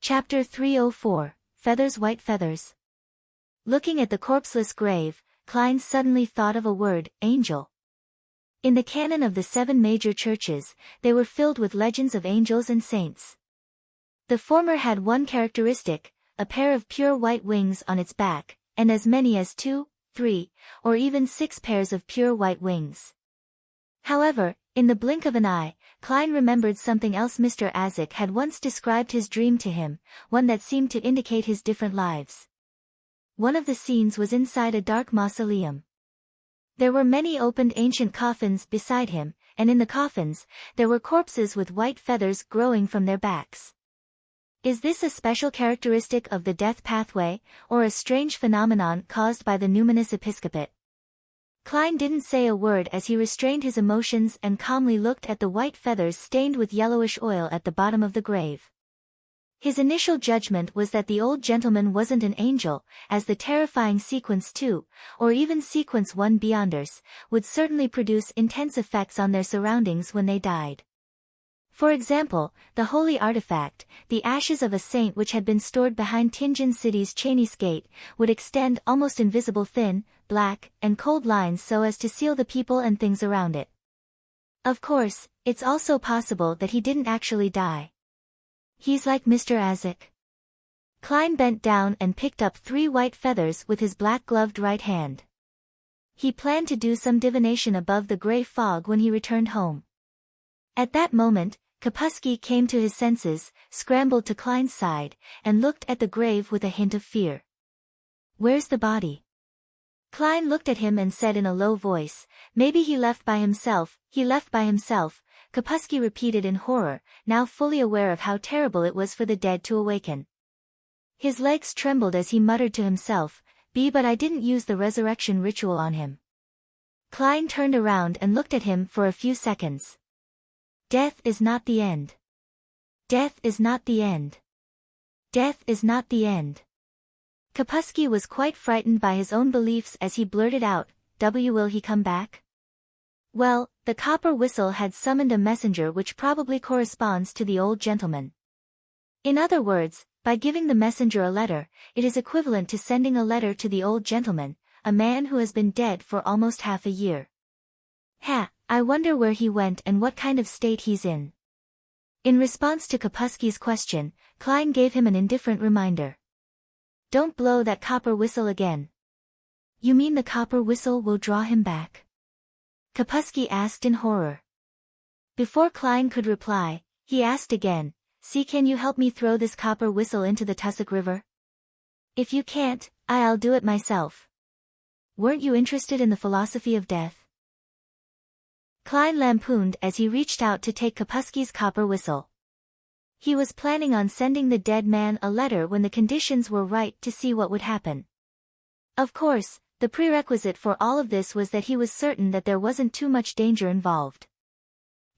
Chapter 304, Feathers White Feathers. Looking at the corpseless grave, Klein suddenly thought of a word, angel. In the canon of the 7 major churches, they were filled with legends of angels and saints. The former had one characteristic, a pair of pure white wings on its back, and as many as 2, 3, or even 6 pairs of pure white wings. However, in the blink of an eye, Klein remembered something else. Mr. Azik had once described his dream to him, one that seemed to indicate his different lives. One of the scenes was inside a dark mausoleum. There were many opened ancient coffins beside him, and in the coffins, there were corpses with white feathers growing from their backs. Is this a special characteristic of the death pathway, or a strange phenomenon caused by the numinous episcopate? Klein didn't say a word as he restrained his emotions and calmly looked at the white feathers stained with yellowish oil at the bottom of the grave. His initial judgment was that the old gentleman wasn't an angel, as the terrifying sequence 2, or even sequence 1 Beyonders, would certainly produce intense effects on their surroundings when they died. For example, the holy artifact, the ashes of a saint which had been stored behind Tianjin City's Chinese gate, would extend almost invisible thin, black, and cold lines so as to seal the people and things around it. Of course, it's also possible that he didn't actually die. He's like Mr. Azik. Klein bent down and picked up 3 white feathers with his black-gloved right hand. He planned to do some divination above the gray fog when he returned home. At that moment, Kapusky came to his senses, scrambled to Klein's side, and looked at the grave with a hint of fear. "Where's the body?" Klein looked at him and said in a low voice, "Maybe he left by himself." "He left by himself," Kapusky repeated in horror, now fully aware of how terrible it was for the dead to awaken. His legs trembled as he muttered to himself, But I didn't use the resurrection ritual on him." Klein turned around and looked at him for a few seconds. "Death is not the end. Death is not the end. Death is not the end." Kapusky was quite frightened by his own beliefs as he blurted out, Will he come back?" Well, the copper whistle had summoned a messenger which probably corresponds to the old gentleman. In other words, by giving the messenger a letter, it is equivalent to sending a letter to the old gentleman, a man who has been dead for almost half a year. I wonder where he went and what kind of state he's in. In response to Kapusky's question, Klein gave him an indifferent reminder. "Don't blow that copper whistle again." "You mean the copper whistle will draw him back?" Kapusky asked in horror. Before Klein could reply, he asked again, Can you help me throw this copper whistle into the Tussock River?" "If you can't, I'll do it myself." "Weren't you interested in the philosophy of death?" Klein lampooned as he reached out to take Kapusky's copper whistle. He was planning on sending the dead man a letter when the conditions were right to see what would happen. Of course, the prerequisite for all of this was that he was certain that there wasn't too much danger involved.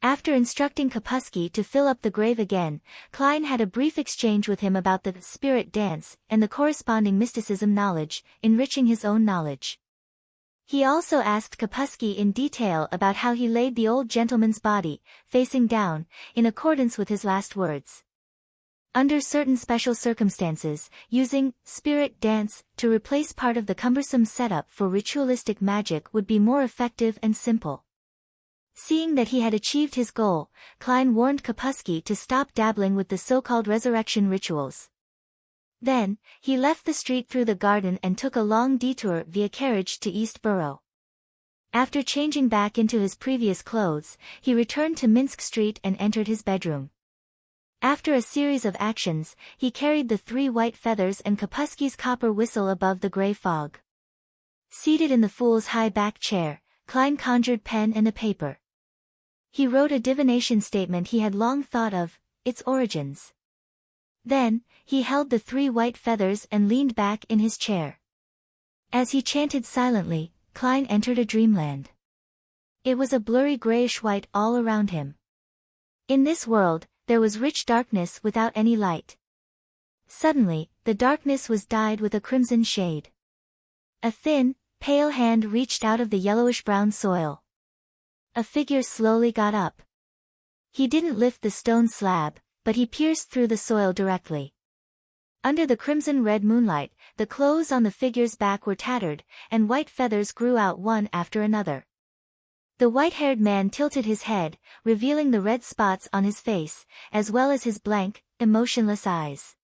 After instructing Kapusky to fill up the grave again, Klein had a brief exchange with him about the spirit dance and the corresponding mysticism knowledge, enriching his own knowledge. He also asked Kapusky in detail about how he laid the old gentleman's body, facing down, in accordance with his last words. Under certain special circumstances, using spirit dance to replace part of the cumbersome setup for ritualistic magic would be more effective and simple. Seeing that he had achieved his goal, Klein warned Kapusky to stop dabbling with the so-called resurrection rituals. Then, he left the street through the garden and took a long detour via carriage to East Borough. After changing back into his previous clothes, he returned to Minsk Street and entered his bedroom. After a series of actions, he carried the 3 white feathers and Kapusky's copper whistle above the gray fog. Seated in the fool's high-back chair, Klein conjured pen and a paper. He wrote a divination statement he had long thought of, its origins. Then, he held the 3 white feathers and leaned back in his chair. As he chanted silently, Klein entered a dreamland. It was a blurry grayish-white all around him. In this world, there was rich darkness without any light. Suddenly, the darkness was dyed with a crimson shade. A thin, pale hand reached out of the yellowish-brown soil. A figure slowly got up. He didn't lift the stone slab, but he pierced through the soil directly. Under the crimson-red moonlight, the clothes on the figure's back were tattered, and white feathers grew out one after another. The white-haired man tilted his head, revealing the red spots on his face, as well as his blank, emotionless eyes.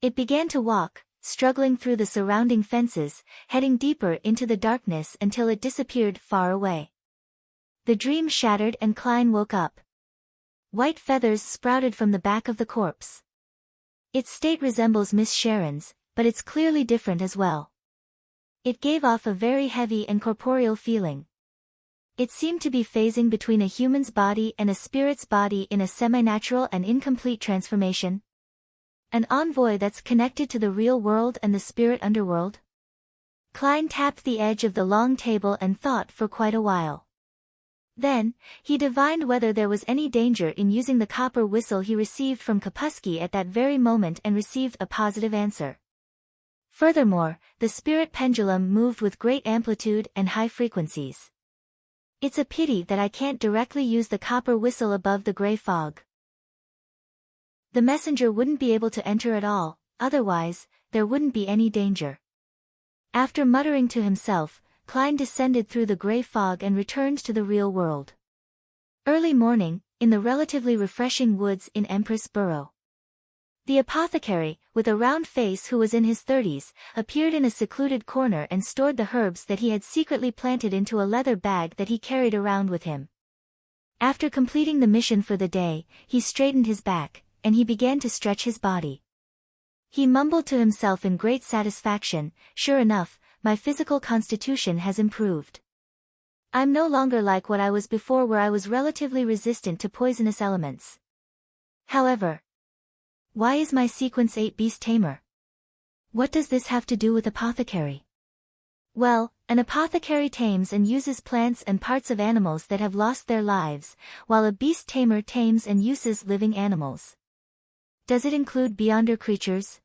It began to walk, struggling through the surrounding fences, heading deeper into the darkness until it disappeared far away. The dream shattered and Klein woke up. White feathers sprouted from the back of the corpse. Its state resembles Miss Sharon's, but it's clearly different as well. It gave off a very heavy and corporeal feeling. It seemed to be phasing between a human's body and a spirit's body in a semi-natural and incomplete transformation. An envoy that's connected to the real world and the spirit underworld? Klein tapped the edge of the long table and thought for quite a while. Then, he divined whether there was any danger in using the copper whistle he received from Kapusky at that very moment and received a positive answer. Furthermore, the spirit pendulum moved with great amplitude and high frequencies. It's a pity that I can't directly use the copper whistle above the gray fog. The messenger wouldn't be able to enter at all, otherwise, there wouldn't be any danger. After muttering to himself, Klein descended through the gray fog and returned to the real world. Early morning, in the relatively refreshing woods in Empress Borough. The apothecary, with a round face who was in his 30s, appeared in a secluded corner and stored the herbs that he had secretly planted into a leather bag that he carried around with him. After completing the mission for the day, he straightened his back, and he began to stretch his body. He mumbled to himself in great satisfaction, "Sure enough, my physical constitution has improved. I'm no longer like what I was before, where I was relatively resistant to poisonous elements. However, why is my sequence 8 beast tamer? What does this have to do with apothecary? Well, an apothecary tames and uses plants and parts of animals that have lost their lives, while a beast tamer tames and uses living animals. Does it include beyonder creatures?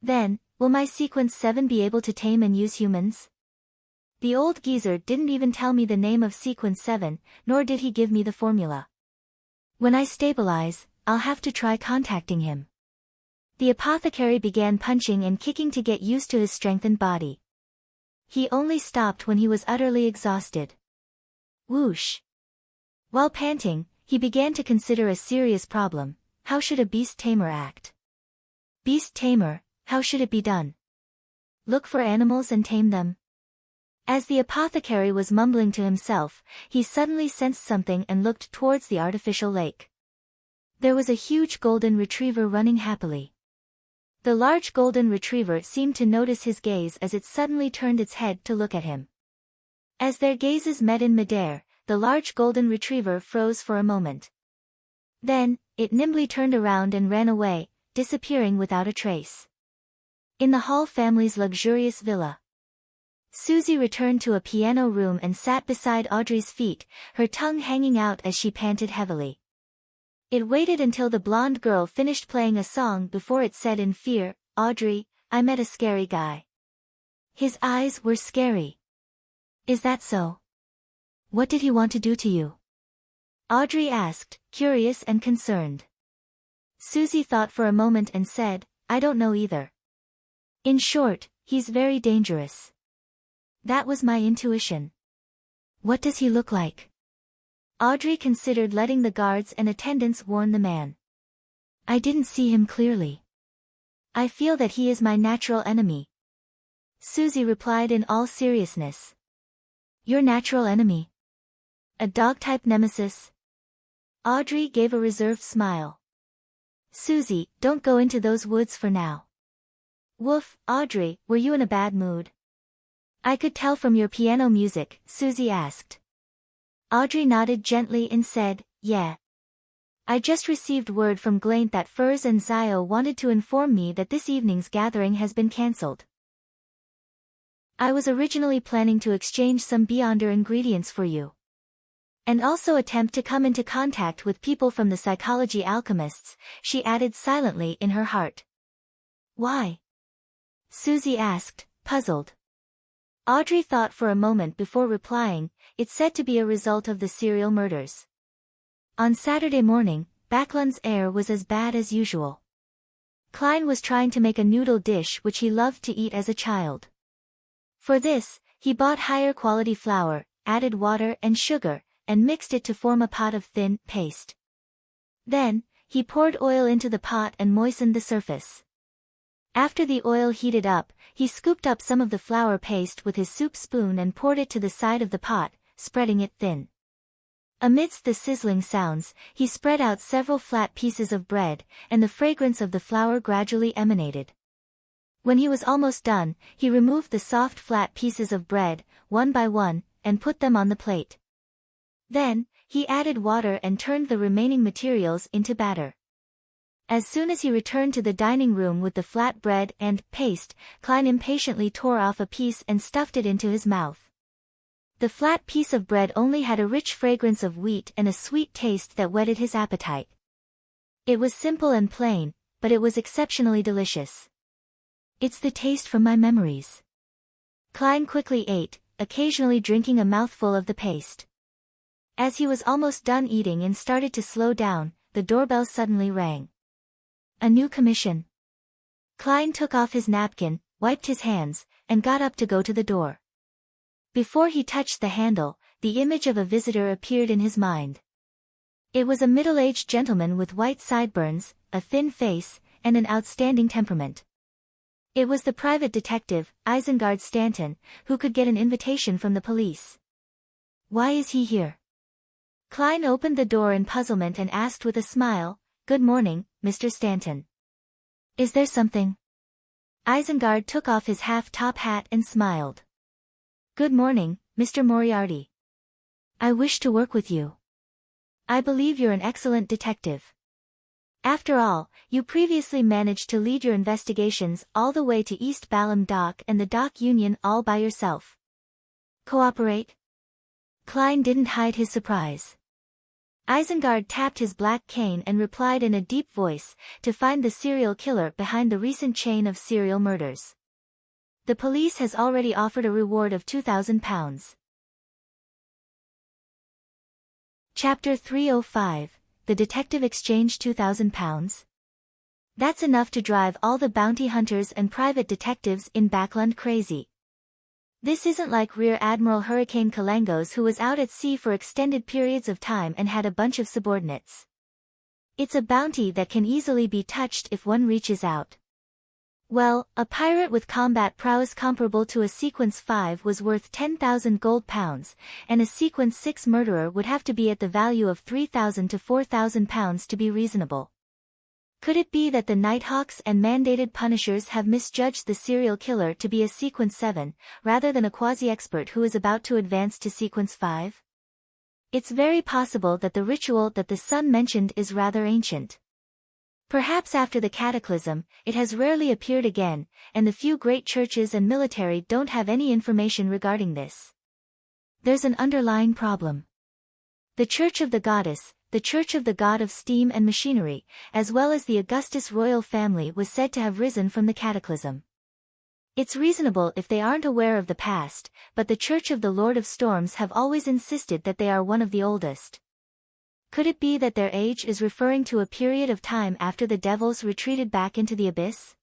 Then, will my sequence 7 be able to tame and use humans? The old geezer didn't even tell me the name of sequence 7, nor did he give me the formula. When I stabilize, I'll have to try contacting him." The apothecary began punching and kicking to get used to his strengthened body. He only stopped when he was utterly exhausted. Whoosh! While panting, he began to consider a serious problem: how should a beast tamer act? Beast tamer, how should it be done? Look for animals and tame them? As the apothecary was mumbling to himself, he suddenly sensed something and looked towards the artificial lake. There was a huge golden retriever running happily. The large golden retriever seemed to notice his gaze as it suddenly turned its head to look at him. As their gazes met in midair, the large golden retriever froze for a moment. Then, it nimbly turned around and ran away, disappearing without a trace. In the Hall family's luxurious villa, Susie returned to a piano room and sat beside Audrey's feet, her tongue hanging out as she panted heavily. It waited until the blonde girl finished playing a song before it said in fear, "Audrey, I met a scary guy. His eyes were scary." "Is that so? What did he want to do to you?" Audrey asked, curious and concerned. Susie thought for a moment and said, "I don't know either. In short, he's very dangerous." That was my intuition. "What does he look like?" Audrey considered letting the guards and attendants warn the man. "I didn't see him clearly. I feel that he is my natural enemy." Susie replied in all seriousness. "Your natural enemy? A dog-type nemesis?" Audrey gave a reserved smile. "Susie, don't go into those woods for now." "Woof, Audrey, were you in a bad mood?" "I could tell from your piano music," Susie asked. Audrey nodded gently and said, "Yeah. I just received word from Glaint that Furs and Zio wanted to inform me that this evening's gathering has been cancelled. I was originally planning to exchange some beyonder ingredients for you. And also attempt to come into contact with people from the psychology alchemists," she added silently in her heart. "Why?" Susie asked, puzzled. Audrey thought for a moment before replying. It's said to be a result of the serial murders. On Saturday morning, Backlund's air was as bad as usual. Klein was trying to make a noodle dish which he loved to eat as a child. For this, he bought higher quality flour, added water and sugar, and mixed it to form a pot of thin paste. Then, he poured oil into the pot and moistened the surface. After the oil heated up, he scooped up some of the flour paste with his soup spoon and poured it to the side of the pot, spreading it thin. Amidst the sizzling sounds, he spread out several flat pieces of bread, and the fragrance of the flour gradually emanated. When he was almost done, he removed the soft flat pieces of bread, one by one, and put them on the plate. Then, he added water and turned the remaining materials into batter. As soon as he returned to the dining room with the flat bread and paste, Klein impatiently tore off a piece and stuffed it into his mouth. The flat piece of bread only had a rich fragrance of wheat and a sweet taste that whetted his appetite. It was simple and plain, but it was exceptionally delicious. It's the taste from my memories. Klein quickly ate, occasionally drinking a mouthful of the paste. As he was almost done eating and started to slow down, the doorbell suddenly rang. A new commission. Klein took off his napkin, wiped his hands, and got up to go to the door. Before he touched the handle, the image of a visitor appeared in his mind. It was a middle-aged gentleman with white sideburns, a thin face, and an outstanding temperament. It was the private detective, Isengard Stanton, who could get an invitation from the police. Why is he here? Klein opened the door in puzzlement and asked with a smile, "Good morning, Mr. Stanton. Is there something?" Isengard took off his half-top hat and smiled. "Good morning, Mr. Moriarty. I wish to work with you. I believe you're an excellent detective. After all, you previously managed to lead your investigations all the way to East Balham Dock and the Dock Union all by yourself. Cooperate?" Klein didn't hide his surprise. Isengard tapped his black cane and replied in a deep voice, "To find the serial killer behind the recent chain of serial murders. The police has already offered a reward of £2,000. Chapter 305, The Detective Exchanged £2,000. That's enough to drive all the bounty hunters and private detectives in Backland crazy. This isn't like Rear Admiral Hurricane Kalangos, who was out at sea for extended periods of time and had a bunch of subordinates. It's a bounty that can easily be touched if one reaches out. Well, a pirate with combat prowess comparable to a Sequence 5 was worth 10,000 gold pounds, and a Sequence 6 murderer would have to be at the value of 3,000 to 4,000 pounds to be reasonable. Could it be that the Nighthawks and mandated punishers have misjudged the serial killer to be a Sequence 7, rather than a quasi-expert who is about to advance to Sequence 5? It's very possible that the ritual that the Sun mentioned is rather ancient. Perhaps after the cataclysm, it has rarely appeared again, and the few great churches and military don't have any information regarding this. There's an underlying problem. The Church of the Goddess, the Church of the God of Steam and Machinery, as well as the Augustus royal family, was said to have risen from the cataclysm. It's reasonable if they aren't aware of the past, but the Church of the Lord of Storms have always insisted that they are one of the oldest. Could it be that their age is referring to a period of time after the devils retreated back into the abyss?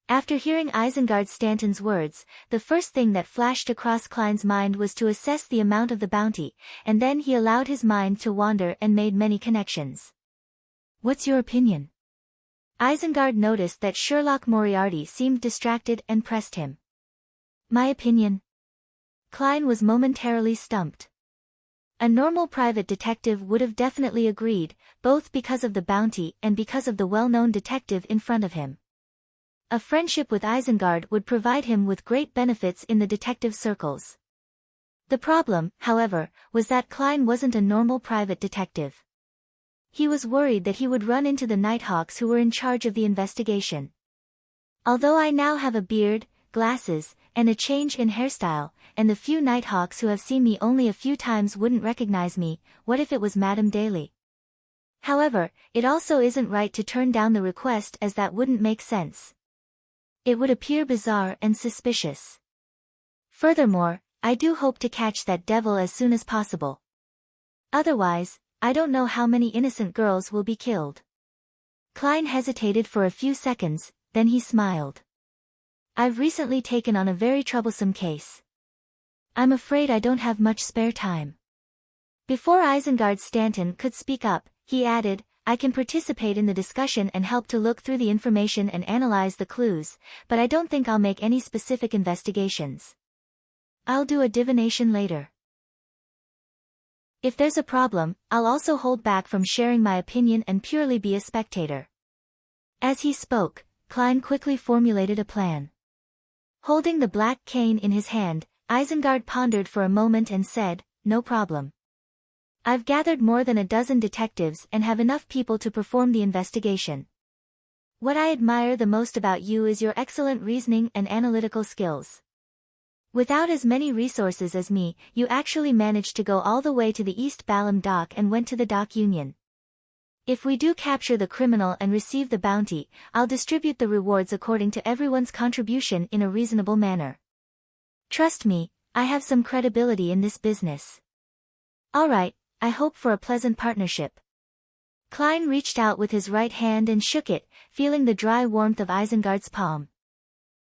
After hearing Isengard Stanton's words, the first thing that flashed across Klein's mind was to assess the amount of the bounty, and then he allowed his mind to wander and made many connections. "What's your opinion?" Isengard noticed that Sherlock Moriarty seemed distracted and pressed him. "My opinion?" Klein was momentarily stumped. A normal private detective would have definitely agreed, both because of the bounty and because of the well-known detective in front of him. A friendship with Isengard would provide him with great benefits in the detective circles. The problem, however, was that Klein wasn't a normal private detective. He was worried that he would run into the Nighthawks who were in charge of the investigation. "Although I now have a beard, glasses, and a change in hairstyle, and the few Nighthawks who have seen me only a few times wouldn't recognize me, what if it was Madame Daly? However, it also isn't right to turn down the request, as that wouldn't make sense. It would appear bizarre and suspicious. Furthermore, I do hope to catch that devil as soon as possible. Otherwise, I don't know how many innocent girls will be killed." Klein hesitated for a few seconds, then he smiled. I've recently taken on a very troublesome case. I'm afraid I don't have much spare time. Before Isengard Stanton could speak up, he added, I can participate in the discussion and help to look through the information and analyze the clues, but I don't think I'll make any specific investigations. I'll do a divination later. If there's a problem, I'll also hold back from sharing my opinion and purely be a spectator. As he spoke, Klein quickly formulated a plan. Holding the black cane in his hand, Isengard pondered for a moment and said, No problem. I've gathered more than a dozen detectives and have enough people to perform the investigation. What I admire the most about you is your excellent reasoning and analytical skills. Without as many resources as me, you actually managed to go all the way to the East Balham dock and went to the dock union. If we do capture the criminal and receive the bounty, I'll distribute the rewards according to everyone's contribution in a reasonable manner. Trust me, I have some credibility in this business. All right, I hope for a pleasant partnership. Klein reached out with his right hand and shook it, feeling the dry warmth of Isengard's palm.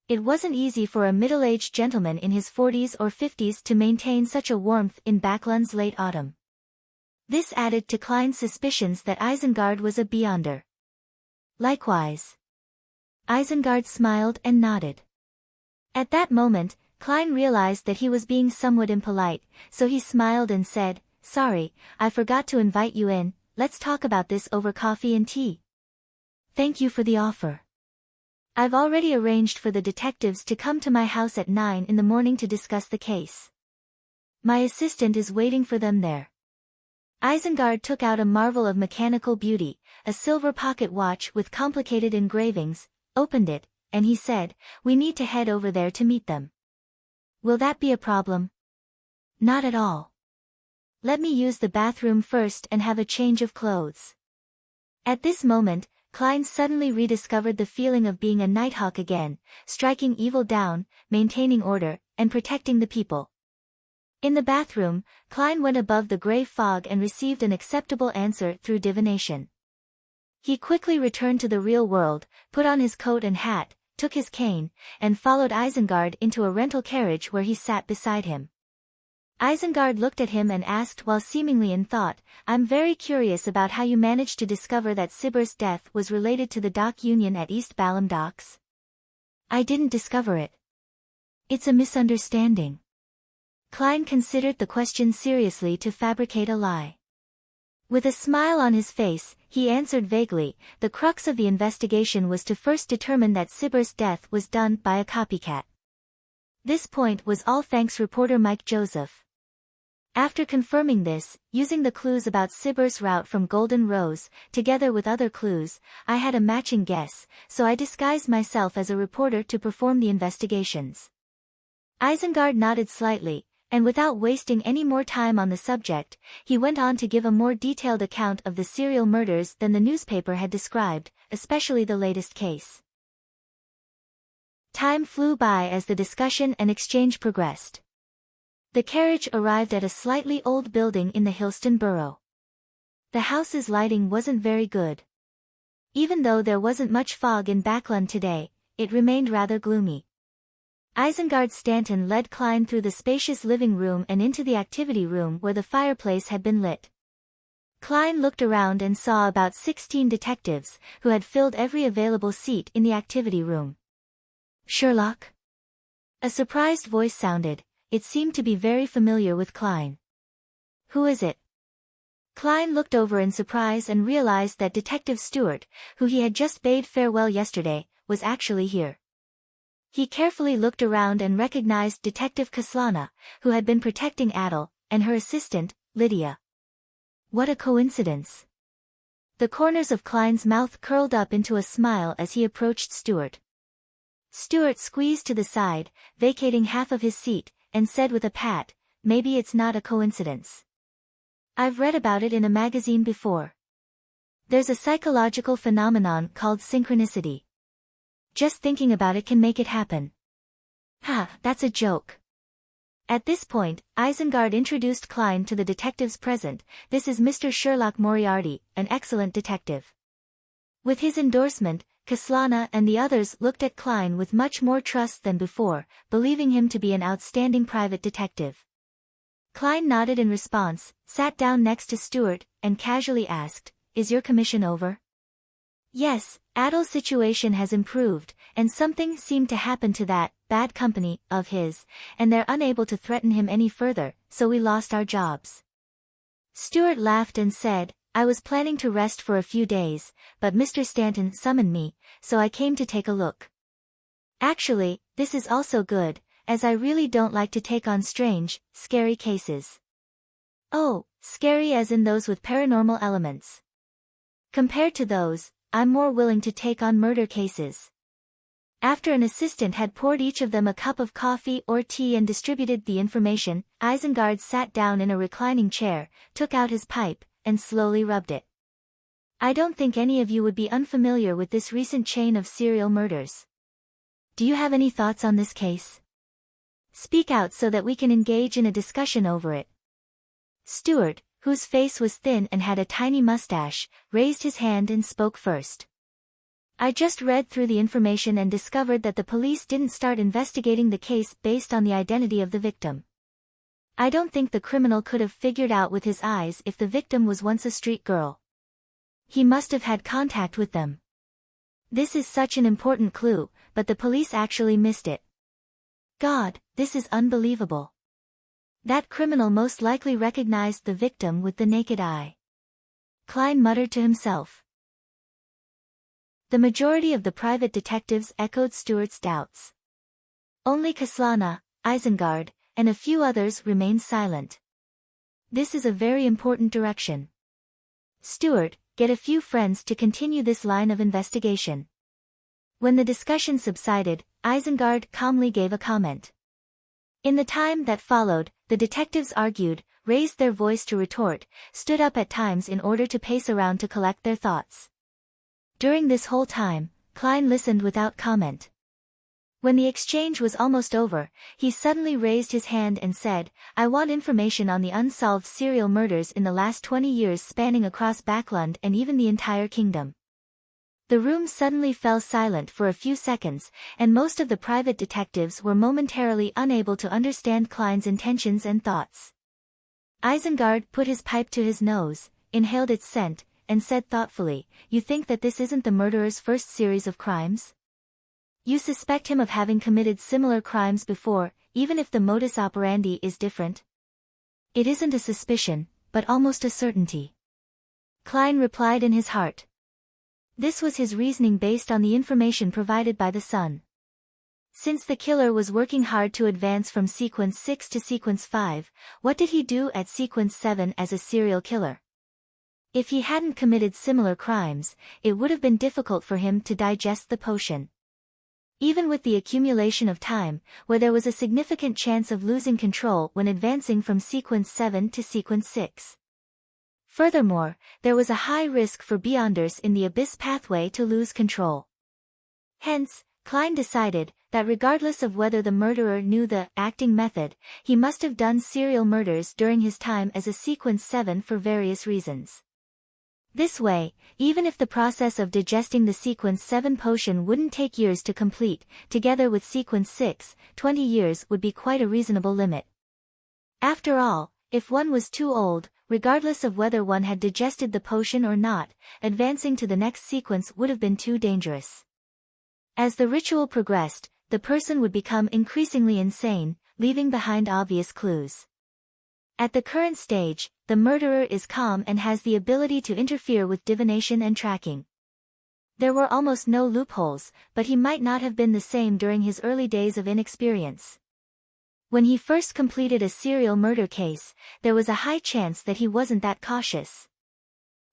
It wasn't easy for a middle-aged gentleman in his 40s or 50s to maintain such a warmth in Backlund's late autumn. This added to Klein's suspicions that Isengard was a beyonder. Likewise. Isengard smiled and nodded. At that moment, Klein realized that he was being somewhat impolite, so he smiled and said, Sorry, I forgot to invite you in, let's talk about this over coffee and tea. Thank you for the offer. I've already arranged for the detectives to come to my house at 9 in the morning to discuss the case. My assistant is waiting for them there. Isengard took out a marvel of mechanical beauty, a silver pocket watch with complicated engravings, opened it, and he said, We need to head over there to meet them. Will that be a problem? Not at all. Let me use the bathroom first and have a change of clothes. At this moment, Klein suddenly rediscovered the feeling of being a nighthawk again, striking evil down, maintaining order, and protecting the people. In the bathroom, Klein went above the gray fog and received an acceptable answer through divination. He quickly returned to the real world, put on his coat and hat, took his cane, and followed Isengard into a rental carriage where he sat beside him. Isengard looked at him and asked while seemingly in thought, I'm very curious about how you managed to discover that Sibber's death was related to the dock union at East Balham docks. I didn't discover it. It's a misunderstanding. Klein considered the question seriously to fabricate a lie. With a smile on his face, he answered vaguely, the crux of the investigation was to first determine that Sibber's death was done by a copycat. This point was all thanks reporter Mike Joseph. After confirming this, using the clues about Sibber's route from Golden Rose, together with other clues, I had a matching guess, so I disguised myself as a reporter to perform the investigations. Isengard nodded slightly, and without wasting any more time on the subject, he went on to give a more detailed account of the serial murders than the newspaper had described, especially the latest case. Time flew by as the discussion and exchange progressed. The carriage arrived at a slightly old building in the Hillston borough. The house's lighting wasn't very good. Even though there wasn't much fog in Backlund today, it remained rather gloomy. Isengard Stanton led Klein through the spacious living room and into the activity room where the fireplace had been lit. Klein looked around and saw about 16 detectives, who had filled every available seat in the activity room. Sherlock? A surprised voice sounded. It seemed to be very familiar with Klein. Who is it? Klein looked over in surprise and realized that Detective Stewart, who he had just bade farewell yesterday, was actually here. He carefully looked around and recognized Detective Kaslana, who had been protecting Adel, and her assistant, Lydia. What a coincidence. The corners of Klein's mouth curled up into a smile as he approached Stewart. Stewart squeezed to the side, vacating half of his seat, and said with a pat, maybe it's not a coincidence. I've read about it in a magazine before. There's a psychological phenomenon called synchronicity. Just thinking about it can make it happen. Ha, that's a joke. At this point, Isengard introduced Klein to the detectives present. This is Mr. Sherlock Moriarty, an excellent detective. With his endorsement, Kaslana and the others looked at Klein with much more trust than before, believing him to be an outstanding private detective. Klein nodded in response, sat down next to Stewart, and casually asked, "Is your commission over?" "Yes, Adel's situation has improved, and something seemed to happen to that bad company of his, and they're unable to threaten him any further, so we lost our jobs." Stewart laughed and said, "I was planning to rest for a few days, but Mr. Stanton summoned me, so I came to take a look. Actually, this is also good, as I really don't like to take on strange, scary cases." "Oh, scary as in those with paranormal elements." "Compared to those, I'm more willing to take on murder cases." After an assistant had poured each of them a cup of coffee or tea and distributed the information, Isengard sat down in a reclining chair, took out his pipe, and slowly rubbed it. "I don't think any of you would be unfamiliar with this recent chain of serial murders. Do you have any thoughts on this case? Speak out so that we can engage in a discussion over it." Stewart, whose face was thin and had a tiny mustache, raised his hand and spoke first. "I just read through the information and discovered that the police didn't start investigating the case based on the identity of the victim. I don't think the criminal could have figured out with his eyes if the victim was once a street girl. He must have had contact with them. This is such an important clue, but the police actually missed it. God, this is unbelievable. That criminal most likely recognized the victim with the naked eye." Klein muttered to himself. The majority of the private detectives echoed Stewart's doubts. Only Kaslana, Isengard, and a few others remained silent. "This is a very important direction. Stewart, get a few friends to continue this line of investigation." When the discussion subsided, Isengard calmly gave a comment. In the time that followed, the detectives argued, raised their voice to retort, stood up at times in order to pace around to collect their thoughts. During this whole time, Klein listened without comment. When the exchange was almost over, he suddenly raised his hand and said, "I want information on the unsolved serial murders in the last 20 years spanning across Backlund and even the entire kingdom." The room suddenly fell silent for a few seconds, and most of the private detectives were momentarily unable to understand Klein's intentions and thoughts. Isengard put his pipe to his nose, inhaled its scent, and said thoughtfully, "You think that this isn't the murderer's first series of crimes? You suspect him of having committed similar crimes before, even if the modus operandi is different?" "It isn't a suspicion, but almost a certainty," Klein replied in his heart. This was his reasoning based on the information provided by the Sun. Since the killer was working hard to advance from Sequence 6 to Sequence 5, what did he do at Sequence 7 as a serial killer? If he hadn't committed similar crimes, it would have been difficult for him to digest the potion. Even with the accumulation of time, where there was a significant chance of losing control when advancing from Sequence 7 to Sequence 6. Furthermore, there was a high risk for Beyonders in the Abyss pathway to lose control. Hence, Klein decided that regardless of whether the murderer knew the acting method, he must have done serial murders during his time as a Sequence 7 for various reasons. This way, even if the process of digesting the Sequence 7 potion wouldn't take years to complete, together with Sequence 6, 20 years would be quite a reasonable limit. After all, if one was too old, regardless of whether one had digested the potion or not, advancing to the next sequence would have been too dangerous. As the ritual progressed, the person would become increasingly insane, leaving behind obvious clues. At the current stage, the murderer is calm and has the ability to interfere with divination and tracking. There were almost no loopholes, but he might not have been the same during his early days of inexperience. When he first completed a serial murder case, there was a high chance that he wasn't that cautious.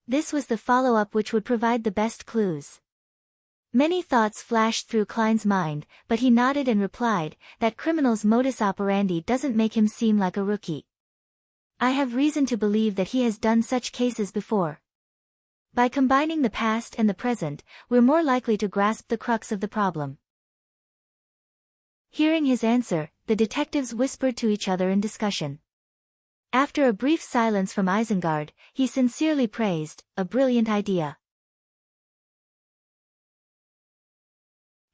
This was the follow-up which would provide the best clues. Many thoughts flashed through Klein's mind, but he nodded and replied, "That criminal's modus operandi doesn't make him seem like a rookie. I have reason to believe that he has done such cases before. By combining the past and the present, we're more likely to grasp the crux of the problem." Hearing his answer, the detectives whispered to each other in discussion. After a brief silence from Isengard, he sincerely praised, "A brilliant idea.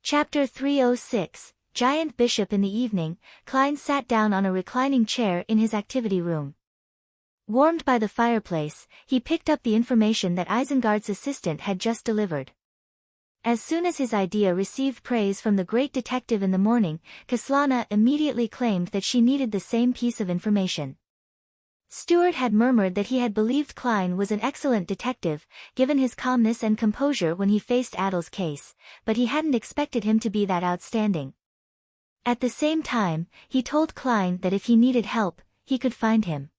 Chapter 306, Giant Bishop. In the evening, Klein sat down on a reclining chair in his activity room. Warmed by the fireplace, he picked up the information that Isengard's assistant had just delivered. As soon as his idea received praise from the great detective in the morning, Kaslana immediately claimed that she needed the same piece of information. Stuart had murmured that he had believed Klein was an excellent detective, given his calmness and composure when he faced Adel's case, but he hadn't expected him to be that outstanding. At the same time, he told Klein that if he needed help, he could find him.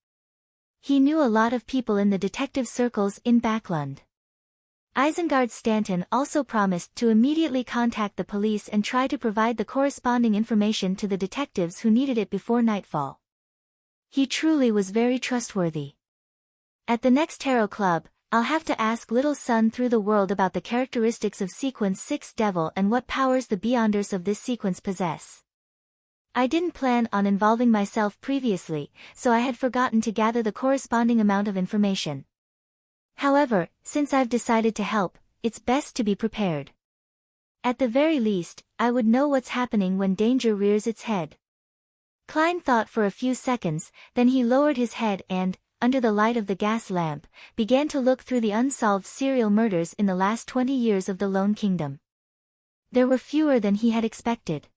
He knew a lot of people in the detective circles in Backlund. Isengard Stanton also promised to immediately contact the police and try to provide the corresponding information to the detectives who needed it before nightfall. He truly was very trustworthy. At the next tarot club, I'll have to ask Little Sun through the world about the characteristics of Sequence 6 Devil and what powers the Beyonders of this sequence possess. I didn't plan on involving myself previously, so I had forgotten to gather the corresponding amount of information. However, since I've decided to help, it's best to be prepared. At the very least, I would know what's happening when danger rears its head. Klein thought for a few seconds, then he lowered his head and, under the light of the gas lamp, began to look through the unsolved serial murders in the last 20 years of the Lone Kingdom. There were fewer than he had expected.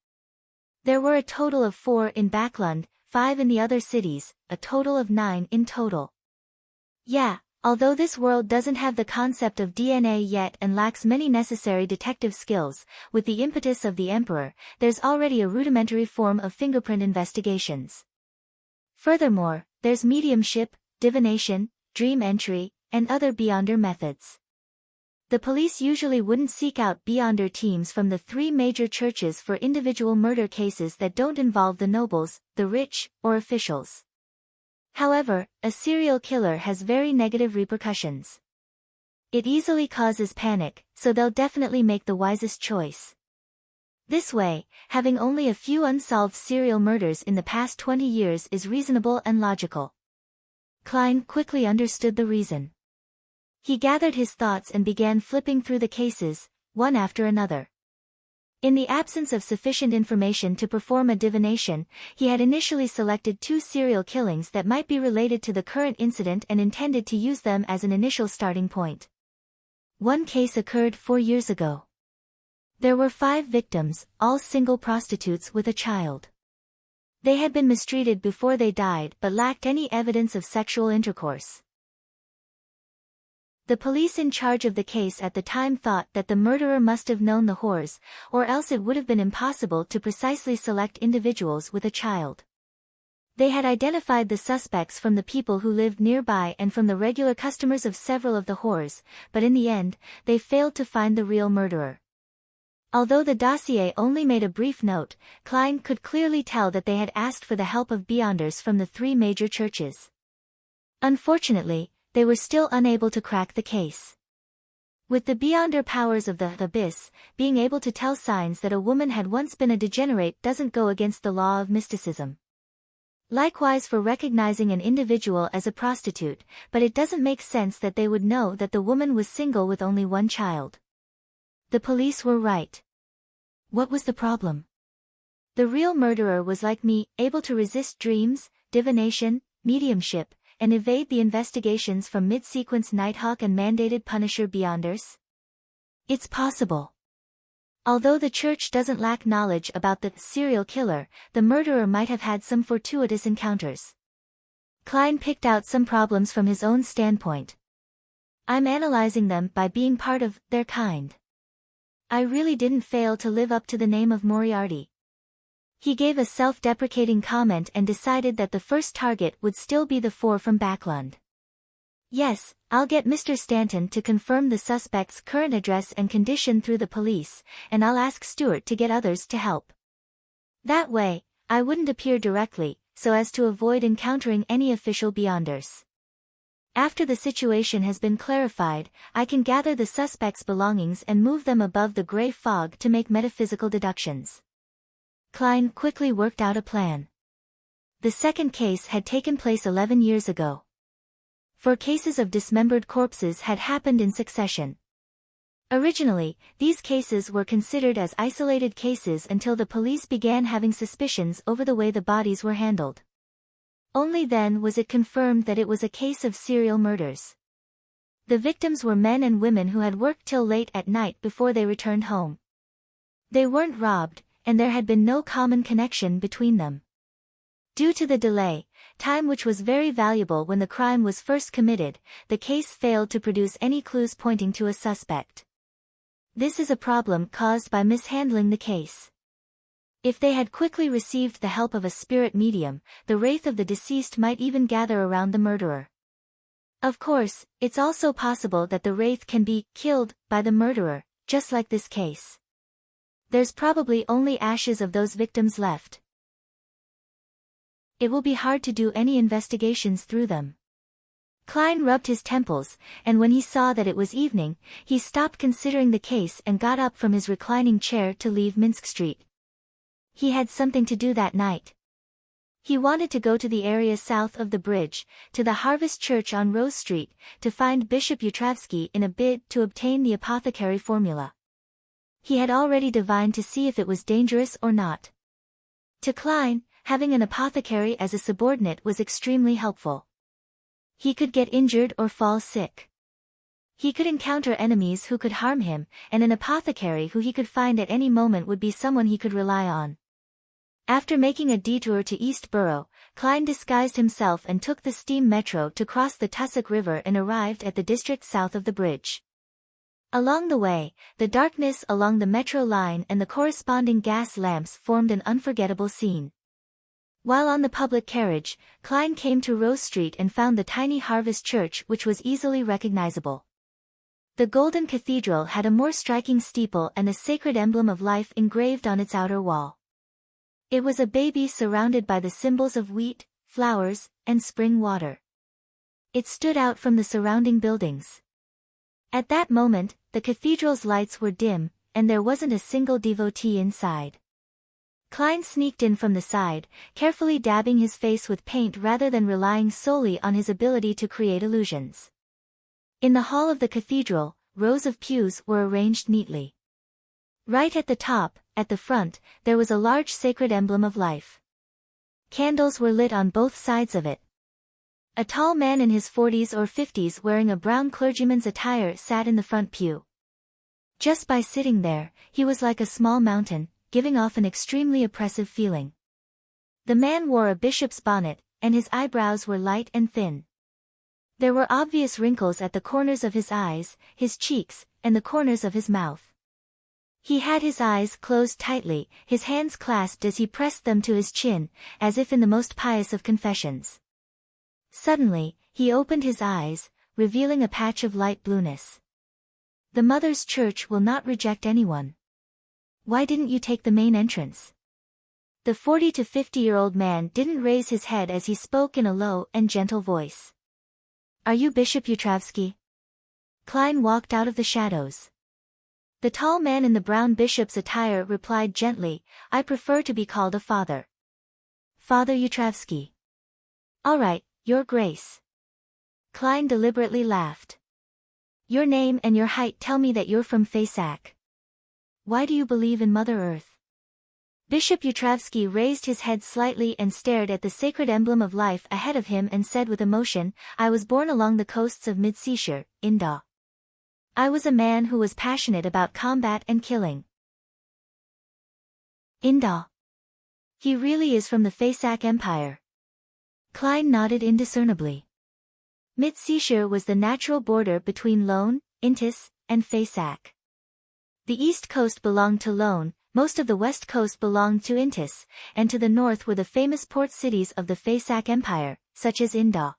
There were a total of 4 in Backlund, 5 in the other cities, a total of 9 in total. Yeah, although this world doesn't have the concept of DNA yet and lacks many necessary detective skills, with the impetus of the Emperor, there's already a rudimentary form of fingerprint investigations. Furthermore, there's mediumship, divination, dream entry, and other Beyonder methods. The police usually wouldn't seek out Beyonder teams from the 3 major churches for individual murder cases that don't involve the nobles, the rich, or officials. However, a serial killer has very negative repercussions. It easily causes panic, so they'll definitely make the wisest choice. This way, having only a few unsolved serial murders in the past 20 years is reasonable and logical. Klein quickly understood the reason. He gathered his thoughts and began flipping through the cases, one after another. In the absence of sufficient information to perform a divination, he had initially selected 2 serial killings that might be related to the current incident and intended to use them as an initial starting point. One case occurred 4 years ago. There were 5 victims, all single prostitutes with a child. They had been mistreated before they died but lacked any evidence of sexual intercourse. The police in charge of the case at the time thought that the murderer must have known the whores, or else it would have been impossible to precisely select individuals with a child. They had identified the suspects from the people who lived nearby and from the regular customers of several of the whores, but in the end, they failed to find the real murderer. Although the dossier only made a brief note, Klein could clearly tell that they had asked for the help of Beyonders from the 3 major churches. Unfortunately, they were still unable to crack the case. With the Beyonder powers of the Abyss, being able to tell signs that a woman had once been a degenerate doesn't go against the law of mysticism. Likewise for recognizing an individual as a prostitute, but it doesn't make sense that they would know that the woman was single with only 1 child. The police were right. What was the problem? The real murderer was like me, able to resist dreams, divination, mediumship, and evade the investigations from mid-sequence Nighthawk and mandated Punisher Beyonders? It's possible. Although the church doesn't lack knowledge about the serial killer, the murderer might have had some fortuitous encounters. Klein picked out some problems from his own standpoint. I'm analyzing them by being part of their kind. I really didn't fail to live up to the name of Moriarty. He gave a self-deprecating comment and decided that the first target would still be the 4 from Backlund. Yes, I'll get Mr. Stanton to confirm the suspect's current address and condition through the police, and I'll ask Stuart to get others to help. That way, I wouldn't appear directly, so as to avoid encountering any official Beyonders. After the situation has been clarified, I can gather the suspect's belongings and move them above the gray fog to make metaphysical deductions. Klein quickly worked out a plan. The second case had taken place 11 years ago. 4 cases of dismembered corpses had happened in succession. Originally, these cases were considered as isolated cases until the police began having suspicions over the way the bodies were handled. Only then was it confirmed that it was a case of serial murders. The victims were men and women who had worked till late at night before they returned home. They weren't robbed, and there had been no common connection between them. Due to the delay, time which was very valuable when the crime was first committed, the case failed to produce any clues pointing to a suspect. This is a problem caused by mishandling the case. If they had quickly received the help of a spirit medium, the wraith of the deceased might even gather around the murderer. Of course, it's also possible that the wraith can be killed by the murderer, just like this case. There's probably only ashes of those victims left. It will be hard to do any investigations through them. Klein rubbed his temples, and when he saw that it was evening, he stopped considering the case and got up from his reclining chair to leave Minsk Street. He had something to do that night. He wanted to go to the area south of the bridge, to the Harvest Church on Rose Street, to find Bishop Yutravsky in a bid to obtain the apothecary formula. He had already divined to see if it was dangerous or not. To Klein, having an apothecary as a subordinate was extremely helpful. He could get injured or fall sick. He could encounter enemies who could harm him, and an apothecary who he could find at any moment would be someone he could rely on. After making a detour to East Borough, Klein disguised himself and took the steam metro to cross the Tussock River and arrived at the district south of the bridge. Along the way, the darkness along the metro line and the corresponding gas lamps formed an unforgettable scene. While on the public carriage, Klein came to Rose Street and found the tiny Harvest Church, which was easily recognizable. The Golden Cathedral had a more striking steeple and a sacred emblem of life engraved on its outer wall. It was a baby surrounded by the symbols of wheat, flowers, and spring water. It stood out from the surrounding buildings. At that moment, the cathedral's lights were dim, and there wasn't a single devotee inside. Klein sneaked in from the side, carefully dabbing his face with paint rather than relying solely on his ability to create illusions. In the hall of the cathedral, rows of pews were arranged neatly. Right at the top, at the front, there was a large sacred emblem of life. Candles were lit on both sides of it. A tall man in his 40s or 50s wearing a brown clergyman's attire sat in the front pew. Just by sitting there, he was like a small mountain, giving off an extremely oppressive feeling. The man wore a bishop's bonnet, and his eyebrows were light and thin. There were obvious wrinkles at the corners of his eyes, his cheeks, and the corners of his mouth. He had his eyes closed tightly, his hands clasped as he pressed them to his chin, as if in the most pious of confessions. Suddenly, he opened his eyes, revealing a patch of light blueness. The Mother's Church will not reject anyone. Why didn't you take the main entrance? The 40 to 50-year-old man didn't raise his head as he spoke in a low and gentle voice. Are you Bishop Yutravsky? Klein walked out of the shadows. The tall man in the brown bishop's attire replied gently, I prefer to be called a father. Father Yutravsky. All right, Your Grace. Klein deliberately laughed. Your name and your height tell me that you're from Faysac. Why do you believe in Mother Earth? Bishop Yutravsky raised his head slightly and stared at the sacred emblem of life ahead of him and said with emotion, I was born along the coasts of mid-seashore, India. I was a man who was passionate about combat and killing. India. He really is from the Faysac Empire. Klein nodded indiscernibly. Mid-seashore was the natural border between Lone, Intis, and Faysac. The east coast belonged to Lone, most of the west coast belonged to Intis, and to the north were the famous port cities of the Faysac Empire, such as Inda.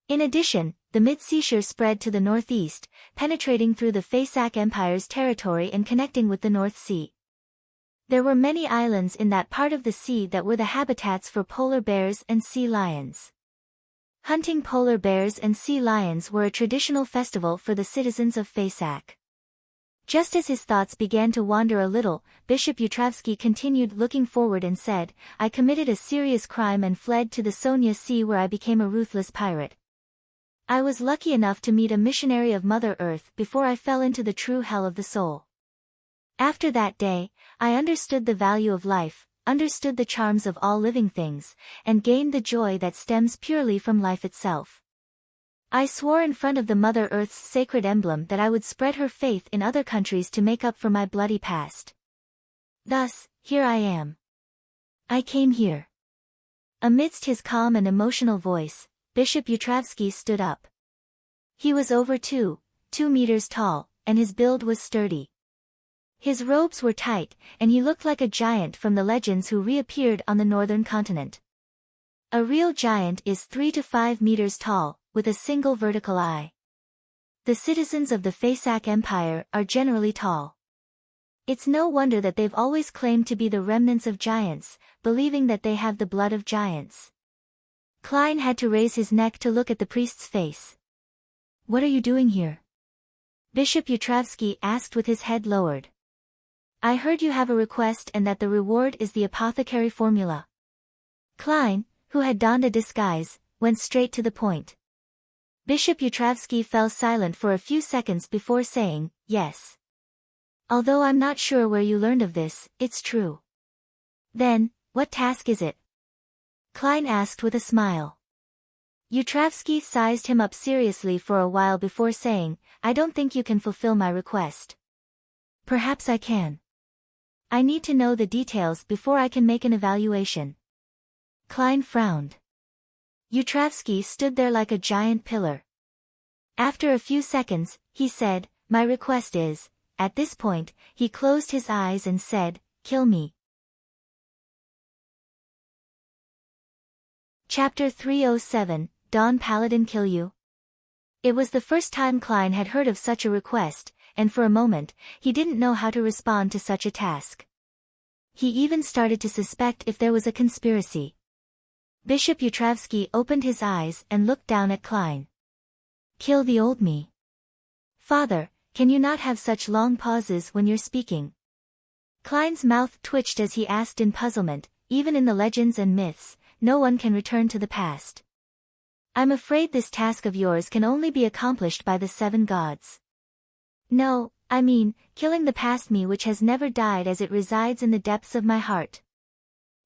In addition, the mid-seashore spread to the northeast, penetrating through the Faysac Empire's territory and connecting with the North Sea. There were many islands in that part of the sea that were the habitats for polar bears and sea lions. Hunting polar bears and sea lions were a traditional festival for the citizens of Faysac. Just as his thoughts began to wander a little, Bishop Yutravsky continued looking forward and said, I committed a serious crime and fled to the Sonia Sea where I became a ruthless pirate. I was lucky enough to meet a missionary of Mother Earth before I fell into the true hell of the soul. After that day, I understood the value of life, understood the charms of all living things, and gained the joy that stems purely from life itself. I swore in front of the Mother Earth's sacred emblem that I would spread her faith in other countries to make up for my bloody past. Thus, here I am. I came here. Amidst his calm and emotional voice, Bishop Yutravsky stood up. He was over 2 meters tall, and his build was sturdy. His robes were tight, and he looked like a giant from the legends who reappeared on the northern continent. A real giant is 3 to 5 meters tall, with a single vertical eye. The citizens of the Fasak Empire are generally tall. It's no wonder that they've always claimed to be the remnants of giants, believing that they have the blood of giants. Klein had to raise his neck to look at the priest's face. "What are you doing here?" Bishop Yutravsky asked with his head lowered. "I heard you have a request and that the reward is the apothecary formula." Klein, who had donned a disguise, went straight to the point. Bishop Yutravsky fell silent for a few seconds before saying, "Yes. Although I'm not sure where you learned of this, it's true." "Then, what task is it?" Klein asked with a smile. Yutravsky sized him up seriously for a while before saying, "I don't think you can fulfill my request." "Perhaps I can. I need to know the details before I can make an evaluation." Klein frowned. Yutravsky stood there like a giant pillar. After a few seconds, he said, "My request is," at this point, he closed his eyes and said, "Kill me." Chapter 307, Dawn Paladin Kill You? It was the first time Klein had heard of such a request, and for a moment, he didn't know how to respond to such a task. He even started to suspect if there was a conspiracy. Bishop Yutravsky opened his eyes and looked down at Klein. "Kill the old me. Father, can you not have such long pauses when you're speaking?" Klein's mouth twitched as he asked in puzzlement, "Even in the legends and myths, no one can return to the past. I'm afraid this task of yours can only be accomplished by the 7 gods. No, I mean, killing the past me which has never died as it resides in the depths of my heart."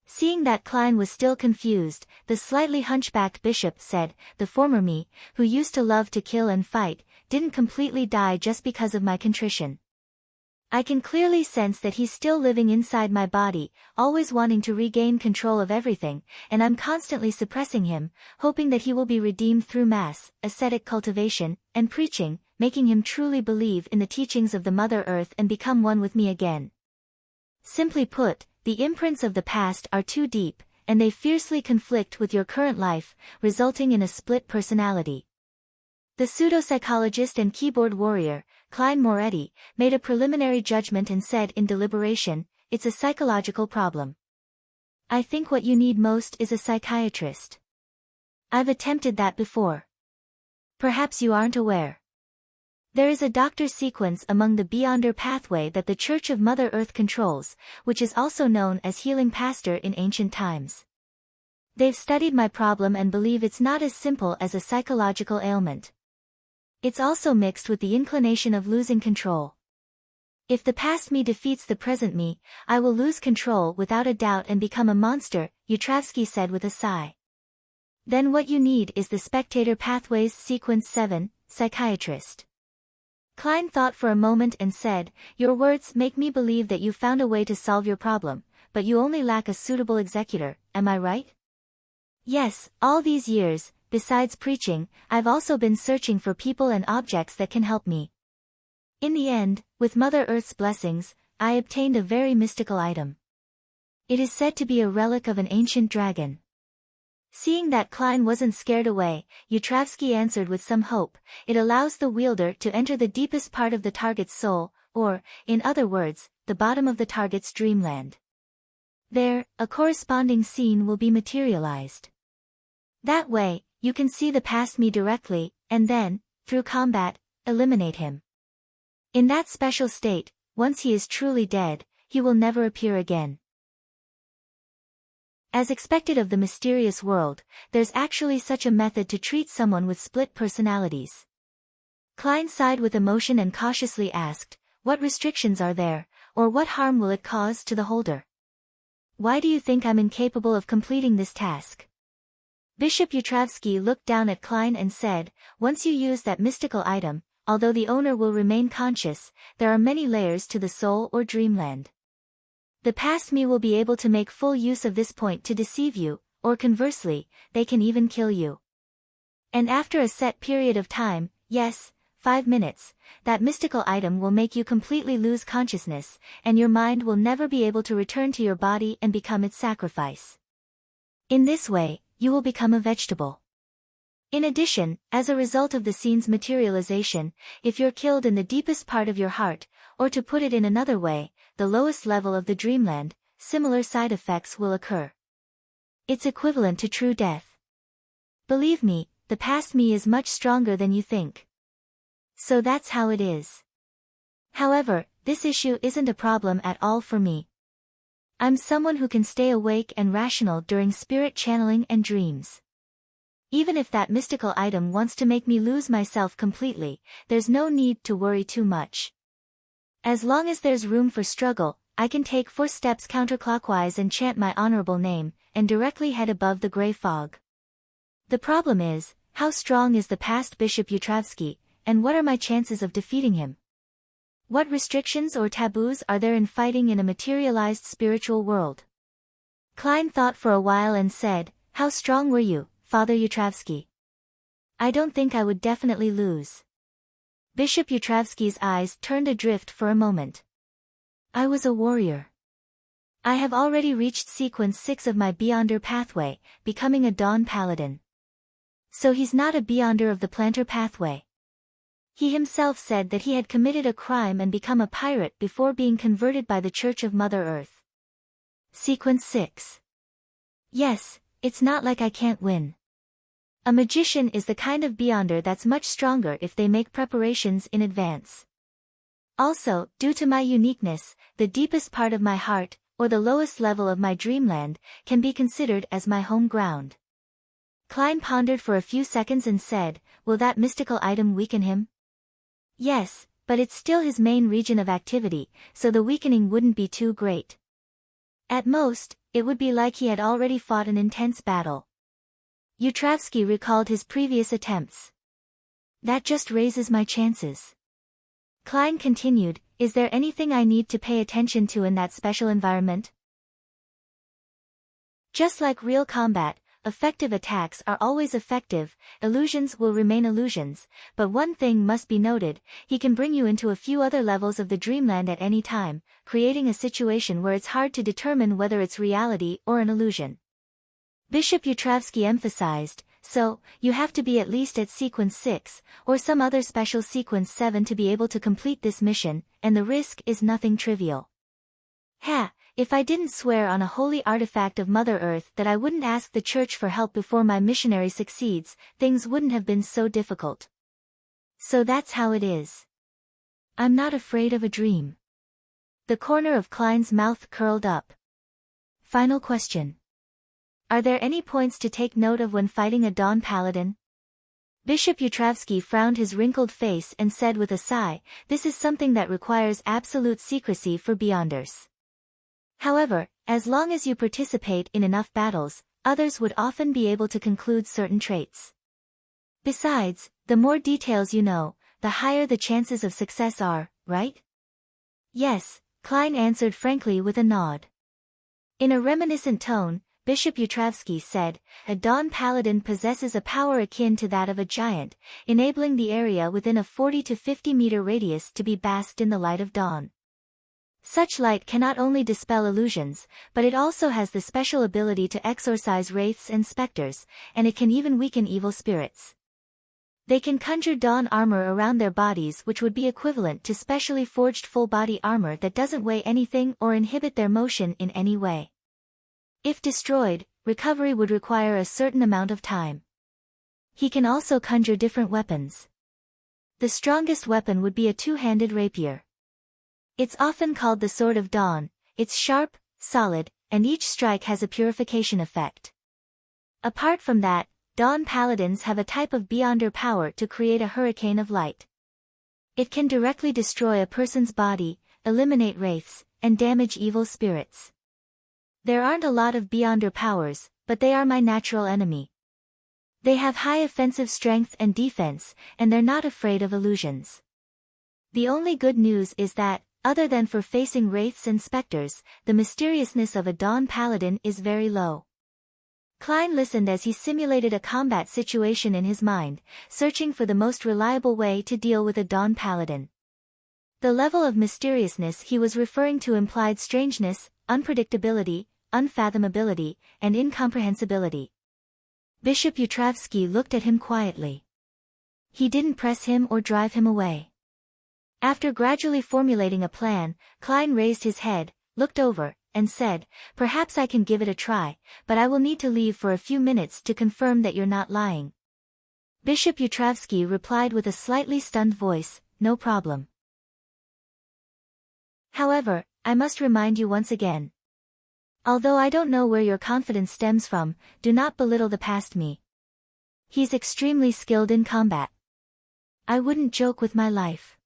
Seeing that Klein was still confused, the slightly hunchbacked bishop said, "The former me, who used to love to kill and fight, didn't completely die just because of my contrition. I can clearly sense that he's still living inside my body, always wanting to regain control of everything, and I'm constantly suppressing him, hoping that he will be redeemed through mass, ascetic cultivation, and preaching, making him truly believe in the teachings of the Mother Earth and become one with me again. Simply put, the imprints of the past are too deep, and they fiercely conflict with your current life, resulting in a split personality." The pseudopsychologist and keyboard warrior, Klein Moretti, made a preliminary judgment and said in deliberation, "It's a psychological problem. I think what you need most is a psychiatrist. I've attempted that before. Perhaps you aren't aware. There is a doctor sequence among the Beyonder pathway that the Church of Mother Earth controls, which is also known as healing pastor in ancient times. They've studied my problem and believe it's not as simple as a psychological ailment. It's also mixed with the inclination of losing control. If the past me defeats the present me, I will lose control without a doubt and become a monster," Yutravsky said with a sigh. "Then what you need is the Spectator Pathways Sequence 7, Psychiatrist." Klein thought for a moment and said, "Your words make me believe that you found a way to solve your problem, but you only lack a suitable executor, am I right?" "Yes, all these years, besides preaching, I've also been searching for people and objects that can help me. In the end, with Mother Earth's blessings, I obtained a very mystical item. It is said to be a relic of an ancient dragon." Seeing that Klein wasn't scared away, Yutravsky answered with some hope, "It allows the wielder to enter the deepest part of the target's soul, or, in other words, the bottom of the target's dreamland. There, a corresponding scene will be materialized. That way, you can see the past me directly, and then, through combat, eliminate him. In that special state, once he is truly dead, he will never appear again." As expected of the mysterious world, there's actually such a method to treat someone with split personalities. Klein sighed with emotion and cautiously asked, what restrictions are there, or what harm will it cause to the holder? Why do you think I'm incapable of completing this task? Bishop Yutravsky looked down at Klein and said, once you use that mystical item, although the owner will remain conscious, there are many layers to the soul or dreamland. The past me will be able to make full use of this point to deceive you, or conversely, they can even kill you. And after a set period of time, yes, 5 minutes, that mystical item will make you completely lose consciousness, and your mind will never be able to return to your body and become its sacrifice. In this way, you will become a vegetable. In addition, as a result of the scene's materialization, if you're killed in the deepest part of your heart, or to put it in another way, the lowest level of the dreamland, similar side effects will occur. It's equivalent to true death. Believe me, the past me is much stronger than you think. So that's how it is. However, this issue isn't a problem at all for me. I'm someone who can stay awake and rational during spirit channeling and dreams. Even if that mystical item wants to make me lose myself completely, there's no need to worry too much. As long as there's room for struggle, I can take 4 steps counterclockwise and chant my honorable name, and directly head above the gray fog. The problem is, how strong is the past Bishop Yutravsky, and what are my chances of defeating him? What restrictions or taboos are there in fighting in a materialized spiritual world? Klein thought for a while and said, how strong were you, Father Yutravsky? I don't think I would definitely lose. Bishop Yutravsky's eyes turned adrift for a moment. I was a warrior. I have already reached sequence 6 of my Beyonder pathway, becoming a Dawn Paladin. So he's not a Beyonder of the Planter pathway. He himself said that he had committed a crime and become a pirate before being converted by the Church of Mother Earth. Sequence 6. Yes, it's not like I can't win. A magician is the kind of Beyonder that's much stronger if they make preparations in advance. Also, due to my uniqueness, the deepest part of my heart, or the lowest level of my dreamland, can be considered as my home ground. Klein pondered for a few seconds and said, will that mystical item weaken him? Yes, but it's still his main region of activity, so the weakening wouldn't be too great. At most, it would be like he had already fought an intense battle. Yutravsky recalled his previous attempts. That just raises my chances. Klein continued, is there anything I need to pay attention to in that special environment? Just like real combat, effective attacks are always effective, illusions will remain illusions, but one thing must be noted, he can bring you into a few other levels of the dreamland at any time, creating a situation where it's hard to determine whether it's reality or an illusion. Bishop Yutravsky emphasized, so, you have to be at least at sequence 6, or some other special sequence 7 to be able to complete this mission, and the risk is nothing trivial. If I didn't swear on a holy artifact of Mother Earth that I wouldn't ask the Church for help before my missionary succeeds, things wouldn't have been so difficult. So that's how it is. I'm not afraid of a dream. The corner of Klein's mouth curled up. Final question. Are there any points to take note of when fighting a Dawn Paladin? Bishop Yutravsky frowned his wrinkled face and said with a sigh, this is something that requires absolute secrecy for Beyonders. However, as long as you participate in enough battles, others would often be able to conclude certain traits. Besides, the more details you know, the higher the chances of success are, right? Yes, Klein answered frankly with a nod. In a reminiscent tone, Bishop Yutravsky said, a Dawn Paladin possesses a power akin to that of a giant, enabling the area within a 40 to 50 meter radius to be basked in the light of dawn. Such light can not only dispel illusions, but it also has the special ability to exorcise wraiths and specters, and it can even weaken evil spirits. They can conjure dawn armor around their bodies, which would be equivalent to specially forged full-body armor that doesn't weigh anything or inhibit their motion in any way. If destroyed, recovery would require a certain amount of time. He can also conjure different weapons. The strongest weapon would be a two-handed rapier. It's often called the Sword of Dawn, it's sharp, solid, and each strike has a purification effect. Apart from that, Dawn Paladins have a type of beyonder power to create a hurricane of light. It can directly destroy a person's body, eliminate wraiths, and damage evil spirits. There aren't a lot of beyonder powers, but they are my natural enemy. They have high offensive strength and defense, and they're not afraid of illusions. The only good news is that, other than for facing wraiths and specters, the mysteriousness of a Dawn Paladin is very low. Klein listened as he simulated a combat situation in his mind, searching for the most reliable way to deal with a Dawn Paladin. The level of mysteriousness he was referring to implied strangeness, unpredictability, unfathomability, and incomprehensibility. Bishop Yutravsky looked at him quietly. He didn't press him or drive him away. After gradually formulating a plan, Klein raised his head, looked over, and said, "Perhaps I can give it a try, but I will need to leave for a few minutes to confirm that you're not lying." Bishop Yutravsky replied with a slightly stunned voice, "No problem. However, I must remind you once again. Although I don't know where your confidence stems from, do not belittle the past me. He's extremely skilled in combat. I wouldn't joke with my life."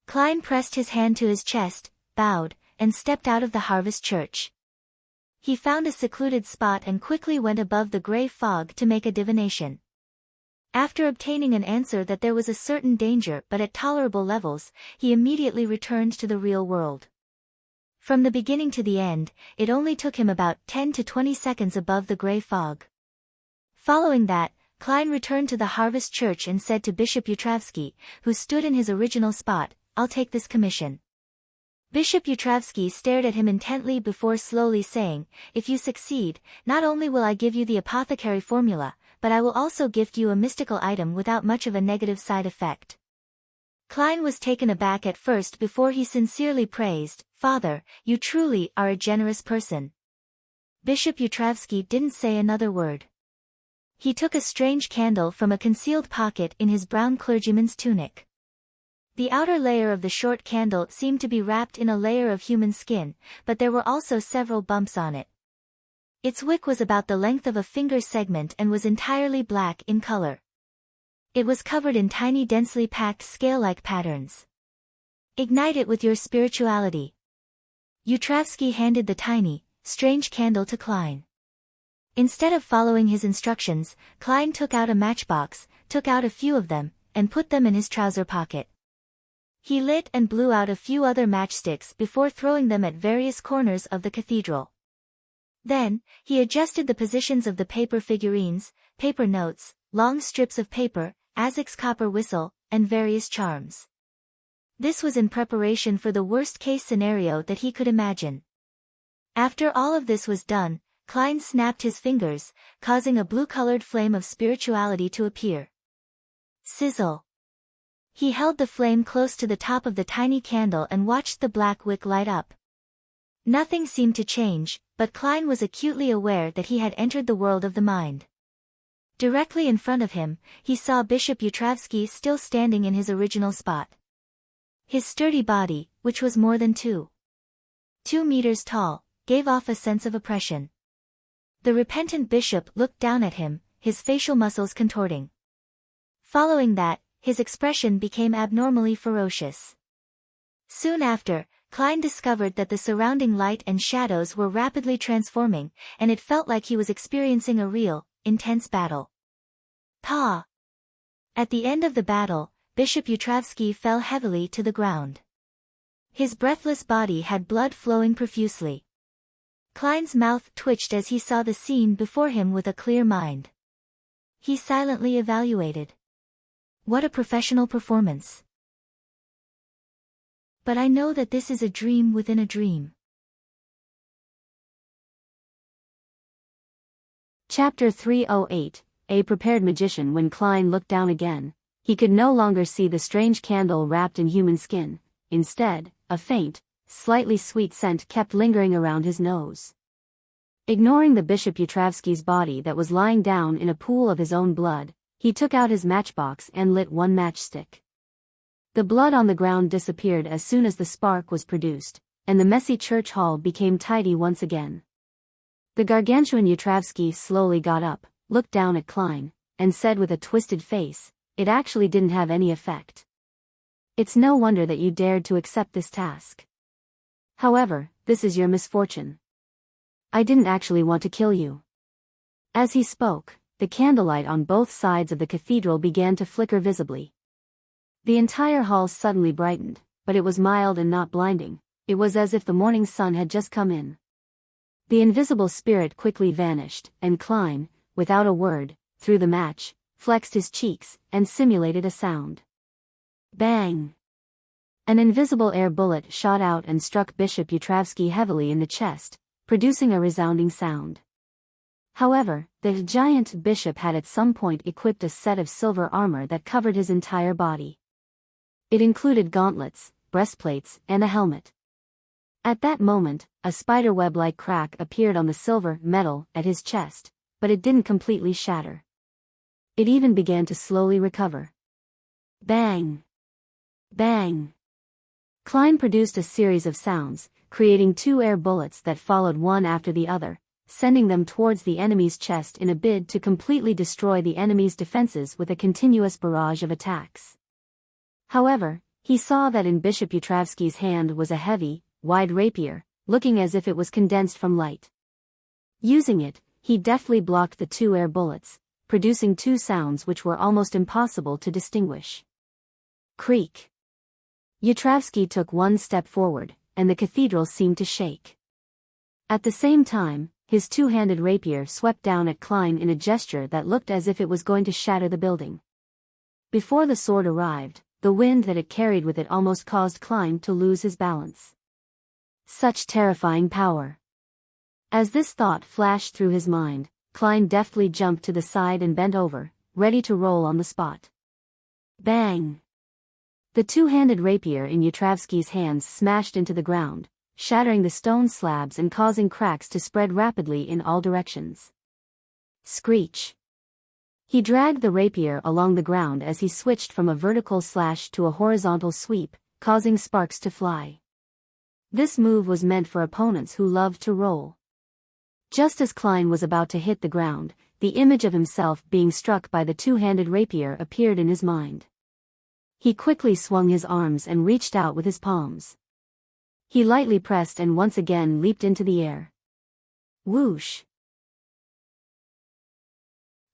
Klein pressed his hand to his chest, bowed, and stepped out of the Harvest Church. He found a secluded spot and quickly went above the gray fog to make a divination. After obtaining an answer that there was a certain danger but at tolerable levels, he immediately returned to the real world. From the beginning to the end, it only took him about 10 to 20 seconds above the gray fog. Following that, Klein returned to the Harvest Church and said to Bishop Yutravsky, who stood in his original spot, "I'll take this commission." Bishop Yutravsky stared at him intently before slowly saying, "If you succeed, not only will I give you the apothecary formula, but I will also gift you a mystical item without much of a negative side effect." Klein was taken aback at first before he sincerely praised, "Father, you truly are a generous person." Bishop Yutravsky didn't say another word. He took a strange candle from a concealed pocket in his brown clergyman's tunic. The outer layer of the short candle seemed to be wrapped in a layer of human skin, but there were also several bumps on it. Its wick was about the length of a finger segment and was entirely black in color. It was covered in tiny densely packed scale-like patterns. "Ignite it with your spirituality." Yutravsky handed the tiny, strange candle to Klein. Instead of following his instructions, Klein took out a matchbox, took out a few of them, and put them in his trouser pocket. He lit and blew out a few other matchsticks before throwing them at various corners of the cathedral. Then, he adjusted the positions of the paper figurines, paper notes, long strips of paper, Azek's copper whistle, and various charms. This was in preparation for the worst-case scenario that he could imagine. After all of this was done, Klein snapped his fingers, causing a blue-colored flame of spirituality to appear. Sizzle. He held the flame close to the top of the tiny candle and watched the black wick light up. Nothing seemed to change, but Klein was acutely aware that he had entered the world of the mind. Directly in front of him, he saw Bishop Yutravsky still standing in his original spot. His sturdy body, which was more than 2 meters tall, gave off a sense of oppression. The repentant bishop looked down at him, his facial muscles contorting. Following that, his expression became abnormally ferocious. Soon after, Klein discovered that the surrounding light and shadows were rapidly transforming, and it felt like he was experiencing a real, intense battle. Pa! At the end of the battle, Bishop Yutravsky fell heavily to the ground. His breathless body had blood flowing profusely. Klein's mouth twitched as he saw the scene before him with a clear mind. He silently evaluated. What a professional performance. But I know that this is a dream within a dream. Chapter 308, A Prepared Magician. When Klein looked down again, he could no longer see the strange candle wrapped in human skin. Instead, a faint, slightly sweet scent kept lingering around his nose. Ignoring the Bishop Yutravsky's body that was lying down in a pool of his own blood, he took out his matchbox and lit one matchstick. The blood on the ground disappeared as soon as the spark was produced, and the messy church hall became tidy once again. The gargantuan Yutravsky slowly got up, looked down at Klein, and said with a twisted face, "It actually didn't have any effect. It's no wonder that you dared to accept this task. However, this is your misfortune. I didn't actually want to kill you." As he spoke, the candlelight on both sides of the cathedral began to flicker visibly. The entire hall suddenly brightened, but it was mild and not blinding. It was as if the morning sun had just come in. The invisible spirit quickly vanished, and Klein, without a word, threw the match, flexed his cheeks, and simulated a sound. Bang! An invisible air bullet shot out and struck Bishop Yutravsky heavily in the chest, producing a resounding sound. However, the giant bishop had at some point equipped a set of silver armor that covered his entire body. It included gauntlets, breastplates, and a helmet. At that moment, a spiderweb-like crack appeared on the silver metal at his chest, but it didn't completely shatter. It even began to slowly recover. Bang! Bang! Klein produced a series of sounds, creating 2 air bullets that followed one after the other, sending them towards the enemy's chest in a bid to completely destroy the enemy's defenses with a continuous barrage of attacks. However, he saw that in Bishop Yutravsky's hand was a heavy, wide rapier, looking as if it was condensed from light. Using it, he deftly blocked the 2 air bullets, producing 2 sounds which were almost impossible to distinguish. Creak. Yutravsky took 1 step forward, and the cathedral seemed to shake. At the same time, his 2-handed rapier swept down at Klein in a gesture that looked as if it was going to shatter the building. Before the sword arrived, the wind that it carried with it almost caused Klein to lose his balance. Such terrifying power. As this thought flashed through his mind, Klein deftly jumped to the side and bent over, ready to roll on the spot. Bang! The 2-handed rapier in Yutravsky's hands smashed into the ground, shattering the stone slabs and causing cracks to spread rapidly in all directions. Screech! He dragged the rapier along the ground as he switched from a vertical slash to a horizontal sweep, causing sparks to fly. This move was meant for opponents who loved to roll. Just as Klein was about to hit the ground, the image of himself being struck by the 2-handed rapier appeared in his mind. He quickly swung his arms and reached out with his palms. He lightly pressed and once again leaped into the air. Whoosh!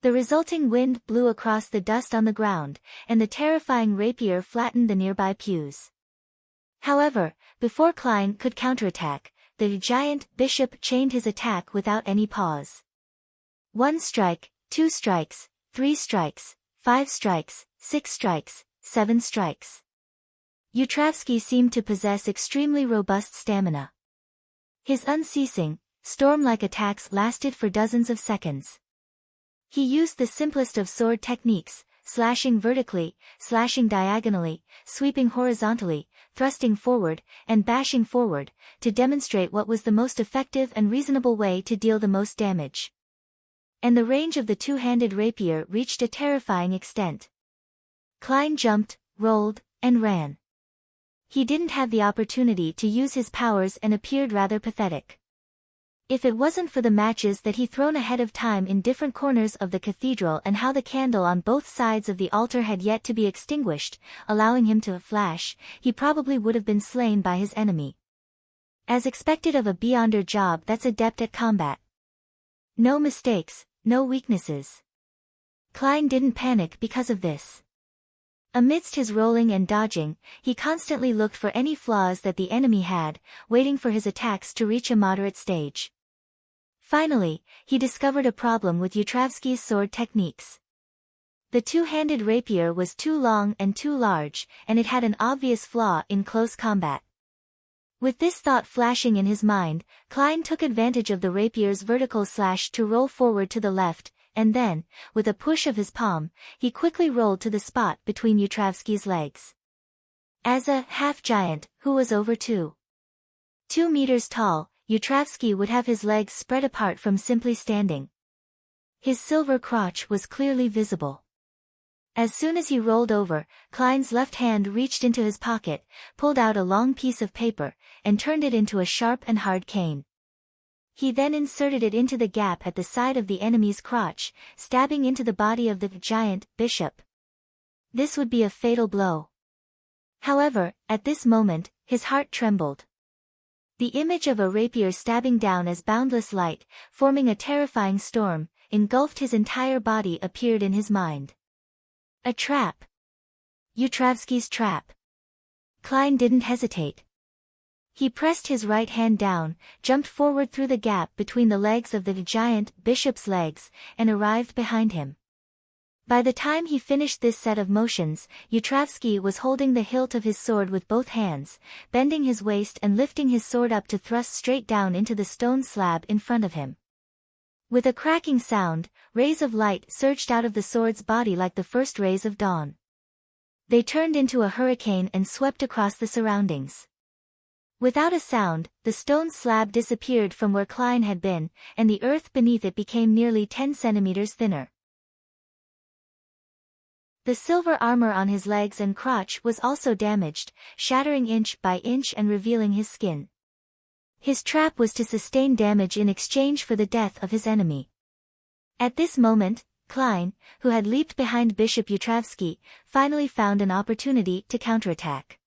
The resulting wind blew across the dust on the ground, and the terrifying rapier flattened the nearby pews. However, before Klein could counterattack, the giant bishop chained his attack without any pause. 1 strike, 2 strikes, 3 strikes, 5 strikes, 6 strikes, 7 strikes. Yutravsky seemed to possess extremely robust stamina. His unceasing, storm-like attacks lasted for dozens of seconds. He used the simplest of sword techniques, slashing vertically, slashing diagonally, sweeping horizontally, thrusting forward, and bashing forward, to demonstrate what was the most effective and reasonable way to deal the most damage. And the range of the 2-handed rapier reached a terrifying extent. Klein jumped, rolled, and ran. He didn't have the opportunity to use his powers and appeared rather pathetic. If it wasn't for the matches that he thrown ahead of time in different corners of the cathedral and how the candle on both sides of the altar had yet to be extinguished, allowing him to flash, he probably would have been slain by his enemy. As expected of a Beyonder job that's adept at combat. No mistakes, no weaknesses. Klein didn't panic because of this. Amidst his rolling and dodging, he constantly looked for any flaws that the enemy had, waiting for his attacks to reach a moderate stage. Finally, he discovered a problem with Yutravsky's sword techniques. The 2-handed rapier was too long and too large, and it had an obvious flaw in close combat. With this thought flashing in his mind, Klein took advantage of the rapier's vertical slash to roll forward to the left, and then, with a push of his palm, he quickly rolled to the spot between Yutravsky's legs. As a half-giant, who was over 2 meters tall, Yutravsky would have his legs spread apart from simply standing. His silver crotch was clearly visible. As soon as he rolled over, Klein's left hand reached into his pocket, pulled out a long piece of paper, and turned it into a sharp and hard cane. He then inserted it into the gap at the side of the enemy's crotch, stabbing into the body of the giant bishop. This would be a fatal blow. However, at this moment, his heart trembled. The image of a rapier stabbing down as boundless light, forming a terrifying storm, engulfed his entire body appeared in his mind. A trap. Yutravsky's trap. Klein didn't hesitate. He pressed his right hand down, jumped forward through the gap between the legs of the giant bishop's legs, and arrived behind him. By the time he finished this set of motions, Yutravsky was holding the hilt of his sword with both hands, bending his waist and lifting his sword up to thrust straight down into the stone slab in front of him. With a cracking sound, rays of light surged out of the sword's body like the first rays of dawn. They turned into a hurricane and swept across the surroundings. Without a sound, the stone slab disappeared from where Klein had been, and the earth beneath it became nearly 10 centimeters thinner. The silver armor on his legs and crotch was also damaged, shattering inch by inch and revealing his skin. His trap was to sustain damage in exchange for the death of his enemy. At this moment, Klein, who had leaped behind Bishop Yutravsky, finally found an opportunity to counterattack.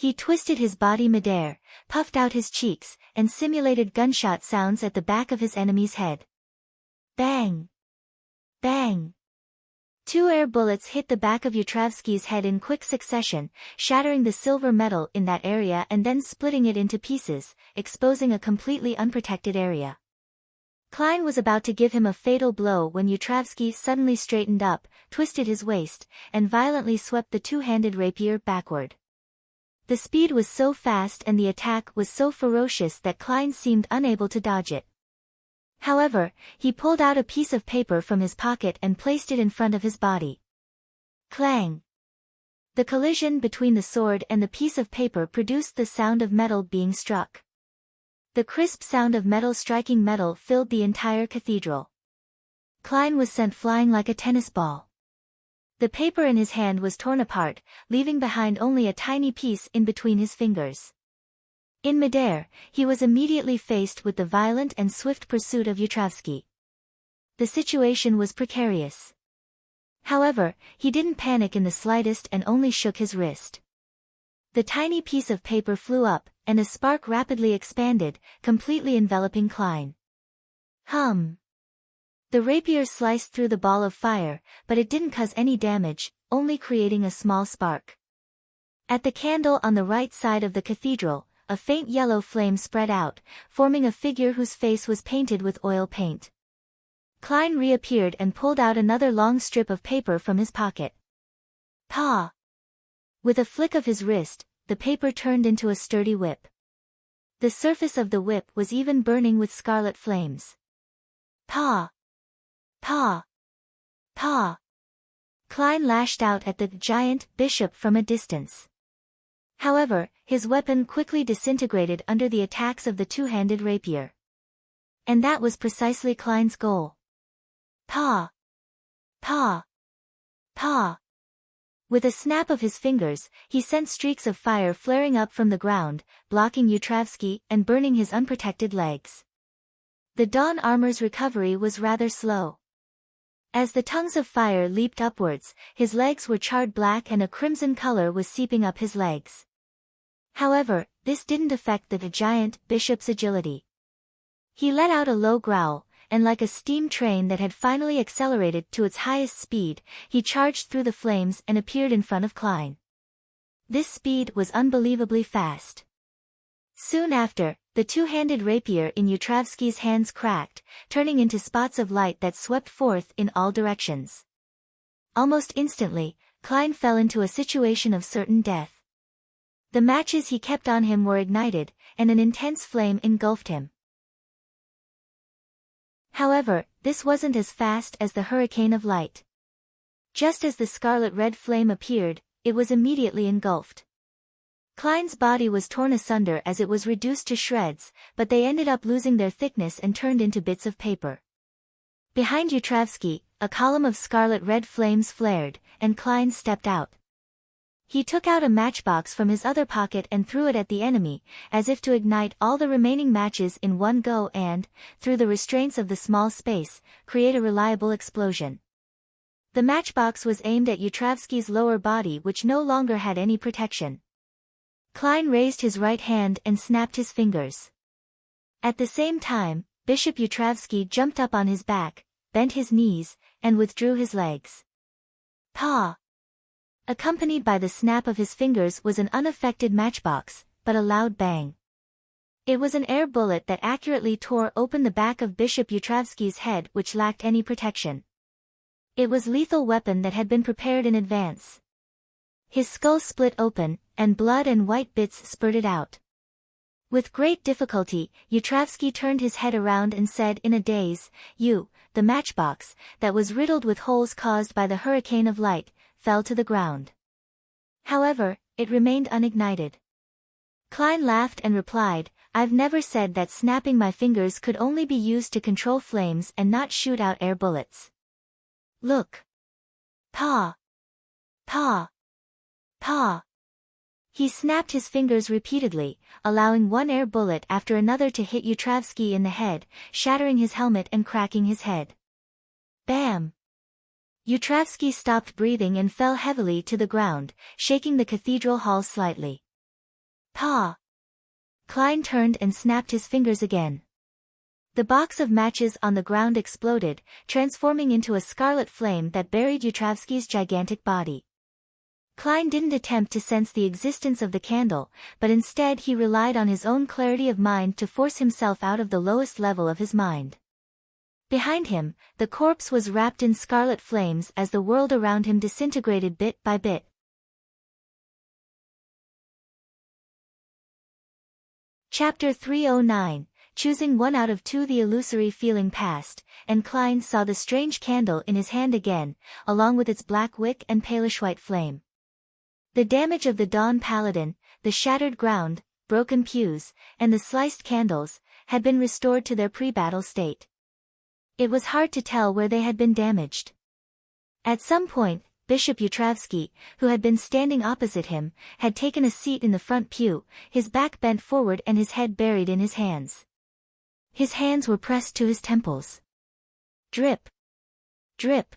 He twisted his body midair, puffed out his cheeks, and simulated gunshot sounds at the back of his enemy's head. Bang! Bang! 2 air bullets hit the back of Yutravsky's head in quick succession, shattering the silver metal in that area and then splitting it into pieces, exposing a completely unprotected area. Klein was about to give him a fatal blow when Yutravsky suddenly straightened up, twisted his waist, and violently swept the two-handed rapier backward. The speed was so fast and the attack was so ferocious that Klein seemed unable to dodge it. However, he pulled out a piece of paper from his pocket and placed it in front of his body. Clang! The collision between the sword and the piece of paper produced the sound of metal being struck. The crisp sound of metal striking metal filled the entire cathedral. Klein was sent flying like a tennis ball. The paper in his hand was torn apart, leaving behind only a tiny piece in between his fingers. In midair, he was immediately faced with the violent and swift pursuit of Yutravsky. The situation was precarious. However, he didn't panic in the slightest and only shook his wrist. The tiny piece of paper flew up, and a spark rapidly expanded, completely enveloping Klein. Hum! The rapier sliced through the ball of fire, but it didn't cause any damage, only creating a small spark. At the candle on the right side of the cathedral, a faint yellow flame spread out, forming a figure whose face was painted with oil paint. Klein reappeared and pulled out another long strip of paper from his pocket. Pa! With a flick of his wrist, the paper turned into a sturdy whip. The surface of the whip was even burning with scarlet flames. Pa! Pa! Pa! Klein lashed out at the giant bishop from a distance. However, his weapon quickly disintegrated under the attacks of the two-handed rapier. And that was precisely Klein's goal. Pa! Pa! Pa! With a snap of his fingers, he sent streaks of fire flaring up from the ground, blocking Yutravsky and burning his unprotected legs. The dawn armor's recovery was rather slow. As the tongues of fire leaped upwards, his legs were charred black and a crimson color was seeping up his legs. However, this didn't affect the giant bishop's agility. He let out a low growl, and like a steam train that had finally accelerated to its highest speed, he charged through the flames and appeared in front of Klein. This speed was unbelievably fast. Soon after, the two-handed rapier in Yutravsky's hands cracked, turning into spots of light that swept forth in all directions. Almost instantly, Klein fell into a situation of certain death. The matches he kept on him were ignited, and an intense flame engulfed him. However, this wasn't as fast as the hurricane of light. Just as the scarlet-red flame appeared, it was immediately engulfed. Klein's body was torn asunder as it was reduced to shreds, but they ended up losing their thickness and turned into bits of paper. Behind Yutravsky, a column of scarlet-red flames flared, and Klein stepped out. He took out a matchbox from his other pocket and threw it at the enemy, as if to ignite all the remaining matches in one go and, through the restraints of the small space, create a reliable explosion. The matchbox was aimed at Yutravsky's lower body, which no longer had any protection. Klein raised his right hand and snapped his fingers. At the same time, Bishop Yutravsky jumped up on his back, bent his knees, and withdrew his legs. "Pa!" Accompanied by the snap of his fingers was an unaffected matchbox, but a loud bang. It was an air bullet that accurately tore open the back of Bishop Yutravsky's head, which lacked any protection. It was a lethal weapon that had been prepared in advance. His skull split open, and blood and white bits spurted out. With great difficulty, Yutravsky turned his head around and said in a daze, The matchbox, that was riddled with holes caused by the hurricane of light, fell to the ground. However, it remained unignited. Klein laughed and replied, "I've never said that snapping my fingers could only be used to control flames and not shoot out air bullets. Look. Pa! Pa! Pa!" He snapped his fingers repeatedly, allowing one air bullet after another to hit Yutravsky in the head, shattering his helmet and cracking his head. Bam! Yutravsky stopped breathing and fell heavily to the ground, shaking the cathedral hall slightly. Pa! Klein turned and snapped his fingers again. The box of matches on the ground exploded, transforming into a scarlet flame that buried Yutravsky's gigantic body. Klein didn't attempt to sense the existence of the candle, but instead he relied on his own clarity of mind to force himself out of the lowest level of his mind. Behind him, the corpse was wrapped in scarlet flames as the world around him disintegrated bit by bit. Chapter 309, Choosing one out of two. The illusory feeling passed, and Klein saw the strange candle in his hand again, along with its black wick and palish white flame. The damage of the Dawn Paladin, the shattered ground, broken pews, and the sliced candles, had been restored to their pre-battle state. It was hard to tell where they had been damaged. At some point, Bishop Yutravsky, who had been standing opposite him, had taken a seat in the front pew, his back bent forward and his head buried in his hands. His hands were pressed to his temples. Drip. Drip.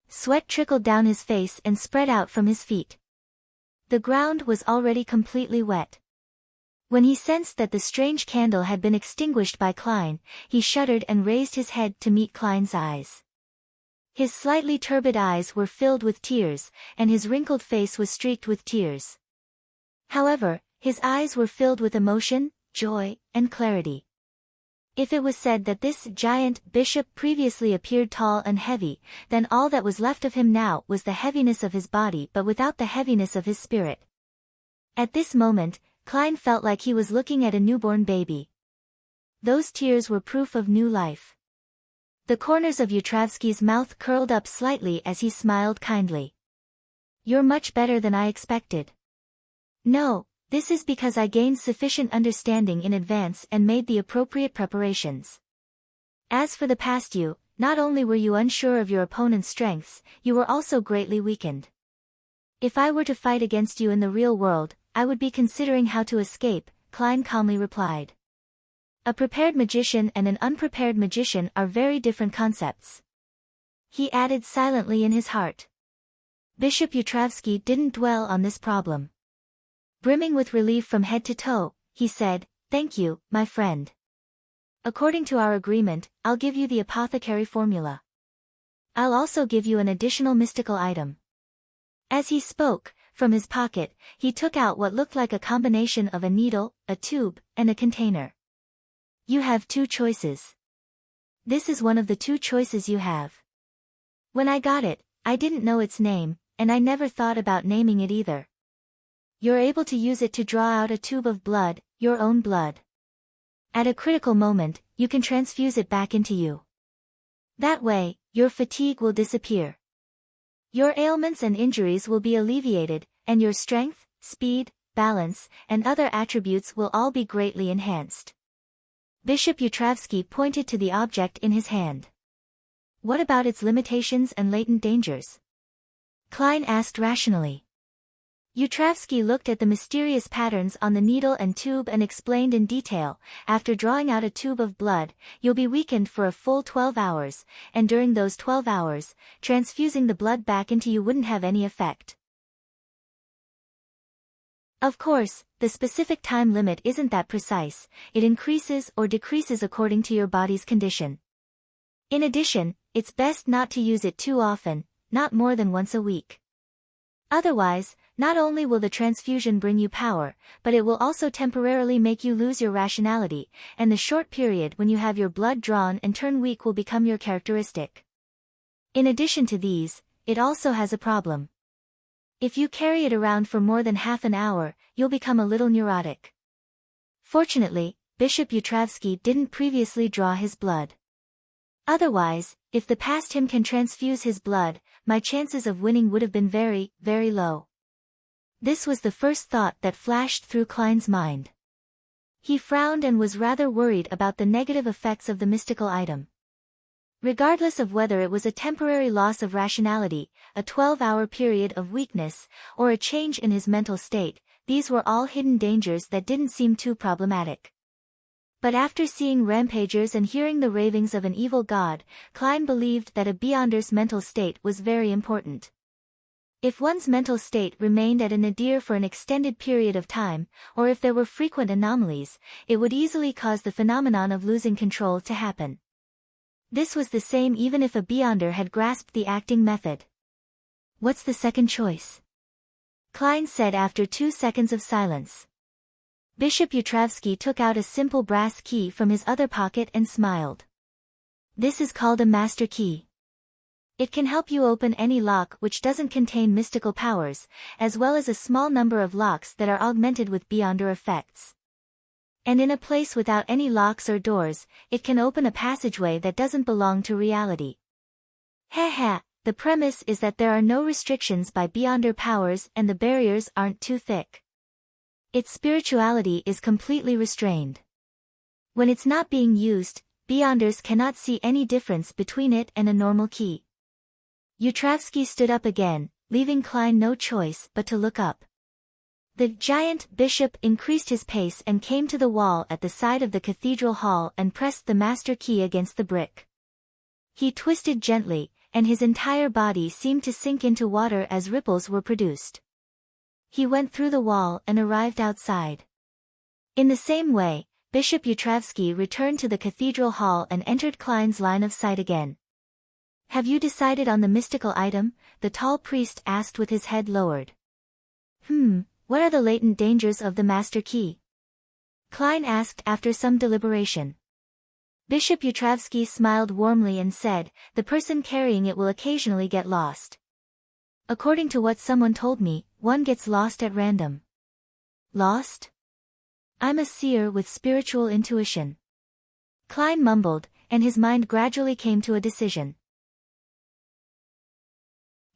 Sweat trickled down his face and spread out from his feet. The ground was already completely wet. When he sensed that the strange candle had been extinguished by Klein, he shuddered and raised his head to meet Klein's eyes. His slightly turbid eyes were filled with tears, and his wrinkled face was streaked with tears. However, his eyes were filled with emotion, joy, and clarity. If it was said that this giant bishop previously appeared tall and heavy, then all that was left of him now was the heaviness of his body but without the heaviness of his spirit. At this moment, Klein felt like he was looking at a newborn baby. Those tears were proof of new life. The corners of Yutravsky's mouth curled up slightly as he smiled kindly. "You're much better than I expected." "No, this is because I gained sufficient understanding in advance and made the appropriate preparations. As for the past, not only were you unsure of your opponent's strengths, you were also greatly weakened. If I were to fight against you in the real world, I would be considering how to escape," Klein calmly replied. A prepared magician and an unprepared magician are very different concepts. He added silently in his heart. Bishop Yutravsky didn't dwell on this problem. Brimming with relief from head to toe, he said, "Thank you, my friend. According to our agreement, I'll give you the apothecary formula. I'll also give you an additional mystical item." As he spoke, from his pocket, he took out what looked like a combination of a needle, a tube, and a container. "You have two choices. This is one of the two choices you have. When I got it, I didn't know its name, and I never thought about naming it either. You're able to use it to draw out a tube of blood, your own blood. At a critical moment, you can transfuse it back into you. That way, your fatigue will disappear. Your ailments and injuries will be alleviated, and your strength, speed, balance, and other attributes will all be greatly enhanced." Bishop Yutravsky pointed to the object in his hand. "What about its limitations and latent dangers?" Klein asked rationally. Yutravsky looked at the mysterious patterns on the needle and tube and explained in detail, after drawing out a tube of blood, you'll be weakened for a full 12 hours, and during those 12 hours, transfusing the blood back into you wouldn't have any effect. Of course, the specific time limit isn't that precise, it increases or decreases according to your body's condition. In addition, it's best not to use it too often, not more than once a week. Otherwise, not only will the transfusion bring you power, but it will also temporarily make you lose your rationality, and the short period when you have your blood drawn and turn weak will become your characteristic. In addition to these, it also has a problem. If you carry it around for more than half an hour, you'll become a little neurotic. Fortunately, Bishop Yutravsky didn't previously draw his blood. Otherwise, if the past him can transfuse his blood, my chances of winning would have been very, very low. This was the first thought that flashed through Klein's mind. He frowned and was rather worried about the negative effects of the mystical item. Regardless of whether it was a temporary loss of rationality, a 12-hour period of weakness, or a change in his mental state, these were all hidden dangers that didn't seem too problematic. But after seeing rampagers and hearing the ravings of an evil god, Klein believed that a Beyonder's mental state was very important. If one's mental state remained at a nadir for an extended period of time, or if there were frequent anomalies, it would easily cause the phenomenon of losing control to happen. This was the same even if a Beyonder had grasped the acting method. What's the second choice? Klein said after 2 seconds of silence. Bishop Yutravsky took out a simple brass key from his other pocket and smiled. This is called a master key. It can help you open any lock which doesn't contain mystical powers, as well as a small number of locks that are augmented with Beyonder effects. And in a place without any locks or doors, it can open a passageway that doesn't belong to reality. The premise is that there are no restrictions by Beyonder powers and the barriers aren't too thick. Its spirituality is completely restrained. When it's not being used, Beyonders cannot see any difference between it and a normal key. Yutravsky stood up again, leaving Klein no choice but to look up. The giant bishop increased his pace and came to the wall at the side of the cathedral hall and pressed the master key against the brick. He twisted gently, and his entire body seemed to sink into water as ripples were produced. He went through the wall and arrived outside. In the same way, Bishop Yutravsky returned to the cathedral hall and entered Klein's line of sight again. Have you decided on the mystical item? The tall priest asked with his head lowered. What are the latent dangers of the master key? Klein asked after some deliberation. Bishop Yutravsky smiled warmly and said, the person carrying it will occasionally get lost. According to what someone told me, one gets lost at random. Lost? I'm a seer with spiritual intuition. Klein mumbled, and his mind gradually came to a decision.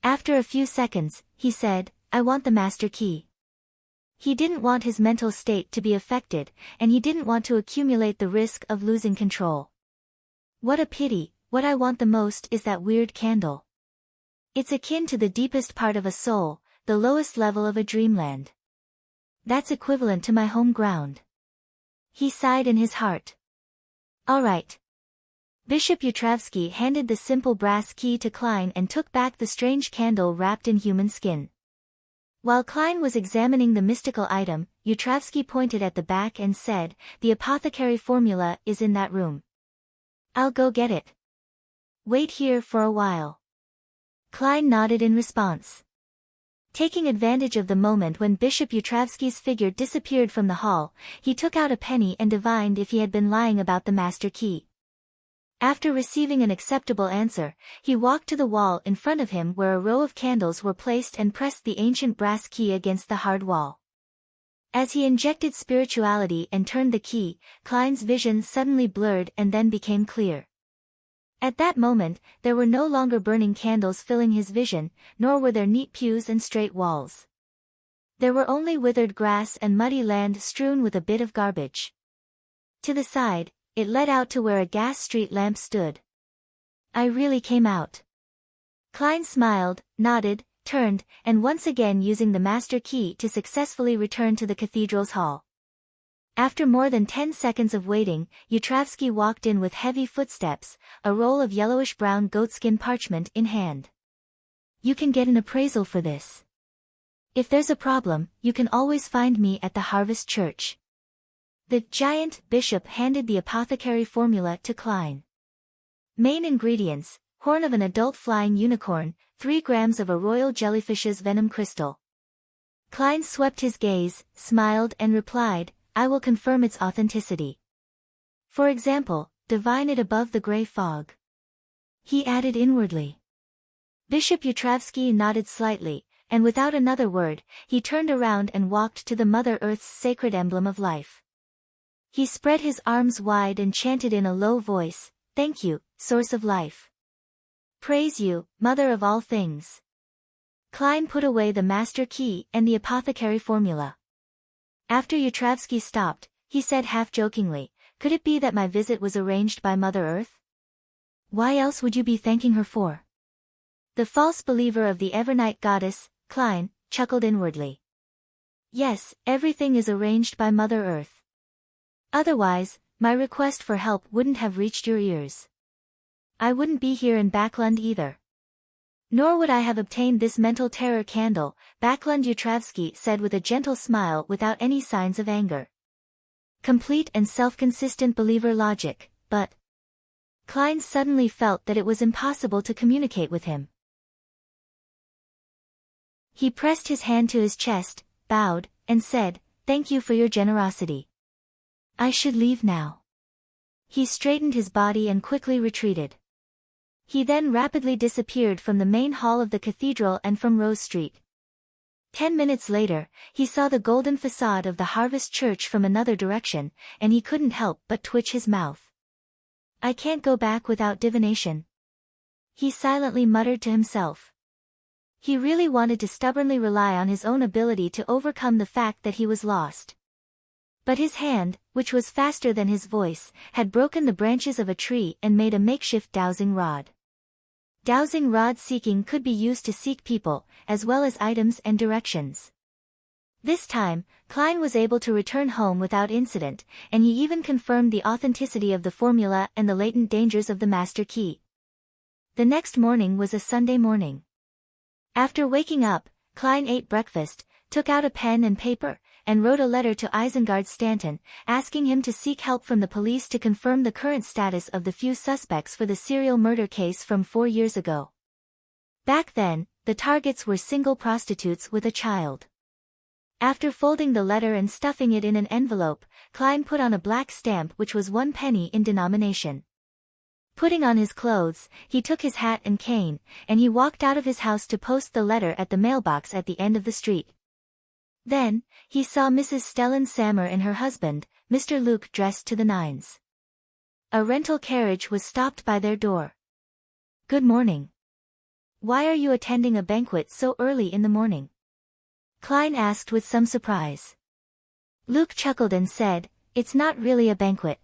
After a few seconds, he said, I want the master key. He didn't want his mental state to be affected, and he didn't want to accumulate the risk of losing control. What a pity, what I want the most is that weird candle. It's akin to the deepest part of a soul, the lowest level of a dreamland. That's equivalent to my home ground. He sighed in his heart. All right. Bishop Yutravsky handed the simple brass key to Klein and took back the strange candle wrapped in human skin. While Klein was examining the mystical item, Yutravsky pointed at the back and said, the apothecary formula is in that room. I'll go get it. Wait here for a while. Klein nodded in response. Taking advantage of the moment when Bishop Yutravsky's figure disappeared from the hall, he took out a penny and divined if he had been lying about the master key. After receiving an acceptable answer, he walked to the wall in front of him where a row of candles were placed and pressed the ancient brass key against the hard wall. As he injected spirituality and turned the key, Klein's vision suddenly blurred and then became clear. At that moment, there were no longer burning candles filling his vision, nor were there neat pews and straight walls. There were only withered grass and muddy land strewn with a bit of garbage. To the side, it led out to where a gas street lamp stood. I really came out. Klein smiled, nodded, turned, and once again using the master key to successfully return to the cathedral's hall. After more than 10 seconds of waiting, Yutravsky walked in with heavy footsteps, a roll of yellowish-brown goatskin parchment in hand. You can get an appraisal for this. If there's a problem, you can always find me at the Harvest Church. The giant bishop handed the apothecary formula to Klein. Main ingredients: horn of an adult flying unicorn, 3 grams of a royal jellyfish's venom crystal. Klein swept his gaze, smiled and replied, I will confirm its authenticity. For example, divine it above the grey fog. He added inwardly. Bishop Yutravsky nodded slightly, and without another word, he turned around and walked to the Mother Earth's sacred emblem of life. He spread his arms wide and chanted in a low voice, Thank you, Source of Life. Praise you, Mother of all things. Klein put away the master key and the apothecary formula. After Yutravsky stopped, he said half-jokingly, Could it be that my visit was arranged by Mother Earth? Why else would you be thanking her for? The false believer of the Evernight goddess, Klein, chuckled inwardly. Yes, everything is arranged by Mother Earth. Otherwise, my request for help wouldn't have reached your ears. I wouldn't be here in Backlund either. Nor would I have obtained this mental terror candle, Backlund Yutravsky said with a gentle smile without any signs of anger. Complete and self-consistent believer logic, but Klein suddenly felt that it was impossible to communicate with him. He pressed his hand to his chest, bowed, and said, Thank you for your generosity. I should leave now. He straightened his body and quickly retreated. He then rapidly disappeared from the main hall of the cathedral and from Rose Street. 10 minutes later, he saw the golden facade of the Harvest Church from another direction, and he couldn't help but twitch his mouth. I can't go back without divination. He silently muttered to himself. He really wanted to stubbornly rely on his own ability to overcome the fact that he was lost. But his hand, which was faster than his voice, had broken the branches of a tree and made a makeshift dowsing rod. Dowsing rod seeking could be used to seek people, as well as items and directions. This time, Klein was able to return home without incident, and he even confirmed the authenticity of the formula and the latent dangers of the master key. The next morning was a Sunday morning. After waking up, Klein ate breakfast, took out a pen and paper, and wrote a letter to Isengard Stanton, asking him to seek help from the police to confirm the current status of the few suspects for the serial murder case from 4 years ago. Back then, the targets were single prostitutes with a child. After folding the letter and stuffing it in an envelope, Klein put on a black stamp which was 1 penny in denomination. Putting on his clothes, he took his hat and cane, and he walked out of his house to post the letter at the mailbox at the end of the street. Then, he saw Mrs. Stellan Sammer and her husband, Mr. Luke, dressed to the nines. A rental carriage was stopped by their door. Good morning. Why are you attending a banquet so early in the morning? Klein asked with some surprise. Luke chuckled and said, It's not really a banquet.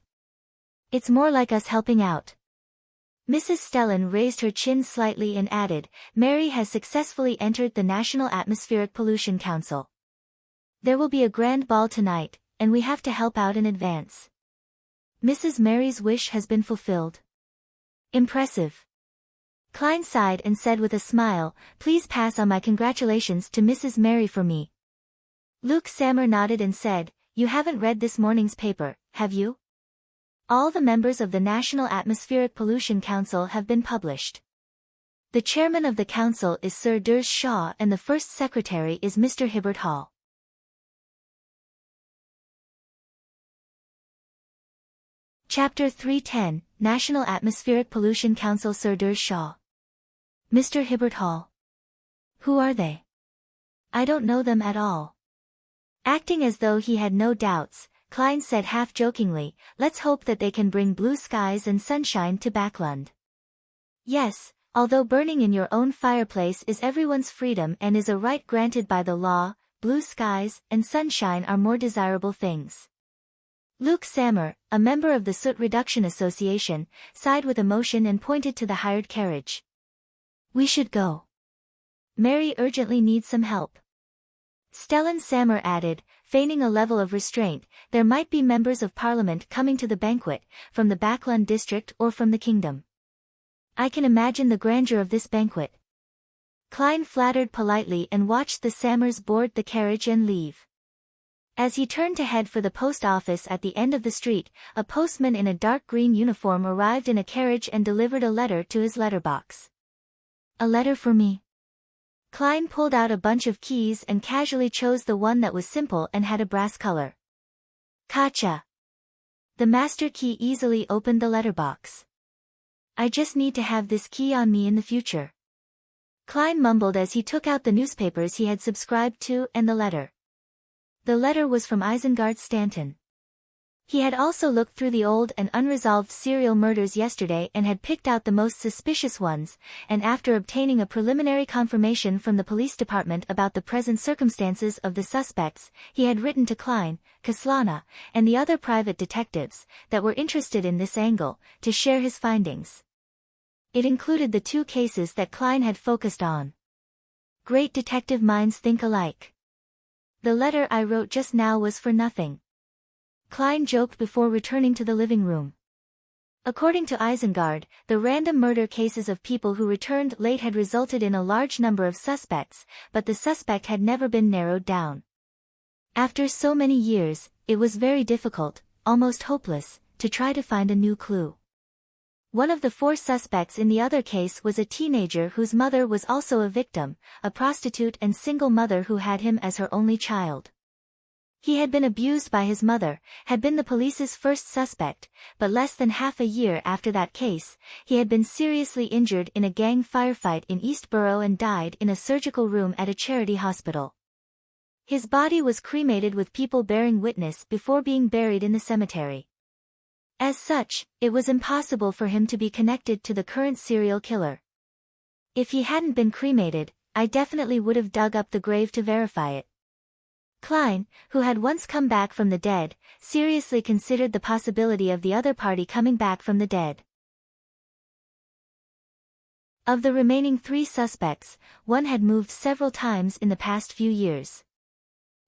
It's more like us helping out. Mrs. Stellan raised her chin slightly and added, Mary has successfully entered the National Atmospheric Pollution Council. There will be a grand ball tonight, and we have to help out in advance. Mrs. Mary's wish has been fulfilled. Impressive. Klein sighed and said with a smile, Please pass on my congratulations to Mrs. Mary for me. Luke Sammer nodded and said, You haven't read this morning's paper, have you? All the members of the National Atmospheric Pollution Council have been published. The chairman of the council is Sir Durs Shaw and the first secretary is Mr. Hibbert Hall. Chapter 310, National Atmospheric Pollution Council. Sir Durs Shaw. Mr. Hibbert Hall. Who are they? I don't know them at all. Acting as though he had no doubts, Klein said half-jokingly, Let's hope that they can bring blue skies and sunshine to Backlund. Yes, although burning in your own fireplace is everyone's freedom and is a right granted by the law, blue skies and sunshine are more desirable things. Luke Sammer, a member of the Soot Reduction Association, sighed with emotion and pointed to the hired carriage. We should go. Mary urgently needs some help. Stellan Sammer added, feigning a level of restraint, there might be members of parliament coming to the banquet, from the Backlund district or from the kingdom. I can imagine the grandeur of this banquet. Klein flattered politely and watched the Sammers board the carriage and leave. As he turned to head for the post office at the end of the street, a postman in a dark green uniform arrived in a carriage and delivered a letter to his letterbox. A letter for me. Klein pulled out a bunch of keys and casually chose the one that was simple and had a brass color. Gotcha. The master key easily opened the letterbox. I just need to have this key on me in the future. Klein mumbled as he took out the newspapers he had subscribed to and the letter. The letter was from Isengard Stanton. He had also looked through the old and unresolved serial murders yesterday and had picked out the most suspicious ones, and after obtaining a preliminary confirmation from the police department about the present circumstances of the suspects, he had written to Klein, Kaslana, and the other private detectives that were interested in this angle, to share his findings. It included the two cases that Klein had focused on. Great detective minds think alike. The letter I wrote just now was for nothing. Klein joked before returning to the living room. According to Isengard, the random murder cases of people who returned late had resulted in a large number of suspects, but the suspect had never been narrowed down. After so many years, it was very difficult, almost hopeless, to try to find a new clue. One of the four suspects in the other case was a teenager whose mother was also a victim, a prostitute and single mother who had him as her only child. He had been abused by his mother, had been the police's first suspect, but less than half a year after that case, he had been seriously injured in a gang firefight in Eastborough and died in a surgical room at a charity hospital. His body was cremated with people bearing witness before being buried in the cemetery. As such, it was impossible for him to be connected to the current serial killer. If he hadn't been cremated, I definitely would have dug up the grave to verify it. Klein, who had once come back from the dead, seriously considered the possibility of the other party coming back from the dead. Of the remaining three suspects, one had moved several times in the past few years.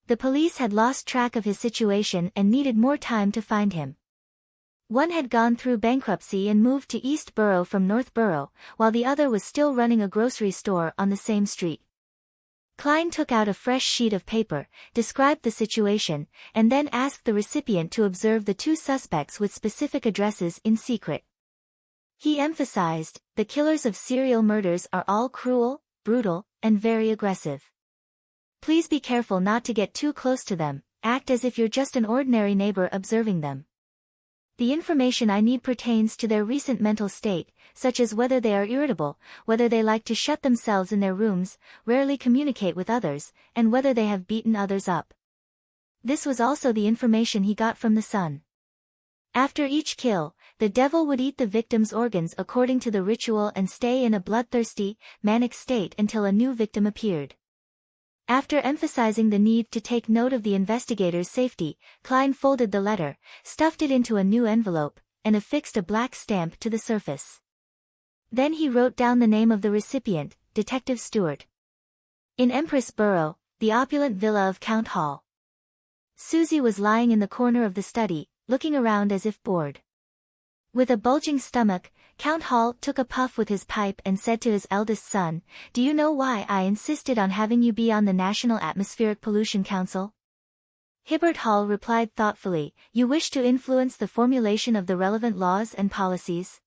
The police had lost track of his situation and needed more time to find him. One had gone through bankruptcy and moved to Eastborough from Northborough, while the other was still running a grocery store on the same street. Klein took out a fresh sheet of paper, described the situation, and then asked the recipient to observe the two suspects with specific addresses in secret. He emphasized, the killers of serial murders are all cruel, brutal, and very aggressive. Please be careful not to get too close to them, act as if you're just an ordinary neighbor observing them. The information I need pertains to their recent mental state, such as whether they are irritable, whether they like to shut themselves in their rooms, rarely communicate with others, and whether they have beaten others up. This was also the information he got from the son. After each kill, the devil would eat the victim's organs according to the ritual and stay in a bloodthirsty, manic state until a new victim appeared. After emphasizing the need to take note of the investigator's safety, Klein folded the letter, stuffed it into a new envelope, and affixed a black stamp to the surface. Then he wrote down the name of the recipient, Detective Stewart. In Empress Borough, the opulent villa of Count Hall. Susie was lying in the corner of the study, looking around as if bored. With a bulging stomach, Count Hall took a puff with his pipe and said to his eldest son, "Do you know why I insisted on having you be on the National Atmospheric Pollution Council?" Hibbert Hall replied thoughtfully, "You wish to influence the formulation of the relevant laws and policies?"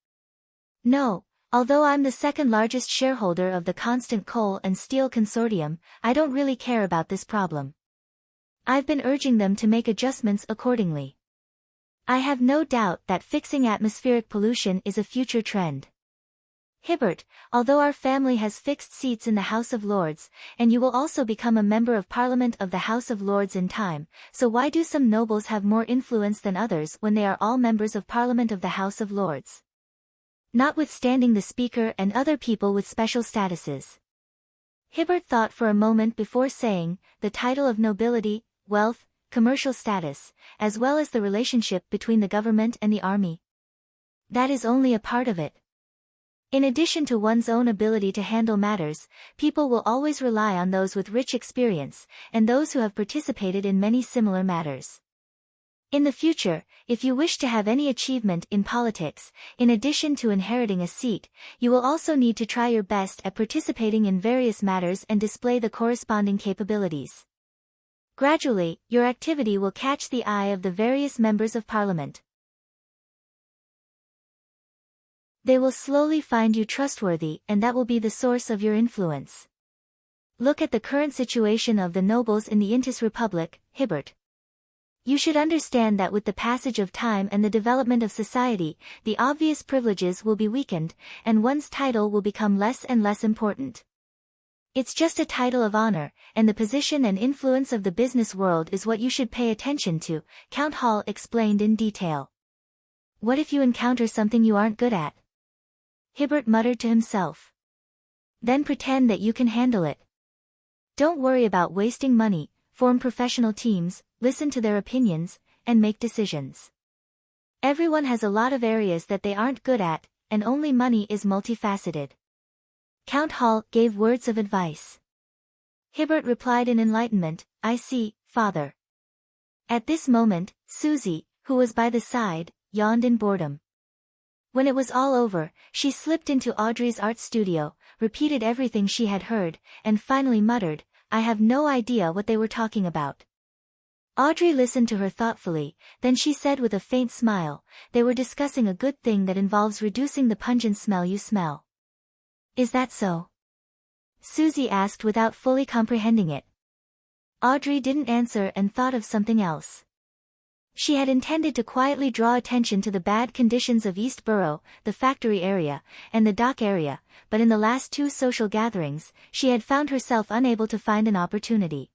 "No, although I'm the second largest shareholder of the Constant Coal and Steel Consortium, I don't really care about this problem. I've been urging them to make adjustments accordingly. I have no doubt that fixing atmospheric pollution is a future trend. Hibbert, although our family has fixed seats in the House of Lords, and you will also become a member of Parliament of the House of Lords in time, so why do some nobles have more influence than others when they are all members of Parliament of the House of Lords? Notwithstanding the Speaker and other people with special statuses." Hibbert thought for a moment before saying, "The title of nobility, wealth, commercial status, as well as the relationship between the government and the army. That is only a part of it. In addition to one's own ability to handle matters, people will always rely on those with rich experience, and those who have participated in many similar matters. In the future, if you wish to have any achievement in politics, in addition to inheriting a seat, you will also need to try your best at participating in various matters and display the corresponding capabilities. Gradually, your activity will catch the eye of the various members of parliament. They will slowly find you trustworthy, and that will be the source of your influence. Look at the current situation of the nobles in the Intis Republic, Hibbert. You should understand that with the passage of time and the development of society, the obvious privileges will be weakened, and one's title will become less and less important. It's just a title of honor, and the position and influence of the business world is what you should pay attention to, Count Hall explained in detail. What if you encounter something you aren't good at? Hibbert muttered to himself. Then pretend that you can handle it. Don't worry about wasting money, form professional teams, listen to their opinions, and make decisions. Everyone has a lot of areas that they aren't good at, and only money is multifaceted. Count Hall gave words of advice. Hibbert replied in enlightenment, I see, father. At this moment, Susie, who was by the side, yawned in boredom. When it was all over, she slipped into Audrey's art studio, repeated everything she had heard, and finally muttered, I have no idea what they were talking about. Audrey listened to her thoughtfully, then she said with a faint smile, they were discussing a good thing that involves reducing the pungent smell you smell. Is that so? Susie asked without fully comprehending it. Audrey didn't answer and thought of something else. She had intended to quietly draw attention to the bad conditions of East Borough, the factory area, and the dock area, but in the last two social gatherings, she had found herself unable to find an opportunity.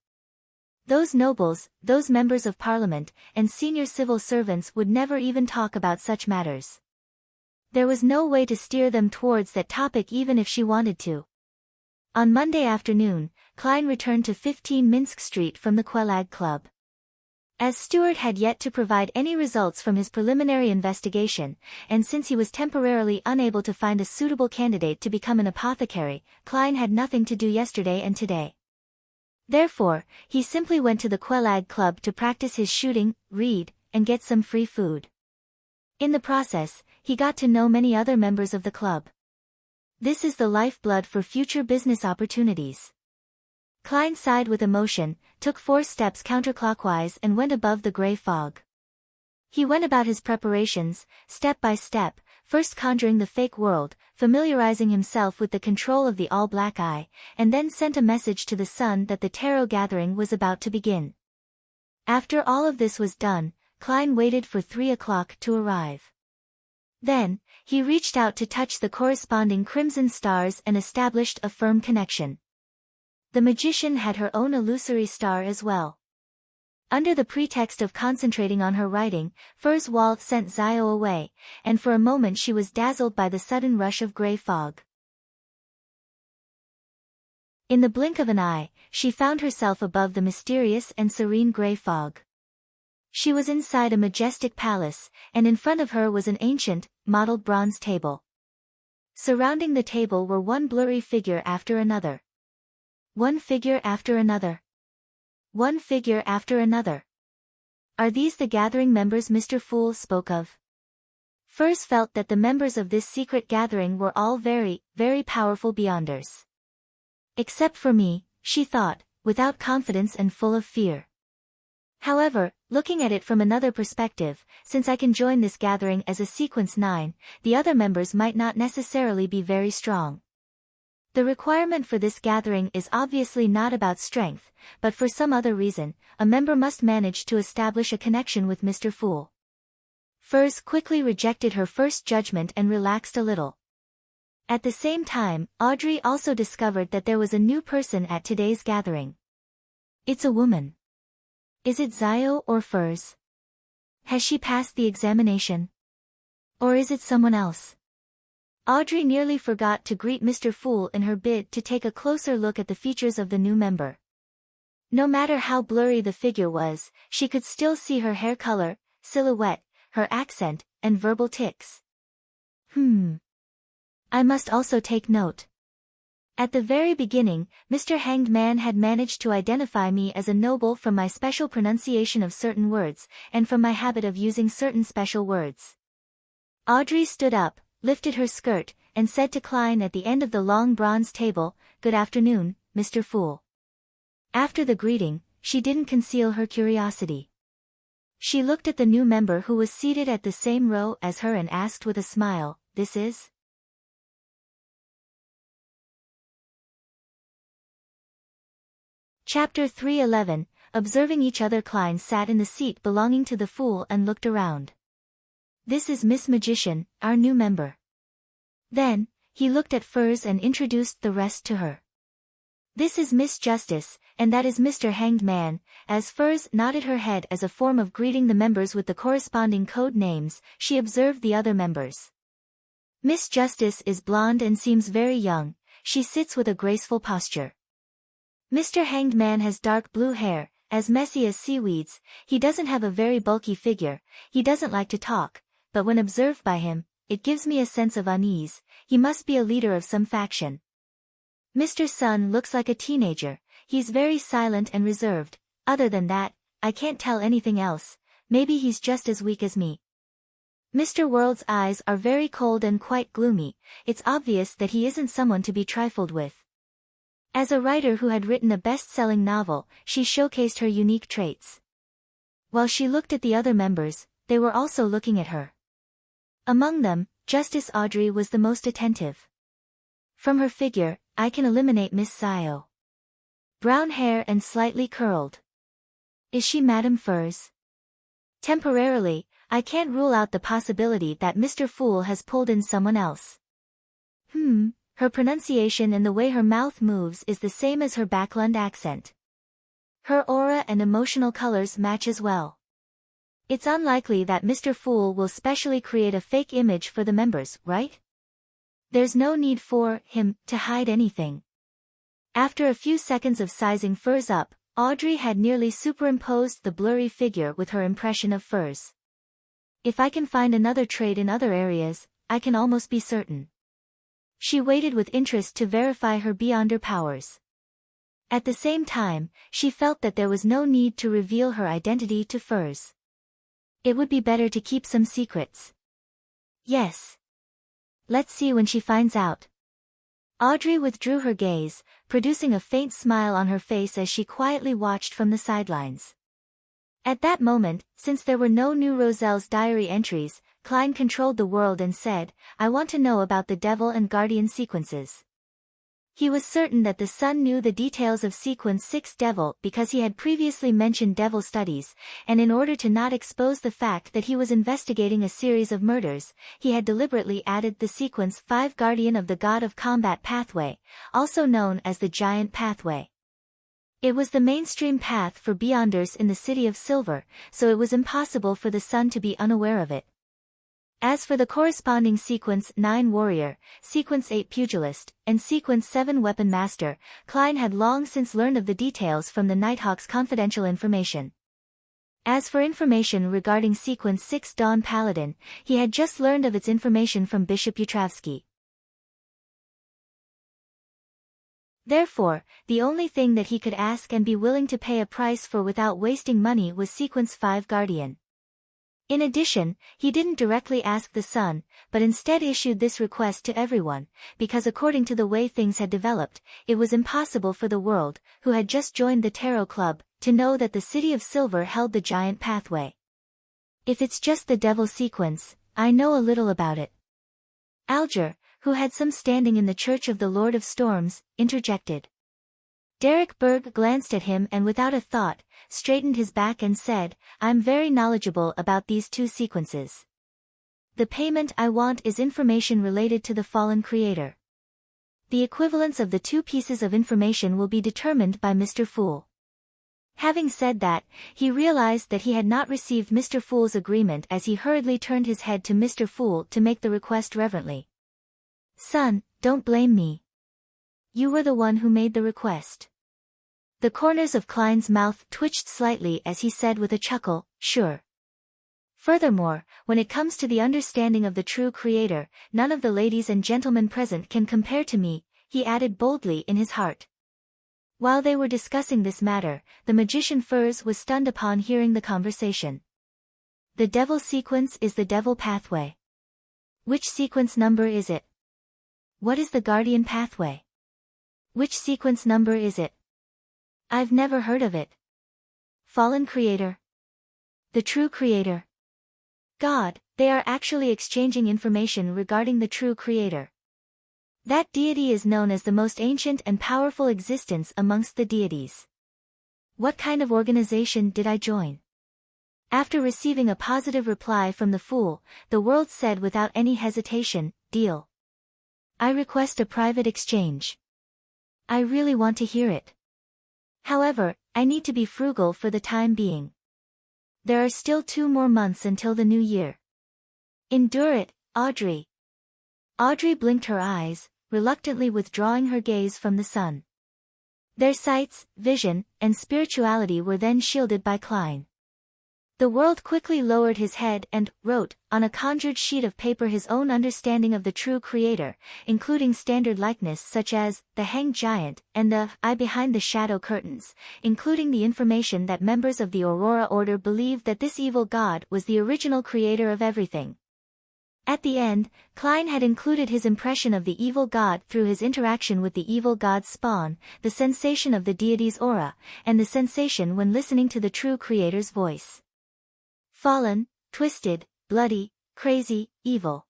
Those nobles, those members of parliament, and senior civil servants would never even talk about such matters. There was no way to steer them towards that topic even if she wanted to. On Monday afternoon, Klein returned to 15 Minsk Street from the Quelag Club. As Stewart had yet to provide any results from his preliminary investigation, and since he was temporarily unable to find a suitable candidate to become an apothecary, Klein had nothing to do yesterday and today. Therefore, he simply went to the Quelag Club to practice his shooting, read, and get some free food. In the process, he got to know many other members of the club. This is the lifeblood for future business opportunities. Klein sighed with emotion, took 4 steps counterclockwise and went above the gray fog. He went about his preparations, step by step, first conjuring the fake world, familiarizing himself with the control of the all-black eye, and then sent a message to the sun that the tarot gathering was about to begin. After all of this was done, Klein waited for 3 o'clock to arrive. Then, he reached out to touch the corresponding crimson stars and established a firm connection. The magician had her own illusory star as well. Under the pretext of concentrating on her writing, Fur's Wall sent Zio away, and for a moment she was dazzled by the sudden rush of gray fog. In the blink of an eye, she found herself above the mysterious and serene gray fog. She was inside a majestic palace, and in front of her was an ancient, mottled bronze table. Surrounding the table were one blurry figure after another. One figure after another. One figure after another. Are these the gathering members Mr. Fool spoke of? Furs felt that the members of this secret gathering were all very, very powerful beyonders. Except for me, she thought, without confidence and full of fear. However, looking at it from another perspective, since I can join this gathering as a sequence 9, the other members might not necessarily be very strong. The requirement for this gathering is obviously not about strength, but for some other reason, a member must manage to establish a connection with Mr. Fool. Furs quickly rejected her first judgment and relaxed a little. At the same time, Audrey also discovered that there was a new person at today's gathering. It's a woman. Is it Zio or Furs? Has she passed the examination? Or is it someone else? Audrey nearly forgot to greet Mr. Fool in her bid to take a closer look at the features of the new member. No matter how blurry the figure was, she could still see her hair color, silhouette, her accent, and verbal tics. I must also take note. At the very beginning, Mr. Hanged Man had managed to identify me as a noble from my special pronunciation of certain words, and from my habit of using certain special words. Audrey stood up, lifted her skirt, and said to Klein at the end of the long bronze table, "Good afternoon, Mr. Fool." After the greeting, she didn't conceal her curiosity. She looked at the new member who was seated at the same row as her and asked with a smile, "This is?" Chapter 311, Observing each other. Klein sat in the seat belonging to the Fool and looked around. "This is Miss Magician, our new member." Then, he looked at Furs and introduced the rest to her. "This is Miss Justice, and that is Mr. Hanged Man." As Furs nodded her head as a form of greeting the members with the corresponding code names, she observed the other members. Miss Justice is blonde and seems very young. She sits with a graceful posture. Mr. Hanged Man has dark blue hair, as messy as seaweeds. He doesn't have a very bulky figure. He doesn't like to talk, but when observed by him, it gives me a sense of unease. He must be a leader of some faction. Mr. Sun looks like a teenager. He's very silent and reserved. Other than that, I can't tell anything else. Maybe he's just as weak as me. Mr. World's eyes are very cold and quite gloomy. It's obvious that he isn't someone to be trifled with. As a writer who had written a best-selling novel, she showcased her unique traits. While she looked at the other members, they were also looking at her. Among them, Justice Audrey was the most attentive. From her figure, I can eliminate Miss Sayo. Brown hair and slightly curled. Is she Madame Furs? Temporarily, I can't rule out the possibility that Mr. Fool has pulled in someone else. Her pronunciation and the way her mouth moves is the same as her Backlund accent. Her aura and emotional colors match as well. It's unlikely that Mr. Fool will specially create a fake image for the members, right? There's no need for him to hide anything. After a few seconds of sizing Furs up, Audrey had nearly superimposed the blurry figure with her impression of Furs. If I can find another trait in other areas, I can almost be certain. She waited with interest to verify her beyonder powers. At the same time, she felt that there was no need to reveal her identity to Furs. It would be better to keep some secrets. Yes. Let's see when she finds out. Audrey withdrew her gaze, producing a faint smile on her face as she quietly watched from the sidelines. At that moment, since there were no new Roselle's diary entries, Klein controlled the world and said, "I want to know about the Devil and Guardian sequences." He was certain that the Sun knew the details of Sequence 6 Devil because he had previously mentioned Devil studies, and in order to not expose the fact that he was investigating a series of murders, he had deliberately added the Sequence 5 Guardian of the God of Combat pathway, also known as the Giant Pathway. It was the mainstream path for Beyonders in the City of Silver, so it was impossible for the Sun to be unaware of it. As for the corresponding Sequence 9 Warrior, Sequence 8 Pugilist, and Sequence 7 Weapon Master, Klein had long since learned of the details from the Nighthawk's confidential information. As for information regarding Sequence 6 Dawn Paladin, he had just learned of its information from Bishop Yutravsky. Therefore, the only thing that he could ask and be willing to pay a price for without wasting money was Sequence 5 Guardian. In addition, he didn't directly ask the Sun, but instead issued this request to everyone, because according to the way things had developed, it was impossible for the world, who had just joined the Tarot Club, to know that the City of Silver held the Giant Pathway. If it's just the Devil sequence, I know a little about it. Alger, who had some standing in the Church of the Lord of Storms, interjected. Derek Berg glanced at him and without a thought, straightened his back and said, "I'm very knowledgeable about these two sequences. The payment I want is information related to the fallen creator. The equivalence of the two pieces of information will be determined by Mr. Fool." Having said that, he realized that he had not received Mr. Fool's agreement as he hurriedly turned his head to Mr. Fool to make the request reverently. "Son, don't blame me. You were the one who made the request." The corners of Klein's mouth twitched slightly as he said with a chuckle, "Sure." Furthermore, when it comes to the understanding of the true Creator, none of the ladies and gentlemen present can compare to me, he added boldly in his heart. While they were discussing this matter, the magician Furs was stunned upon hearing the conversation. The devil sequence is the devil pathway. Which sequence number is it? What is the guardian pathway? Which sequence number is it? I've never heard of it. Fallen Creator. The true Creator. God, they are actually exchanging information regarding the true Creator. That deity is known as the most ancient and powerful existence amongst the deities. What kind of organization did I join? After receiving a positive reply from the fool, the world said without any hesitation, deal. I request a private exchange. I really want to hear it. However, I need to be frugal for the time being. There are still 2 more months until the new year. Endure it, Audrey. Audrey blinked her eyes, reluctantly withdrawing her gaze from the sun. Their sights, vision, and spirituality were then shielded by Klein. The world quickly lowered his head and wrote, on a conjured sheet of paper, his own understanding of the true Creator, including standard likeness such as, the hanged giant, and the eye behind the shadow curtains, including the information that members of the Aurora Order believed that this evil god was the original creator of everything. At the end, Klein had included his impression of the evil god through his interaction with the evil god's spawn, the sensation of the deity's aura, and the sensation when listening to the true Creator's voice. Fallen, twisted, bloody, crazy, evil.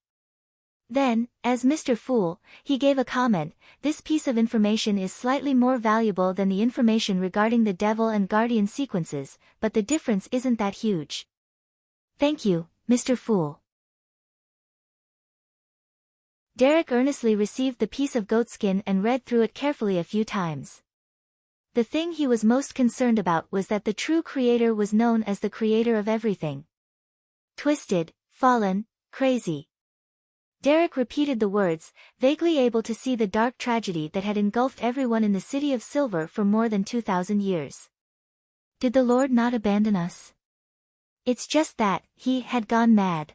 Then, as Mr. Fool, he gave a comment, this piece of information is slightly more valuable than the information regarding the devil and guardian sequences, but the difference isn't that huge. Thank you, Mr. Fool. Derek earnestly received the piece of goatskin and read through it carefully a few times. The thing he was most concerned about was that the true Creator was known as the creator of everything. Twisted, fallen, crazy. Derek repeated the words, vaguely able to see the dark tragedy that had engulfed everyone in the City of Silver for more than 2,000 years. Did the Lord not abandon us? It's just that, he had gone mad.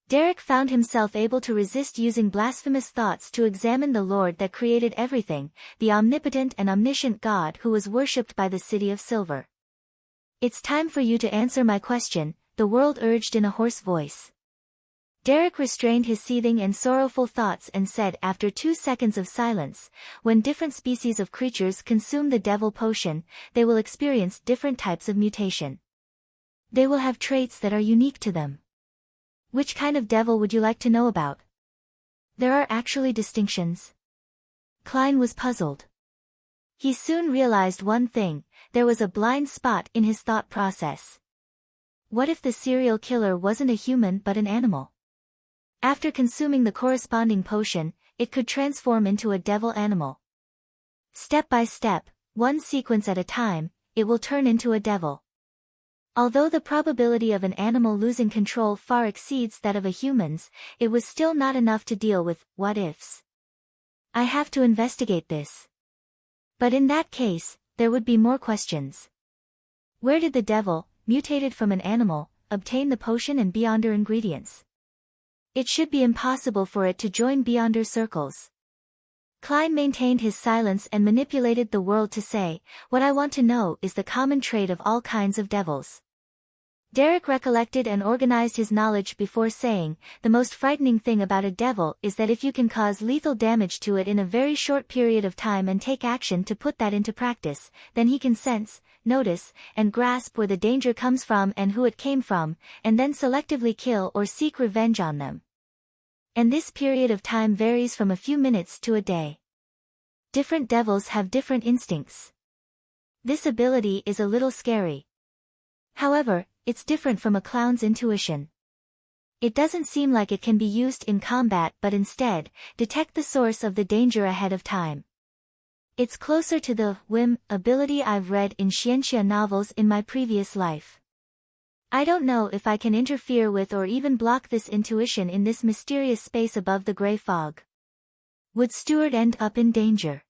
Derek found himself able to resist using blasphemous thoughts to examine the Lord that created everything, the omnipotent and omniscient God who was worshipped by the City of Silver. It's time for you to answer my question, the world urged in a hoarse voice. Derek restrained his seething and sorrowful thoughts and said after 2 seconds of silence, when different species of creatures consume the devil potion, they will experience different types of mutation. They will have traits that are unique to them. Which kind of devil would you like to know about? There are actually distinctions. Klein was puzzled. He soon realized one thing, there was a blind spot in his thought process. What if the serial killer wasn't a human but an animal? After consuming the corresponding potion, it could transform into a devil animal. Step by step, one sequence at a time, it will turn into a devil. Although the probability of an animal losing control far exceeds that of a human's, it was still not enough to deal with what-ifs. I have to investigate this. But in that case, there would be more questions. Where did the devil, mutated from an animal, obtain the potion and Beyonder ingredients? It should be impossible for it to join Beyonder circles. Klein maintained his silence and manipulated the world to say, what I want to know is the common trait of all kinds of devils. Derek recollected and organized his knowledge before saying, the most frightening thing about a devil is that if you can cause lethal damage to it in a very short period of time and take action to put that into practice, then he can sense, notice, and grasp where the danger comes from and who it came from, and then selectively kill or seek revenge on them. And this period of time varies from a few minutes to a day. Different devils have different instincts. This ability is a little scary. However, it's different from a clown's intuition. It doesn't seem like it can be used in combat but instead, detect the source of the danger ahead of time. It's closer to the whim ability I've read in Xianxia novels in my previous life. I don't know if I can interfere with or even block this intuition in this mysterious space above the gray fog. Would Stewart end up in danger?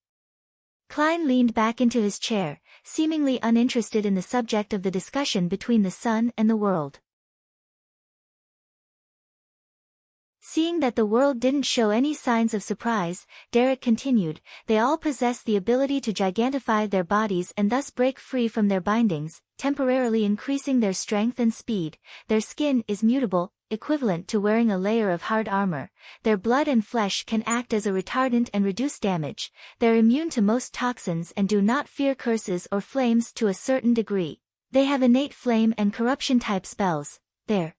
Klein leaned back into his chair, seemingly uninterested in the subject of the discussion between the sun and the world. Seeing that the world didn't show any signs of surprise, Derek continued, they all possess the ability to gigantify their bodies and thus break free from their bindings, temporarily increasing their strength and speed. Their skin is mutable, equivalent to wearing a layer of hard armor. Their blood and flesh can act as a retardant and reduce damage. They're immune to most toxins and do not fear curses or flames to a certain degree. They have innate flame and corruption type spells. They're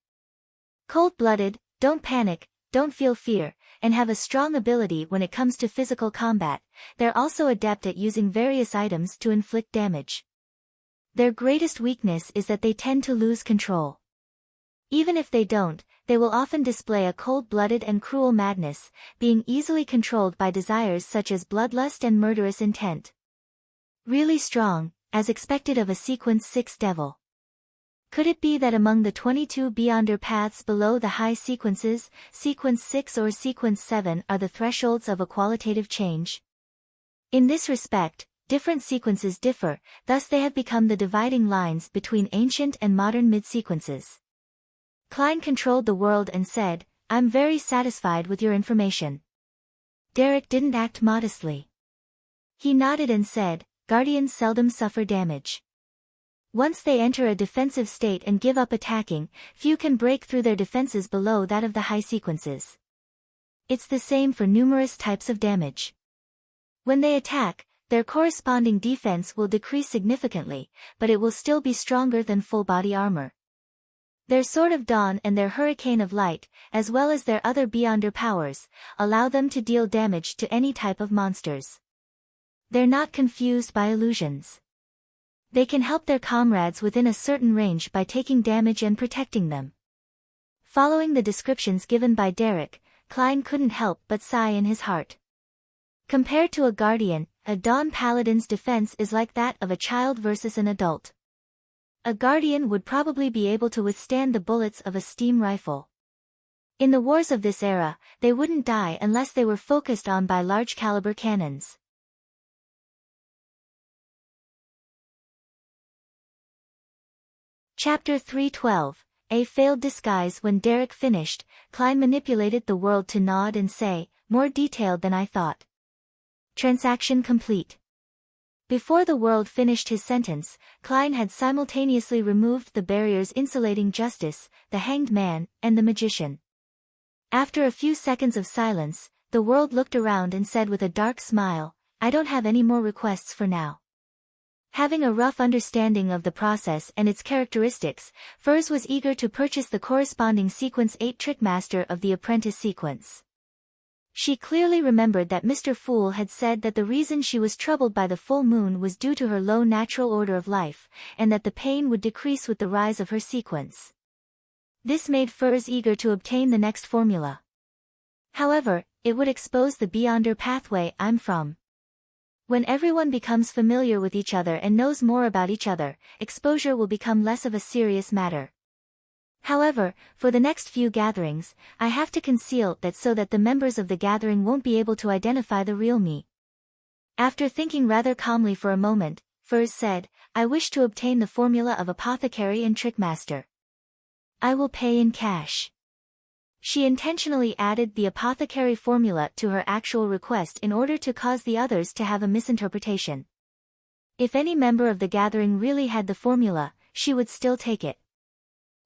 cold-blooded, don't panic, don't feel fear, and have a strong ability when it comes to physical combat. They're also adept at using various items to inflict damage. Their greatest weakness is that they tend to lose control. Even if they don't, they will often display a cold-blooded and cruel madness, being easily controlled by desires such as bloodlust and murderous intent. Really strong, as expected of a Sequence 6 devil. Could it be that among the 22 Beyonder paths below the high sequences, Sequence 6 or Sequence 7 are the thresholds of a qualitative change? In this respect, different sequences differ, thus they have become the dividing lines between ancient and modern mid-sequences. Klein controlled the world and said, I'm very satisfied with your information. Derek didn't act modestly. He nodded and said, Guardians seldom suffer damage. Once they enter a defensive state and give up attacking, few can break through their defenses below that of the high sequences. It's the same for numerous types of damage. When they attack, their corresponding defense will decrease significantly, but it will still be stronger than full-body armor. Their Sword of Dawn and their Hurricane of Light, as well as their other Beyonder powers, allow them to deal damage to any type of monsters. They're not confused by illusions. They can help their comrades within a certain range by taking damage and protecting them. Following the descriptions given by Derek, Klein couldn't help but sigh in his heart. Compared to a Guardian, a Dawn Paladin's defense is like that of a child versus an adult. A Guardian would probably be able to withstand the bullets of a steam rifle. In the wars of this era, they wouldn't die unless they were focused on by large-caliber cannons. Chapter 312, A Failed Disguise. When Derek finished, Klein manipulated the world to nod and say, more detailed than I thought. Transaction complete. Before the world finished his sentence, Klein had simultaneously removed the barriers insulating Justice, the Hanged Man, and the Magician. After a few seconds of silence, the world looked around and said with a dark smile, I don't have any more requests for now. Having a rough understanding of the process and its characteristics, Furs was eager to purchase the corresponding Sequence 8 Trickmaster of the Apprentice sequence. She clearly remembered that Mr. Fool had said that the reason she was troubled by the full moon was due to her low natural order of life, and that the pain would decrease with the rise of her sequence. This made Furs eager to obtain the next formula. However, it would expose the Beyonder pathway I'm from. When everyone becomes familiar with each other and knows more about each other, exposure will become less of a serious matter. However, for the next few gatherings, I have to conceal that so that the members of the gathering won't be able to identify the real me. After thinking rather calmly for a moment, Furs said, I wish to obtain the formula of Apothecary and Trickmaster. I will pay in cash. She intentionally added the apothecary formula to her actual request in order to cause the others to have a misinterpretation. If any member of the gathering really had the formula, she would still take it.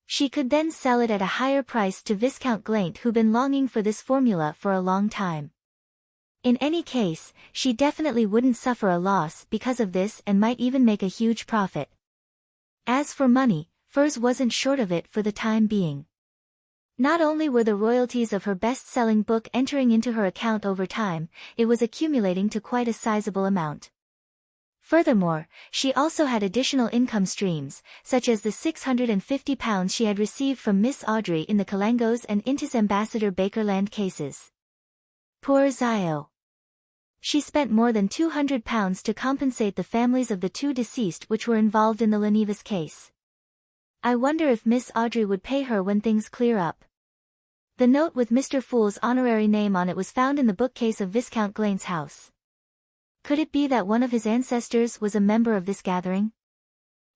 She could then sell it at a higher price to Viscount Glaint, who'd been longing for this formula for a long time. In any case, she definitely wouldn't suffer a loss because of this and might even make a huge profit. As for money, Furs wasn't short of it for the time being. Not only were the royalties of her best-selling book entering into her account over time, it was accumulating to quite a sizable amount. Furthermore, she also had additional income streams, such as the £650 she had received from Miss Audrey in the Kalangos and Intis Ambassador Bakerland cases. Poor Zio. She spent more than £200 to compensate the families of the two deceased which were involved in the Lenivas case. I wonder if Miss Audrey would pay her when things clear up. The note with Mr. Fool's honorary name on it was found in the bookcase of Viscount Glaint's house. Could it be that one of his ancestors was a member of this gathering?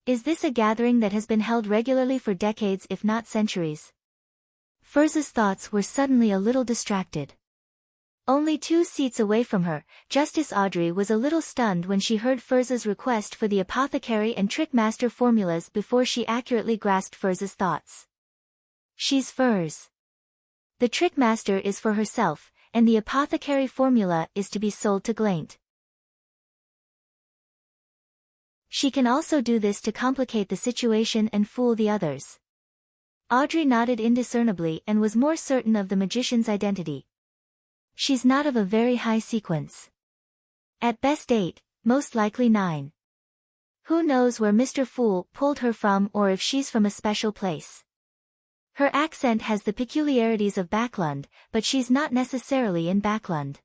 Is this a gathering that has been held regularly for decades if not centuries? Firz's thoughts were suddenly a little distracted. Only 2 seats away from her, Justice Audrey was a little stunned when she heard Firz's request for the apothecary and trickmaster formulas before she accurately grasped Firz's thoughts. She's Firz. The trickmaster is for herself, and the apothecary formula is to be sold to Glaint. She can also do this to complicate the situation and fool the others. Audrey nodded indiscernibly and was more certain of the magician's identity. She's not of a very high sequence. At best 8, most likely 9. Who knows where Mr. Fool pulled her from or if she's from a special place. Her accent has the peculiarities of Backlund, but she's not necessarily in Backlund.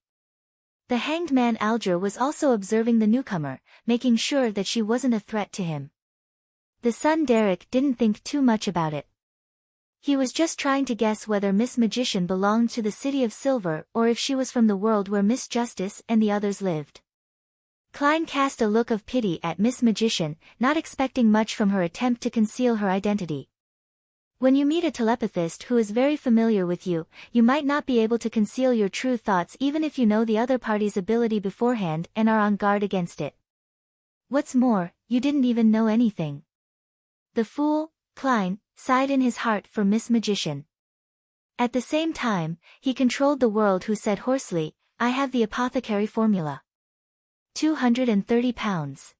The hanged man Alger was also observing the newcomer, making sure that she wasn't a threat to him. The son Derek didn't think too much about it. He was just trying to guess whether Miss Magician belonged to the City of Silver or if she was from the world where Miss Justice and the others lived. Klein cast a look of pity at Miss Magician, not expecting much from her attempt to conceal her identity. When you meet a telepathist who is very familiar with you, you might not be able to conceal your true thoughts even if you know the other party's ability beforehand and are on guard against it. What's more, you didn't even know anything. The fool, Klein, sighed in his heart for Miss Magician. At the same time, he controlled the world who said hoarsely, I have the apothecary formula. 230 pounds.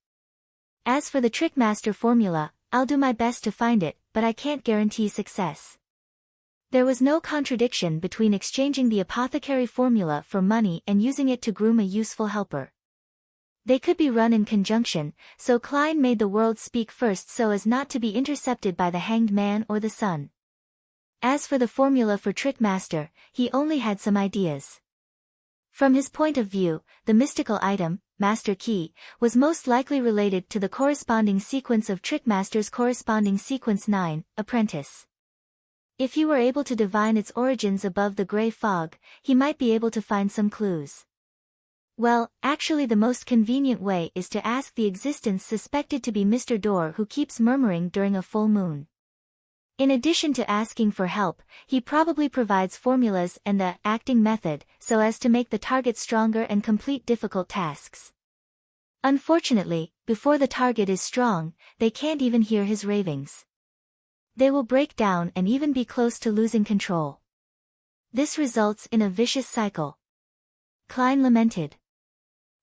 As for the trickmaster formula, I'll do my best to find it, but I can't guarantee success. There was no contradiction between exchanging the apothecary formula for money and using it to groom a useful helper. They could be run in conjunction, so Klein made the world speak first so as not to be intercepted by the hanged man or the sun. As for the formula for Trickmaster, he only had some ideas. From his point of view, the mystical item, Master Key, was most likely related to the corresponding sequence of Trickmaster's corresponding sequence 9, Apprentice. If he were able to divine its origins above the grey fog, he might be able to find some clues. Well, actually the most convenient way is to ask the existence suspected to be Mr. Door who keeps murmuring during a full moon. In addition to asking for help, he probably provides formulas and the acting method so as to make the target stronger and complete difficult tasks. Unfortunately, before the target is strong, they can't even hear his ravings. They will break down and even be close to losing control. This results in a vicious cycle. Klein lamented.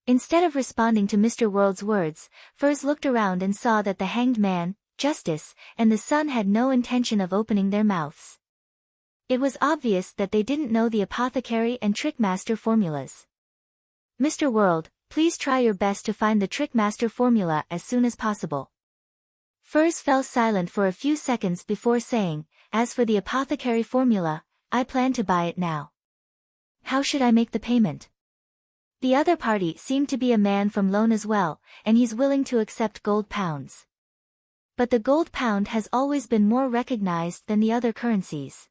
Instead of responding to Mr. World's words, Furze looked around and saw that the hanged man, Justice, and the sun had no intention of opening their mouths. It was obvious that they didn't know the apothecary and trickmaster formulas. Mr. World, please try your best to find the trickmaster formula as soon as possible. Furze fell silent for a few seconds before saying, as for the apothecary formula, I plan to buy it now. How should I make the payment? The other party seemed to be a man from Lone as well, and he's willing to accept gold pounds. But the gold pound has always been more recognized than the other currencies.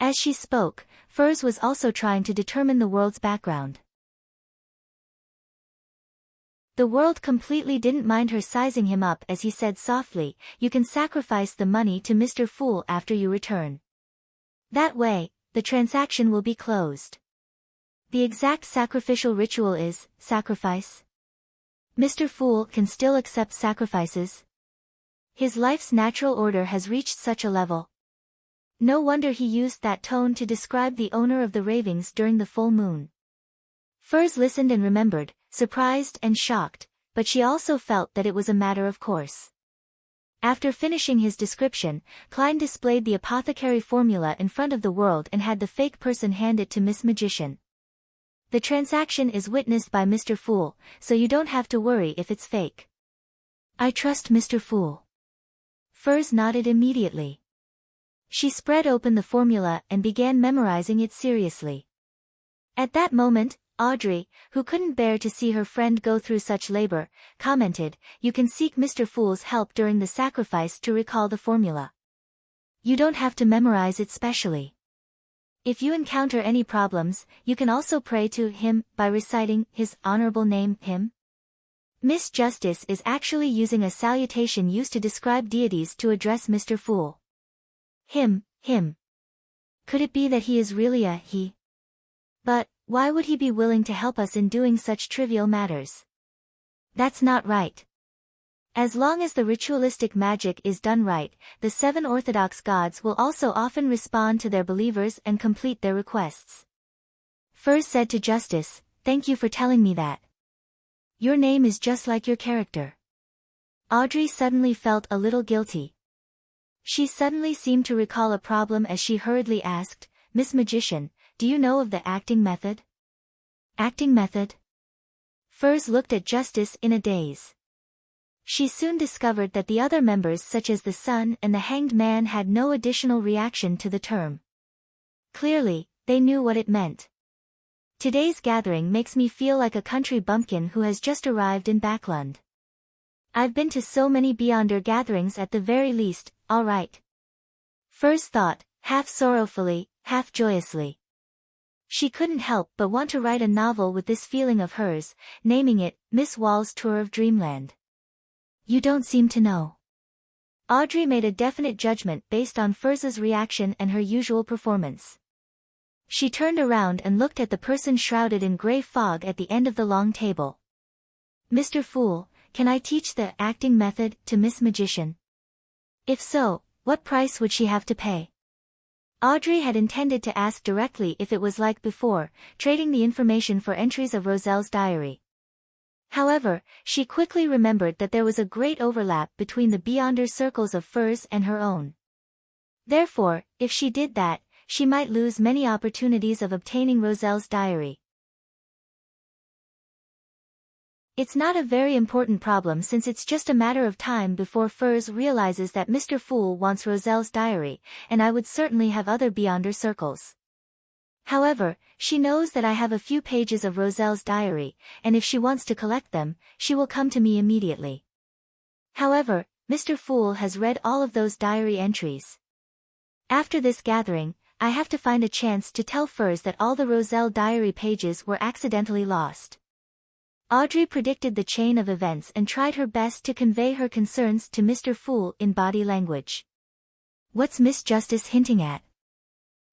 As she spoke, Furze was also trying to determine the world's background. The world completely didn't mind her sizing him up as he said softly, you can sacrifice the money to Mr. Fool after you return. That way, the transaction will be closed. The exact sacrificial ritual is, sacrifice. Mr. Fool can still accept sacrifices. His life's natural order has reached such a level. No wonder he used that tone to describe the owner of the ravings during the full moon. Furze listened and remembered, surprised and shocked, but she also felt that it was a matter of course. After finishing his description, Klein displayed the apothecary formula in front of the world and had the fake person hand it to Miss Magician. The transaction is witnessed by Mr. Fool, so you don't have to worry if it's fake. I trust Mr. Fool. Furze nodded immediately. She spread open the formula and began memorizing it seriously. At that moment, Audrey, who couldn't bear to see her friend go through such labor, commented, you can seek Mr. Fool's help during the sacrifice to recall the formula. You don't have to memorize it specially. If you encounter any problems, you can also pray to him by reciting his honorable name, him. Miss Justice is actually using a salutation used to describe deities to address Mr. Fool. Him. Could it be that he is really a he? But, why would he be willing to help us in doing such trivial matters? That's not right. As long as the ritualistic magic is done right, the 7 Orthodox gods will also often respond to their believers and complete their requests. Furs said to Justice, "Thank you for telling me that. Your name is just like your character." Audrey suddenly felt a little guilty. She suddenly seemed to recall a problem as she hurriedly asked, "Miss Magician, do you know of the acting method?" Acting method? Furs looked at Justice in a daze. She soon discovered that the other members such as the Sun and the Hanged Man had no additional reaction to the term. Clearly, they knew what it meant. Today's gathering makes me feel like a country bumpkin who has just arrived in Backlund. I've been to so many Beyonder gatherings at the very least, all right. Furs thought, half sorrowfully, half joyously. She couldn't help but want to write a novel with this feeling of hers, naming it, Miss Wall's Tour of Dreamland. You don't seem to know. Audrey made a definite judgment based on Furs's reaction and her usual performance. She turned around and looked at the person shrouded in grey fog at the end of the long table. "Mr. Fool, can I teach the acting method to Miss Magician? If so, what price would she have to pay?" Audrey had intended to ask directly if it was like before, trading the information for entries of Roselle's diary. However, she quickly remembered that there was a great overlap between the Beyonder circles of Furs and her own. Therefore, if she did that, she might lose many opportunities of obtaining Roselle's diary. It's not a very important problem since it's just a matter of time before Furs realizes that Mr. Fool wants Roselle's diary, and I would certainly have other Beyonder circles. However, she knows that I have a few pages of Roselle's diary, and if she wants to collect them, she will come to me immediately. However, Mr. Fool has read all of those diary entries. After this gathering, I have to find a chance to tell Furs that all the Roselle diary pages were accidentally lost. Audrey predicted the chain of events and tried her best to convey her concerns to Mr. Fool in body language. What's Miss Justice hinting at?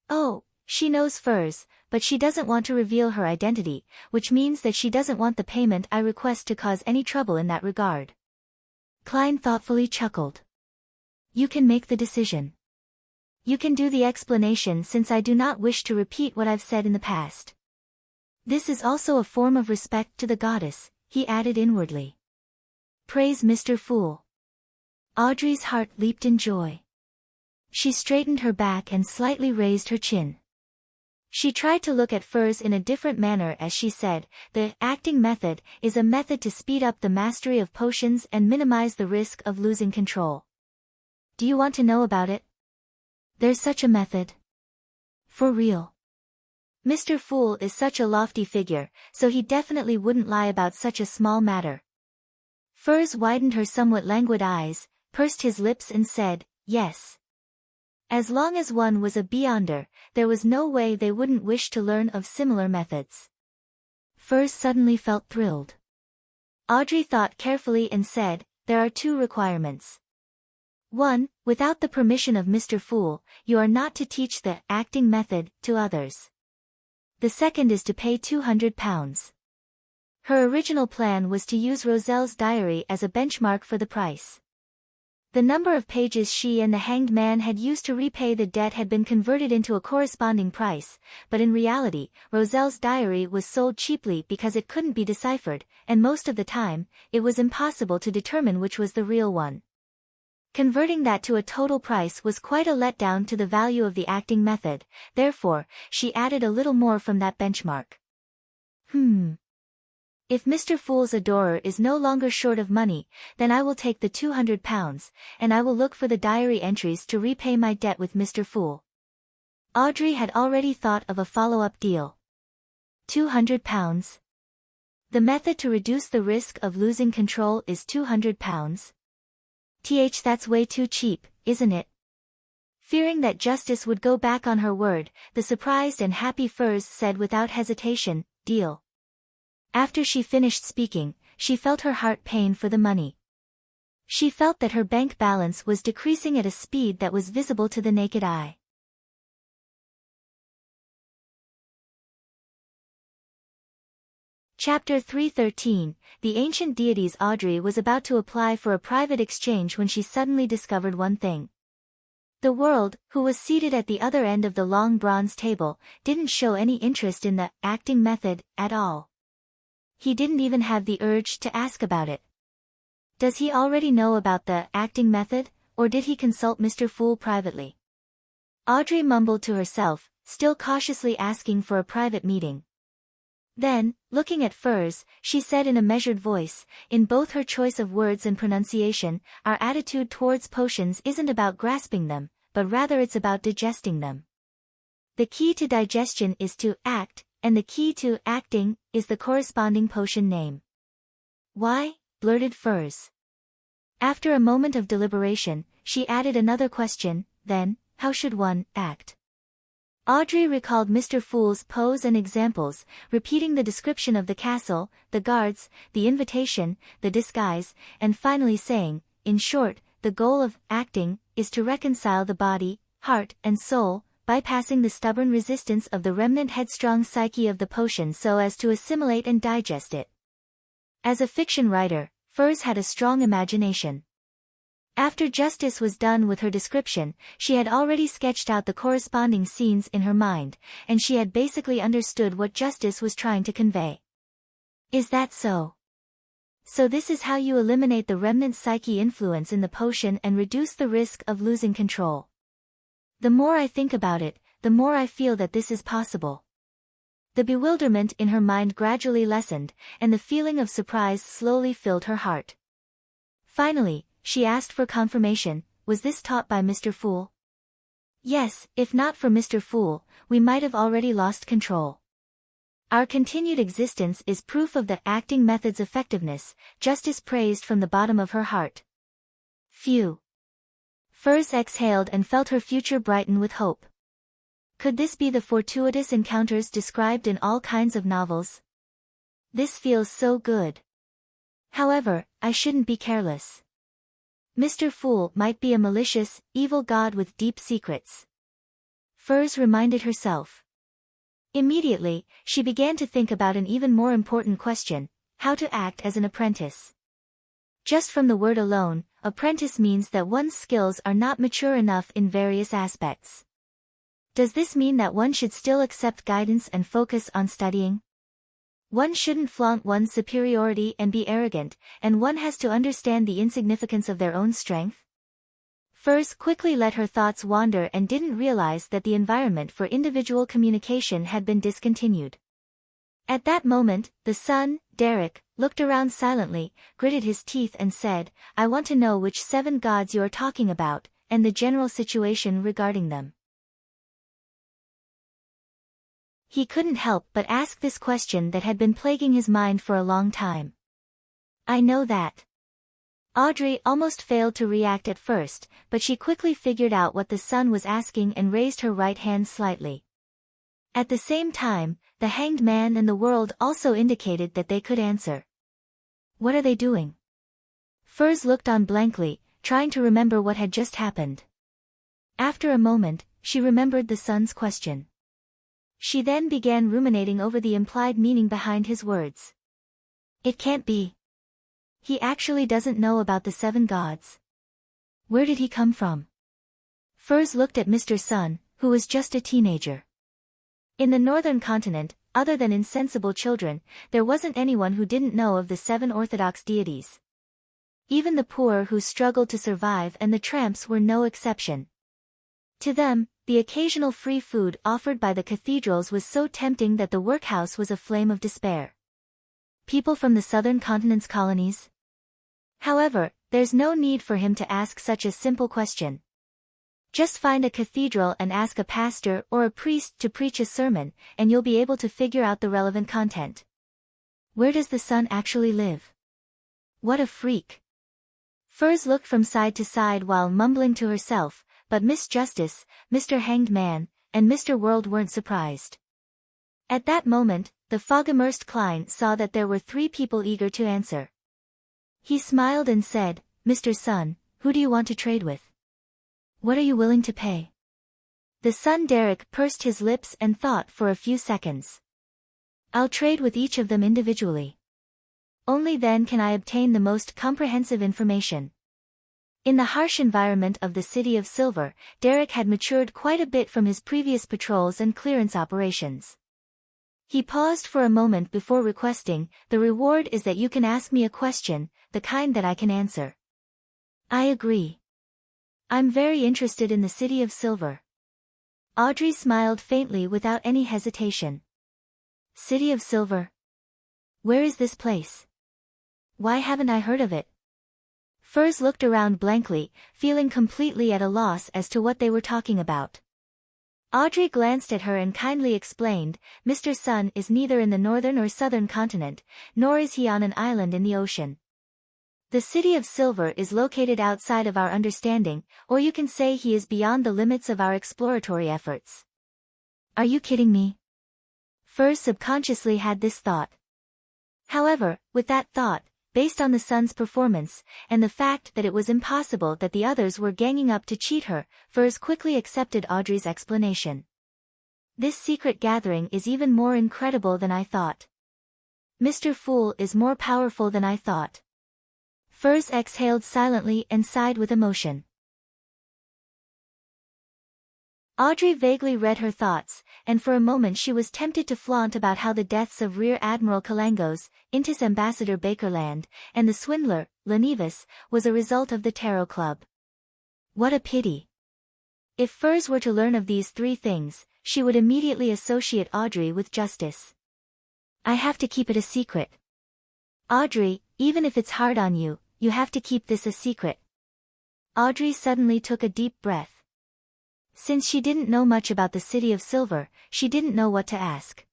Oh, she knows Furs, but she doesn't want to reveal her identity, which means that she doesn't want the payment I request to cause any trouble in that regard. Klein thoughtfully chuckled. You can make the decision. You can do the explanation since I do not wish to repeat what I've said in the past. This is also a form of respect to the goddess, he added inwardly. Praise Mr. Fool. Audrey's heart leaped in joy. She straightened her back and slightly raised her chin. She tried to look at Furs in a different manner as she said, the acting method is a method to speed up the mastery of potions and minimize the risk of losing control. Do you want to know about it? There's such a method. For real. Mr. Fool is such a lofty figure, so he definitely wouldn't lie about such a small matter. Furs widened her somewhat languid eyes, pursed his lips and said, yes. As long as one was a Beyonder, there was no way they wouldn't wish to learn of similar methods. Furs suddenly felt thrilled. Audrey thought carefully and said, there are 2 requirements. 1. Without the permission of Mr. Fool, you are not to teach the acting method to others. The second is to pay £200. Her original plan was to use Roselle's diary as a benchmark for the price. The number of pages she and the Hanged Man had used to repay the debt had been converted into a corresponding price, but in reality, Roselle's diary was sold cheaply because it couldn't be deciphered, and most of the time, it was impossible to determine which was the real one. Converting that to a total price was quite a letdown to the value of the acting method, therefore, she added a little more from that benchmark. If Mr. Fool's adorer is no longer short of money, then I will take the £200, and I will look for the diary entries to repay my debt with Mr. Fool. Audrey had already thought of a follow-up deal. £200? The method to reduce the risk of losing control is £200? That's way too cheap, isn't it? Fearing that Justice would go back on her word, the surprised and happy Furs said without hesitation, deal. After she finished speaking, she felt her heart pain for the money. She felt that her bank balance was decreasing at a speed that was visible to the naked eye. Chapter 313, The Ancient Deities. Audrey was about to apply for a private exchange when she suddenly discovered one thing. The world, who was seated at the other end of the long bronze table, didn't show any interest in the acting method at all. He didn't even have the urge to ask about it. Does he already know about the acting method, or did he consult Mr. Fool privately? Audrey mumbled to herself, still cautiously asking for a private meeting. Then, looking at Furs, she said in a measured voice, in both her choice of words and pronunciation, our attitude towards potions isn't about grasping them, but rather it's about digesting them. The key to digestion is to act, and the key to acting is the corresponding potion name. Why? Blurted Furs. After a moment of deliberation, she added another question, then, how should one act? Audrey recalled Mr. Fool's pose and examples, repeating the description of the castle, the guards, the invitation, the disguise, and finally saying, in short, the goal of acting is to reconcile the body, heart, and soul, bypassing the stubborn resistance of the remnant headstrong psyche of the potion so as to assimilate and digest it. As a fiction writer, Furs had a strong imagination. After justice was done with her description, she had already sketched out the corresponding scenes in her mind, and she had basically understood what justice was trying to convey. Is that so? So this is how you eliminate the remnant psyche influence in the potion and reduce the risk of losing control. The more I think about it, the more I feel that this is possible. The bewilderment in her mind gradually lessened, and the feeling of surprise slowly filled her heart. Finally, she asked for confirmation, was this taught by Mr. Fool? Yes, if not for Mr. Fool, we might have already lost control. Our continued existence is proof of the acting method's effectiveness, Justice praised from the bottom of her heart. Phew. Furs exhaled and felt her future brighten with hope. Could this be the fortuitous encounters described in all kinds of novels? This feels so good. However, I shouldn't be careless. Mr. Fool might be a malicious, evil god with deep secrets. Furs reminded herself. Immediately, she began to think about an even more important question, how to act as an apprentice. Just from the word alone, apprentice means that one's skills are not mature enough in various aspects. Does this mean that one should still accept guidance and focus on studying? One shouldn't flaunt one's superiority and be arrogant, and one has to understand the insignificance of their own strength? Furs quickly let her thoughts wander and didn't realize that the environment for individual communication had been discontinued. At that moment, the son, Derek, looked around silently, gritted his teeth and said, I want to know which 7 gods you are talking about, and the general situation regarding them. He couldn't help but ask this question that had been plaguing his mind for a long time. I know that. Audrey almost failed to react at first, but she quickly figured out what the son was asking and raised her right hand slightly. At the same time, the Hanged Man and the world also indicated that they could answer. What are they doing? Furs looked on blankly, trying to remember what had just happened. After a moment, she remembered the son's question. She then began ruminating over the implied meaning behind his words. It can't be. He actually doesn't know about the 7 gods. Where did he come from? Furs looked at Mr. Sun, who was just a teenager. In the northern continent, other than insensible children, there wasn't anyone who didn't know of the 7 orthodox deities. Even the poor who struggled to survive and the tramps were no exception. To them, the occasional free food offered by the cathedrals was so tempting that the workhouse was a flame of despair. People from the southern continent's colonies? However, there's no need for him to ask such a simple question. Just find a cathedral and ask a pastor or a priest to preach a sermon, and you'll be able to figure out the relevant content. Where does the sun actually live? What a freak. Furs looked from side to side while mumbling to herself, but Miss Justice, Mr. Hanged Man, and Mr. World weren't surprised. At that moment, the fog-immersed Klein saw that there were 3 people eager to answer. He smiled and said, Mr. Sun, who do you want to trade with? What are you willing to pay? The son Derek pursed his lips and thought for a few seconds. I'll trade with each of them individually. Only then can I obtain the most comprehensive information. In the harsh environment of the City of Silver, Derek had matured quite a bit from his previous patrols and clearance operations. He paused for a moment before requesting, "The reward is that you can ask me a question, the kind that I can answer." "I agree. I'm very interested in the City of Silver." Audrey smiled faintly without any hesitation. "City of Silver? Where is this place? Why haven't I heard of it?" Furs looked around blankly, feeling completely at a loss as to what they were talking about. Audrey glanced at her and kindly explained, "Mr. Sun is neither in the northern or southern continent, nor is he on an island in the ocean. The City of Silver is located outside of our understanding, or you can say he is beyond the limits of our exploratory efforts." "Are you kidding me?" Furs subconsciously had this thought. However, with that thought, based on the Sun's performance, and the fact that it was impossible that the others were ganging up to cheat her, Furs quickly accepted Audrey's explanation. "This secret gathering is even more incredible than I thought. Mr. Fool is more powerful than I thought." Furs exhaled silently and sighed with emotion. Audrey vaguely read her thoughts, and for a moment she was tempted to flaunt about how the deaths of Rear Admiral Kalangos, Intis Ambassador Bakerland, and the swindler, Lenivas, was a result of the Tarot Club. What a pity. If Furs were to learn of these three things, she would immediately associate Audrey with justice. "I have to keep it a secret. Audrey, even if it's hard on you, you have to keep this a secret." Audrey suddenly took a deep breath. Since she didn't know much about the City of Silver, she didn't know what to ask.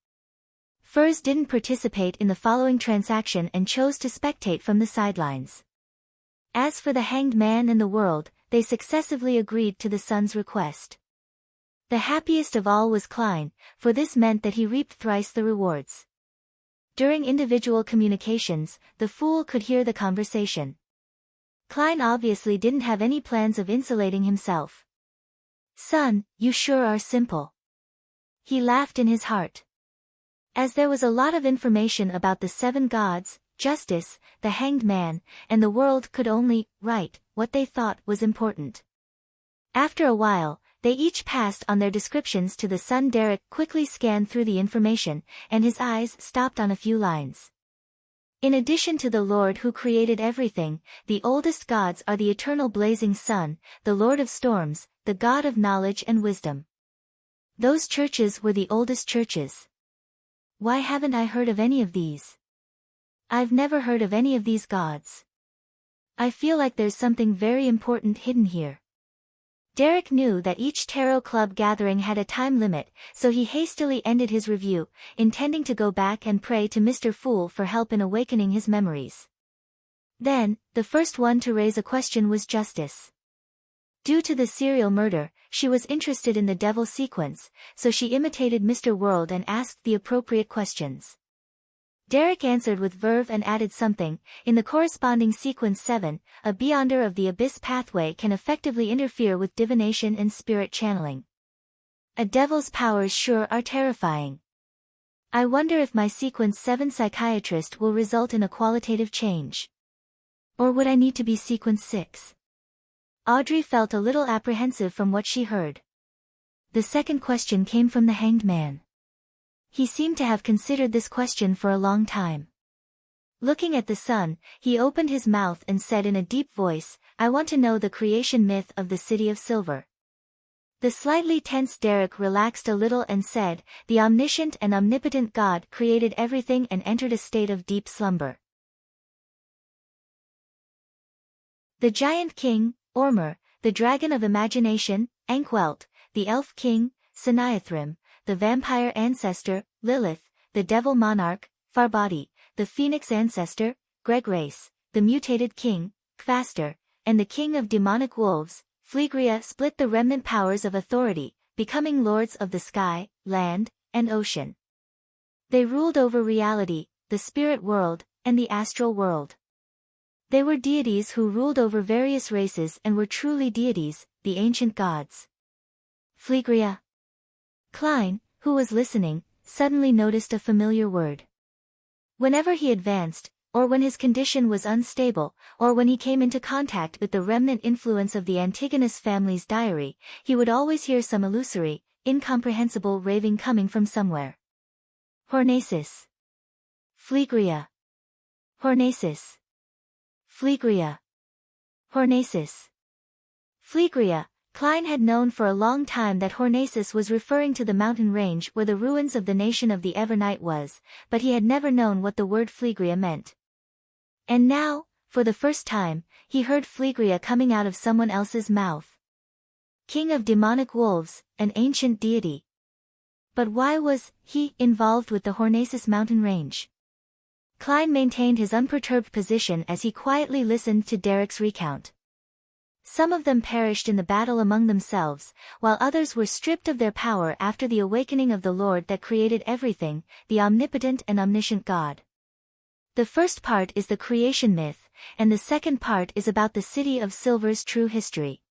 Furs didn't participate in the following transaction and chose to spectate from the sidelines. As for the Hanged Man and the World, they successively agreed to the Sun's request. The happiest of all was Klein, for this meant that he reaped thrice the rewards. During individual communications, the Fool could hear the conversation. Klein obviously didn't have any plans of insulating himself. "Son, you sure are simple." He laughed in his heart. As there was a lot of information about the seven gods, justice, the Hanged Man, and the world could only write what they thought was important. After a while, they each passed on their descriptions to the Sun. Derek quickly scanned through the information, and his eyes stopped on a few lines. In addition to the Lord who created everything, the oldest gods are the eternal blazing sun, the Lord of storms, the God of knowledge and wisdom. Those churches were the oldest churches. Why haven't I heard of any of these? I've never heard of any of these gods. I feel like there's something very important hidden here. Derek knew that each Tarot Club gathering had a time limit, so he hastily ended his review, intending to go back and pray to Mr. Fool for help in awakening his memories. Then, the first one to raise a question was Justice. Due to the serial murder, she was interested in the devil sequence, so she imitated Mr. World and asked the appropriate questions. Derek answered with verve and added something, "In the corresponding sequence 7, a beyonder of the abyss pathway can effectively interfere with divination and spirit channeling. A devil's powers sure are terrifying. I wonder if my sequence 7 psychiatrist will result in a qualitative change. Or would I need to be sequence 6? Audrey felt a little apprehensive from what she heard. The second question came from the Hanged Man. He seemed to have considered this question for a long time. Looking at the sun, he opened his mouth and said in a deep voice, "I want to know the creation myth of the City of Silver." The slightly tense Derek relaxed a little and said, "The omniscient and omnipotent God created everything and entered a state of deep slumber. The giant king, Ormur, the dragon of imagination, Ankwelt, the elf king, Sanaithrim, the vampire ancestor, Lilith, the devil monarch, Farbati, the phoenix ancestor, Gregrace, the mutated king, Kvaster, and the king of demonic wolves, Flegria split the remnant powers of authority, becoming lords of the sky, land, and ocean. They ruled over reality, the spirit world, and the astral world. They were deities who ruled over various races and were truly deities, the ancient gods." Flegria. Klein, who was listening, suddenly noticed a familiar word. Whenever he advanced, or when his condition was unstable, or when he came into contact with the remnant influence of the Antigonus family's diary, he would always hear some illusory, incomprehensible raving coming from somewhere. Hornacis. Phlegria. Hornacis. Phlegria. Hornacis. Phlegria. Klein had known for a long time that Hornacis was referring to the mountain range where the ruins of the nation of the Evernight was, but he had never known what the word Phlegria meant. And now, for the first time, he heard Phlegria coming out of someone else's mouth. King of demonic wolves, an ancient deity. But why was he involved with the Hornacis mountain range? Klein maintained his unperturbed position as he quietly listened to Derek's recount. Some of them perished in the battle among themselves, while others were stripped of their power after the awakening of the Lord that created everything, the omnipotent and omniscient God. The first part is the creation myth, and the second part is about the City of Silver's true history.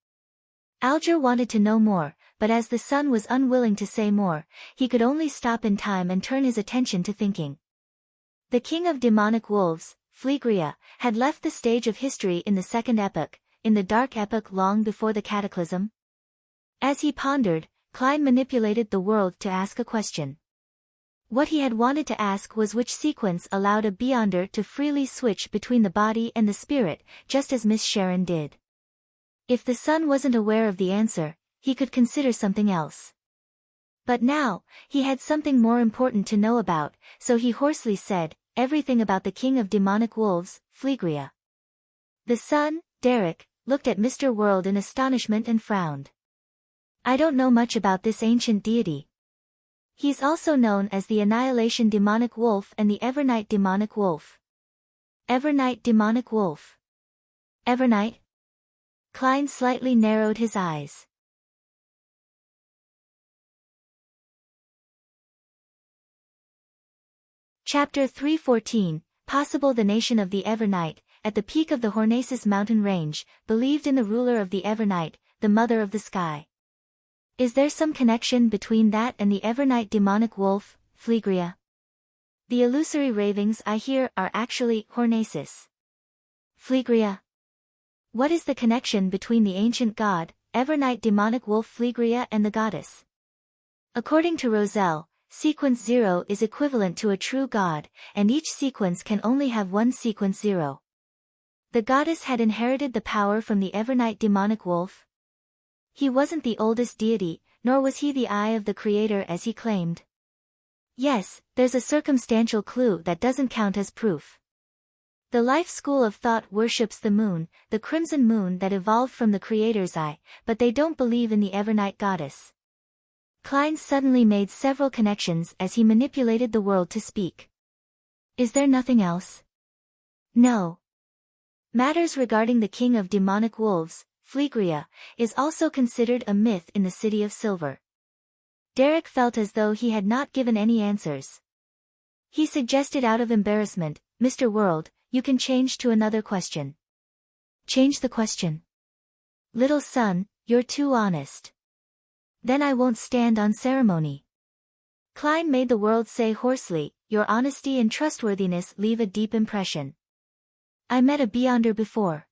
Alger wanted to know more, but as the son was unwilling to say more, he could only stop in time and turn his attention to thinking. The king of demonic wolves, Phlegria, had left the stage of history in the second epoch, in the dark epoch long before the cataclysm. As he pondered, Klein manipulated the world to ask a question. What he had wanted to ask was which sequence allowed a Beyonder to freely switch between the body and the spirit, just as Miss Sharon did. If the son wasn't aware of the answer, he could consider something else. But now, he had something more important to know about, so he hoarsely said, everything about the king of demonic wolves, Phlegria. The son, Derek, looked at Mr. World in astonishment and frowned. I don't know much about this ancient deity. He's also known as the Annihilation Demonic Wolf and the Evernight Demonic Wolf. Evernight Demonic Wolf. Evernight? Klein slightly narrowed his eyes. Chapter 314, Possible the Nation of the Evernight, at the peak of the Hornacis mountain range, believed in the ruler of the Evernight, the mother of the sky. Is there some connection between that and the Evernight demonic wolf, Phlegria? The illusory ravings I hear are actually Hornacis. Phlegria. What is the connection between the ancient god, Evernight demonic wolf Phlegria and the goddess? According to Roselle, sequence 0 is equivalent to a true god, and each sequence can only have one sequence 0. The goddess had inherited the power from the Evernight demonic wolf. He wasn't the oldest deity, nor was he the eye of the creator as he claimed. Yes, there's a circumstantial clue that doesn't count as proof. The Life School of Thought worships the moon, the crimson moon that evolved from the creator's eye, but they don't believe in the Evernight goddess. Klein suddenly made several connections as he manipulated the world to speak. Is there nothing else? No. Matters regarding the king of demonic wolves, Phlegria, is also considered a myth in the City of Silver. Derek felt as though he had not given any answers. He suggested out of embarrassment, Mr. World, you can change to another question. Change the question. Little son, you're too honest. Then I won't stand on ceremony. Klein made the world say hoarsely, your honesty and trustworthiness leave a deep impression. I met a Beyonder before.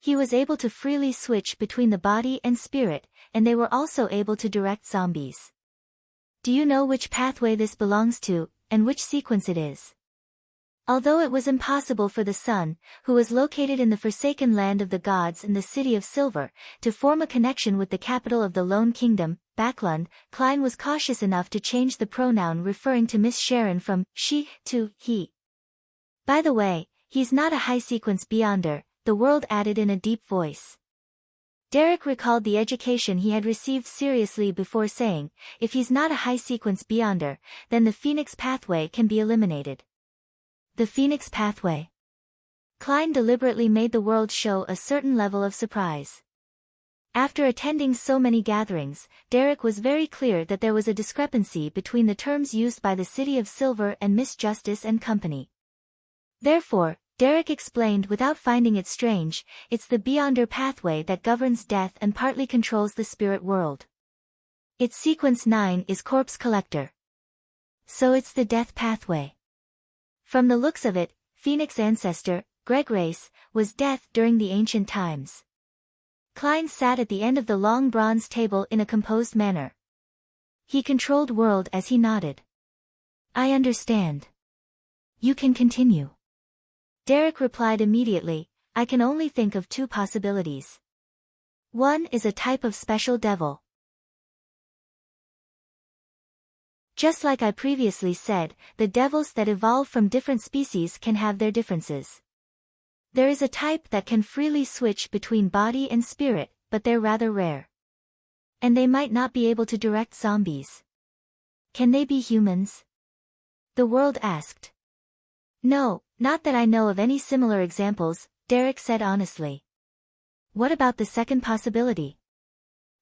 He was able to freely switch between the body and spirit, and they were also able to direct zombies. Do you know which pathway this belongs to, and which sequence it is? Although it was impossible for the son, who was located in the forsaken land of the gods in the City of Silver, to form a connection with the capital of the Lone Kingdom, Backlund, Klein was cautious enough to change the pronoun referring to Miss Sharon from she to he. By the way, he's not a high-sequence Beyonder, the world added in a deep voice. Derek recalled the education he had received seriously before saying, if he's not a high-sequence Beyonder, then the Phoenix pathway can be eliminated. The Phoenix pathway. Klein deliberately made the world show a certain level of surprise. After attending so many gatherings, Derek was very clear that there was a discrepancy between the terms used by the City of Silver and Miss Justice and Company. Therefore, Derek explained without finding it strange, it's the Beyonder pathway that governs death and partly controls the spirit world. Its sequence 9 is Corpse Collector. So it's the death pathway. From the looks of it, Phoenix ancestor, Greg Race, was death during the ancient times. Klein sat at the end of the long bronze table in a composed manner. He controlled world as he nodded. I understand. You can continue. Derek replied immediately, I can only think of two possibilities. One is a type of special devil. Just like I previously said, the devils that evolve from different species can have their differences. There is a type that can freely switch between body and spirit, but they're rather rare. And they might not be able to direct zombies. Can they be humans? The world asked. No, not that I know of any similar examples, Derek said honestly. What about the second possibility?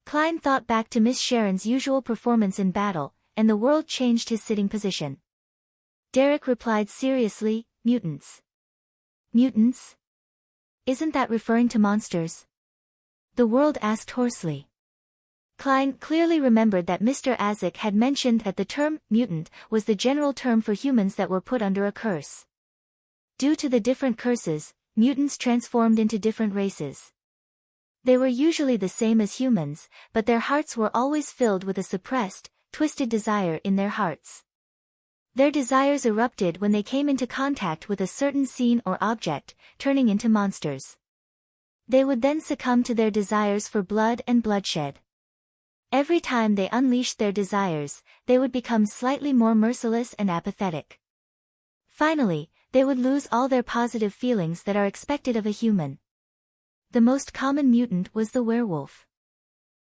Klein thought back to Miss Sharon's usual performance in battle, and the world changed his sitting position. Derek replied seriously, mutants. Mutants? Isn't that referring to monsters? The world asked hoarsely. Klein clearly remembered that Mr. Azik had mentioned that the term mutant was the general term for humans that were put under a curse. Due to the different curses, mutants transformed into different races. They were usually the same as humans, but their hearts were always filled with a suppressed, twisted desire in their hearts. Their desires erupted when they came into contact with a certain scene or object, turning into monsters. They would then succumb to their desires for blood and bloodshed. Every time they unleashed their desires, they would become slightly more merciless and apathetic. Finally, they would lose all their positive feelings that are expected of a human. The most common mutant was the werewolf.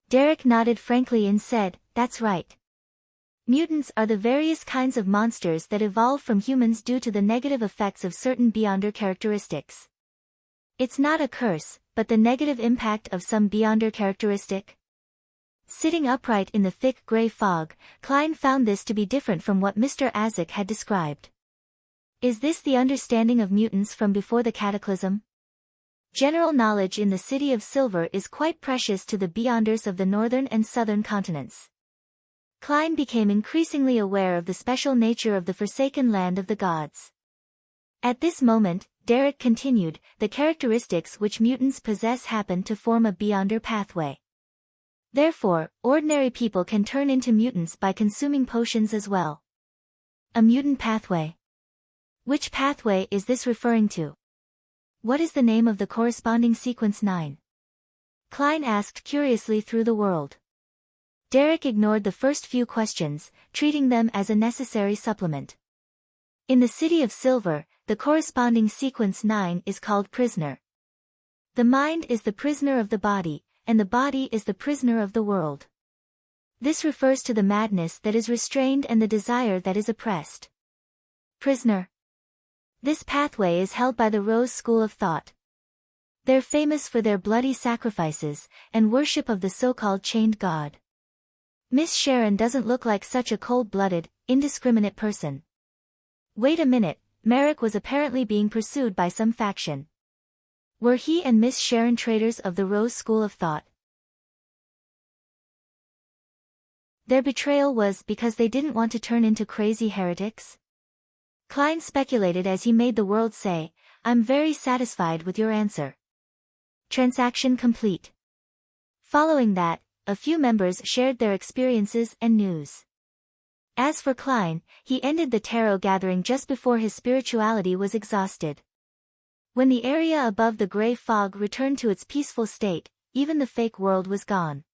Derek nodded frankly and said, that's right. Mutants are the various kinds of monsters that evolve from humans due to the negative effects of certain Beyonder characteristics. It's not a curse, but the negative impact of some Beyonder characteristic. Sitting upright in the thick gray fog, Klein found this to be different from what Mr. Azik had described. Is this the understanding of mutants from before the cataclysm? General knowledge in the City of Silver is quite precious to the Beyonders of the northern and southern continents. Klein became increasingly aware of the special nature of the forsaken land of the gods. At this moment, Derek continued, the characteristics which mutants possess happen to form a Beyonder pathway. Therefore, ordinary people can turn into mutants by consuming potions as well. A mutant pathway. Which pathway is this referring to? What is the name of the corresponding sequence 9? Klein asked curiously through the world. Derek ignored the first few questions, treating them as a necessary supplement. In the City of Silver, the corresponding sequence 9 is called prisoner. The mind is the prisoner of the body, and the body is the prisoner of the world. This refers to the madness that is restrained and the desire that is oppressed. Prisoner. This pathway is held by the Rose School of Thought. They're famous for their bloody sacrifices, and worship of the so-called chained god. Miss Sharon doesn't look like such a cold-blooded, indiscriminate person. Wait a minute, Merrick was apparently being pursued by some faction. Were he and Miss Sharon traitors of the Rose School of Thought? Their betrayal was because they didn't want to turn into crazy heretics? Klein speculated as he made the world say, I'm very satisfied with your answer. Transaction complete. Following that, a few members shared their experiences and news. As for Klein, he ended the tarot gathering just before his spirituality was exhausted. When the area above the gray fog returned to its peaceful state, even the fake world was gone.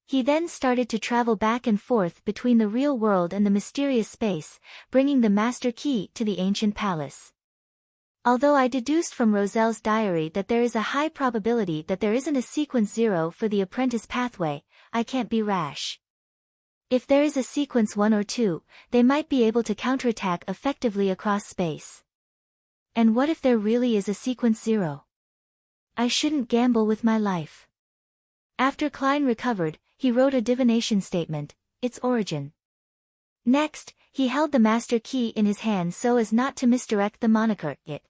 He then started to travel back and forth between the real world and the mysterious space, bringing the master key to the ancient palace. Although I deduced from Roselle's diary that there is a high probability that there isn't a sequence 0 for the apprentice pathway, I can't be rash. If there is a sequence 1 or 2, they might be able to counterattack effectively across space. And what if there really is a sequence 0? I shouldn't gamble with my life. After Klein recovered, he wrote a divination statement, its origin. Next, he held the master key in his hand so as not to misdirect the moniker, it.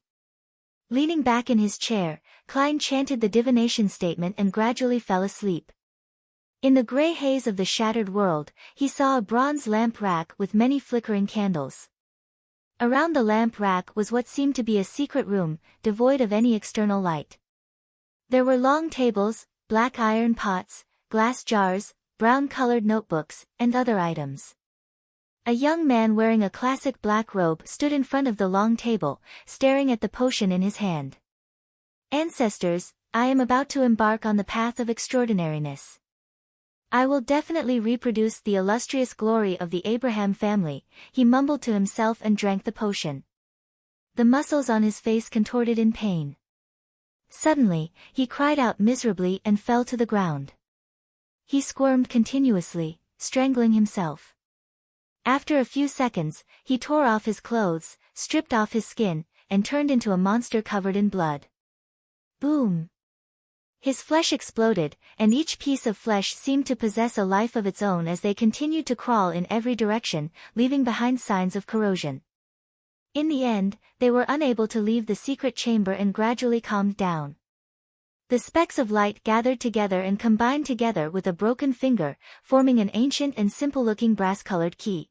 Leaning back in his chair, Klein chanted the divination statement and gradually fell asleep. In the gray haze of the shattered world, he saw a bronze lamp rack with many flickering candles. Around the lamp rack was what seemed to be a secret room, devoid of any external light. There were long tables, black iron pots, glass jars, brown-colored notebooks, and other items. A young man wearing a classic black robe stood in front of the long table, staring at the potion in his hand. Ancestors, I am about to embark on the path of extraordinariness. I will definitely reproduce the illustrious glory of the Abraham family, he mumbled to himself and drank the potion. The muscles on his face contorted in pain. Suddenly, he cried out miserably and fell to the ground. He squirmed continuously, strangling himself. After a few seconds, he tore off his clothes, stripped off his skin, and turned into a monster covered in blood. Boom! His flesh exploded, and each piece of flesh seemed to possess a life of its own as they continued to crawl in every direction, leaving behind signs of corrosion. In the end, they were unable to leave the secret chamber and gradually calmed down. The specks of light gathered together and combined together with a broken finger, forming an ancient and simple-looking brass-colored key.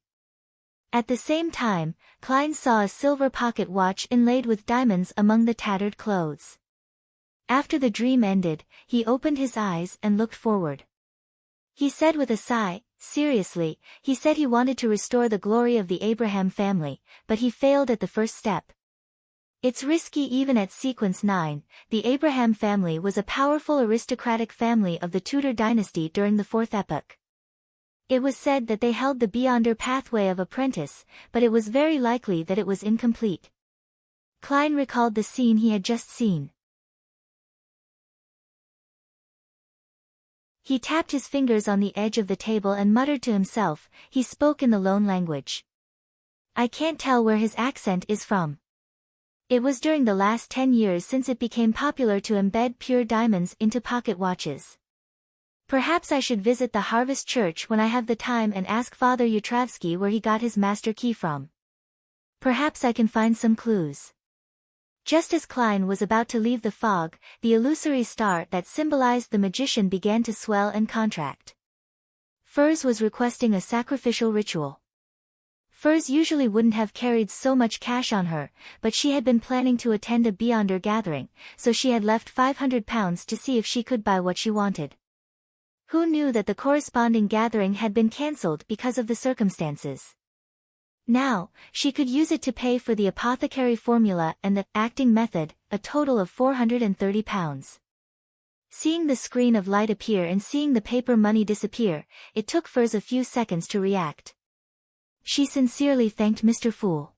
At the same time, Klein saw a silver pocket watch inlaid with diamonds among the tattered clothes. After the dream ended, he opened his eyes and looked forward. He said with a sigh, seriously, he said he wanted to restore the glory of the Abraham family, but he failed at the first step. It's risky even at sequence 9, the Abraham family was a powerful aristocratic family of the Tudor dynasty during the Fourth Epoch. It was said that they held the Beyonder pathway of apprentice, but it was very likely that it was incomplete. Klein recalled the scene he had just seen. He tapped his fingers on the edge of the table and muttered to himself. He spoke in the Lone language. I can't tell where his accent is from. It was during the last 10 years since it became popular to embed pure diamonds into pocket watches. Perhaps I should visit the Harvest Church when I have the time and ask Father Yutravsky where he got his master key from. Perhaps I can find some clues. Just as Klein was about to leave the fog, the illusory star that symbolized the magician began to swell and contract. Furs was requesting a sacrificial ritual. Furs usually wouldn't have carried so much cash on her, but she had been planning to attend a Beyonder gathering, so she had left £500 to see if she could buy what she wanted. Who knew that the corresponding gathering had been cancelled because of the circumstances? Now, she could use it to pay for the apothecary formula and the acting method, a total of £430. Seeing the screen of light appear and seeing the paper money disappear, it took Furs a few seconds to react. She sincerely thanked Mr. Fool.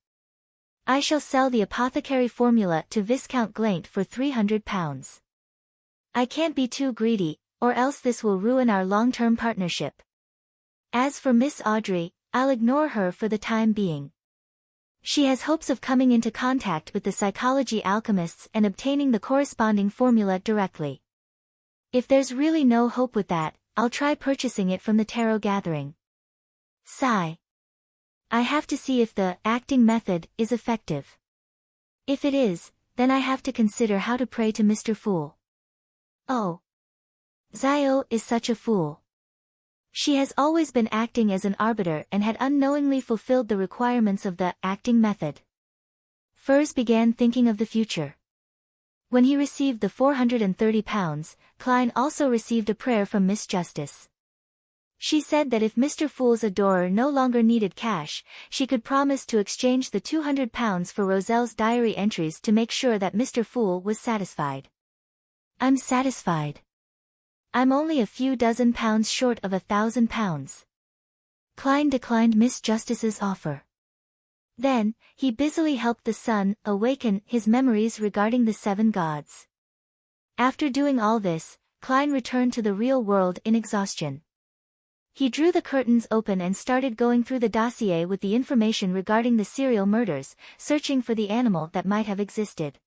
I shall sell the apothecary formula to Viscount Glaint for £300. I can't be too greedy, or else this will ruin our long-term partnership. As for Miss Audrey, I'll ignore her for the time being. She has hopes of coming into contact with the psychology alchemists and obtaining the corresponding formula directly. If there's really no hope with that, I'll try purchasing it from the tarot gathering. Sigh. I have to see if the acting method is effective. If it is, then I have to consider how to pray to Mr. Fool. Oh. Zio is such a fool. She has always been acting as an arbiter and had unknowingly fulfilled the requirements of the acting method. Furs began thinking of the future. When he received the £430, Klein also received a prayer from Miss Justice. She said that if Mr. Fool's adorer no longer needed cash, she could promise to exchange the £200 for Roselle's diary entries to make sure that Mr. Fool was satisfied. I'm satisfied. I'm only a few dozen pounds short of £1,000. Klein declined Miss Justice's offer. Then, he busily helped the son awaken his memories regarding the 7 gods. After doing all this, Klein returned to the real world in exhaustion. He drew the curtains open and started going through the dossier with the information regarding the serial murders, searching for the animal that might have existed.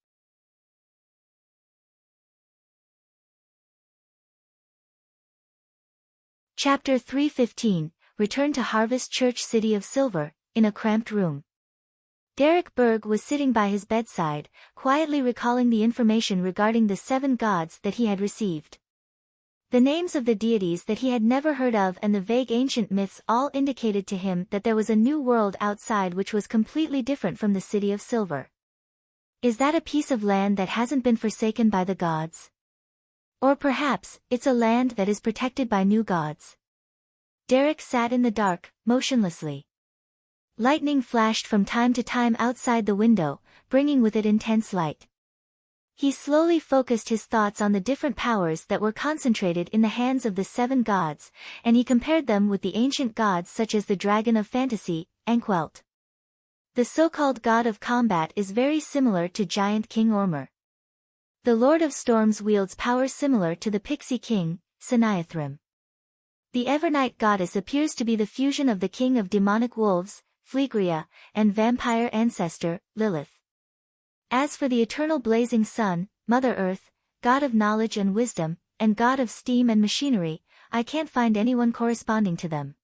Chapter 315, Return to Harvest Church City of Silver, in a cramped room. Derek Berg was sitting by his bedside, quietly recalling the information regarding the 7 gods that he had received. The names of the deities that he had never heard of and the vague ancient myths all indicated to him that there was a new world outside which was completely different from the City of Silver. Is that a piece of land that hasn't been forsaken by the gods? Or perhaps, it's a land that is protected by new gods. Derek sat in the dark, motionlessly. Lightning flashed from time to time outside the window, bringing with it intense light. He slowly focused his thoughts on the different powers that were concentrated in the hands of the 7 gods, and he compared them with the ancient gods such as the dragon of fantasy, Ankwelt. The so-called god of combat is very similar to giant King Ormur. The Lord of Storms wields powers similar to the pixie king, Seniathrim. The Evernight goddess appears to be the fusion of the king of demonic wolves, Fleegria, and vampire ancestor, Lilith. As for the eternal blazing sun, Mother Earth, god of knowledge and wisdom, and god of steam and machinery, I can't find anyone corresponding to them.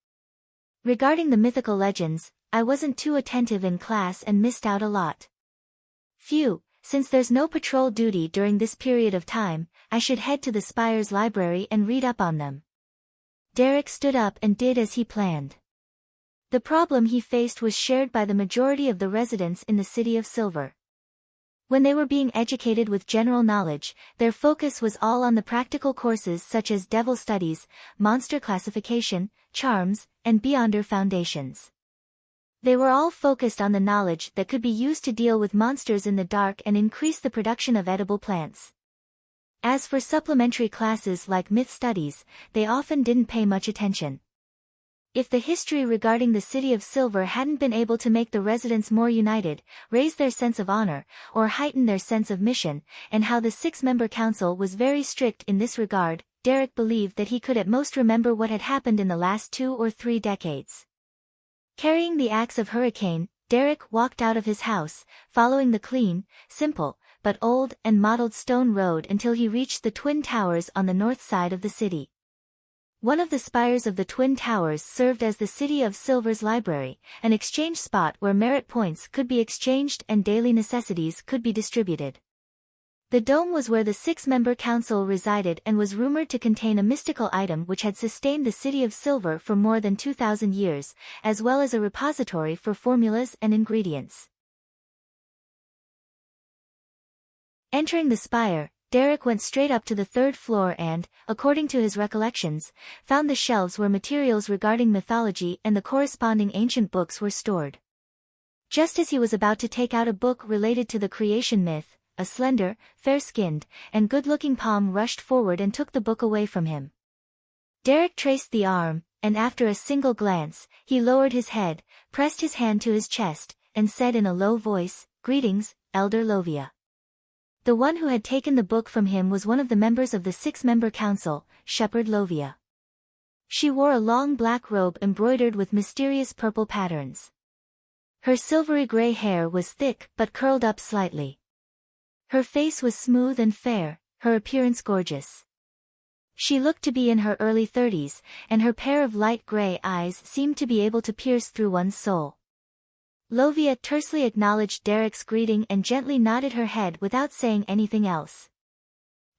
Regarding the mythical legends, I wasn't too attentive in class and missed out a lot. Phew, since there's no patrol duty during this period of time, I should head to the Spire's library and read up on them. Derek stood up and did as he planned. The problem he faced was shared by the majority of the residents in the City of Silver. When they were being educated with general knowledge, their focus was all on the practical courses such as devil studies, monster classification, charms, and Beyonder foundations. They were all focused on the knowledge that could be used to deal with monsters in the dark and increase the production of edible plants. As for supplementary classes like myth studies, they often didn't pay much attention. If the history regarding the City of Silver hadn't been able to make the residents more united, raise their sense of honor, or heighten their sense of mission, and how the 6-member council was very strict in this regard, Derek believed that he could at most remember what had happened in the last 2 or 3 decades. Carrying the axe of Hurricane, Derek walked out of his house, following the clean, simple, but old and mottled stone road until he reached the Twin Towers on the north side of the city. One of the spires of the Twin Towers served as the City of Silver's library, an exchange spot where merit points could be exchanged and daily necessities could be distributed. The dome was where the 6-member council resided and was rumored to contain a mystical item which had sustained the City of Silver for more than 2,000 years, as well as a repository for formulas and ingredients. Entering the spire, Derek went straight up to the 3rd floor and, according to his recollections, found the shelves where materials regarding mythology and the corresponding ancient books were stored. Just as he was about to take out a book related to the creation myth, a slender, fair-skinned, and good-looking palm rushed forward and took the book away from him. Derek traced the arm, and after a single glance, he lowered his head, pressed his hand to his chest, and said in a low voice, "Greetings, Elder Lovia." The one who had taken the book from him was one of the members of the 6-member council, Shepherd Lovia. She wore a long black robe embroidered with mysterious purple patterns. Her silvery gray hair was thick but curled up slightly. Her face was smooth and fair, her appearance gorgeous. She looked to be in her early 30s, and her pair of light gray eyes seemed to be able to pierce through one's soul. Lovia tersely acknowledged Derek's greeting and gently nodded her head without saying anything else.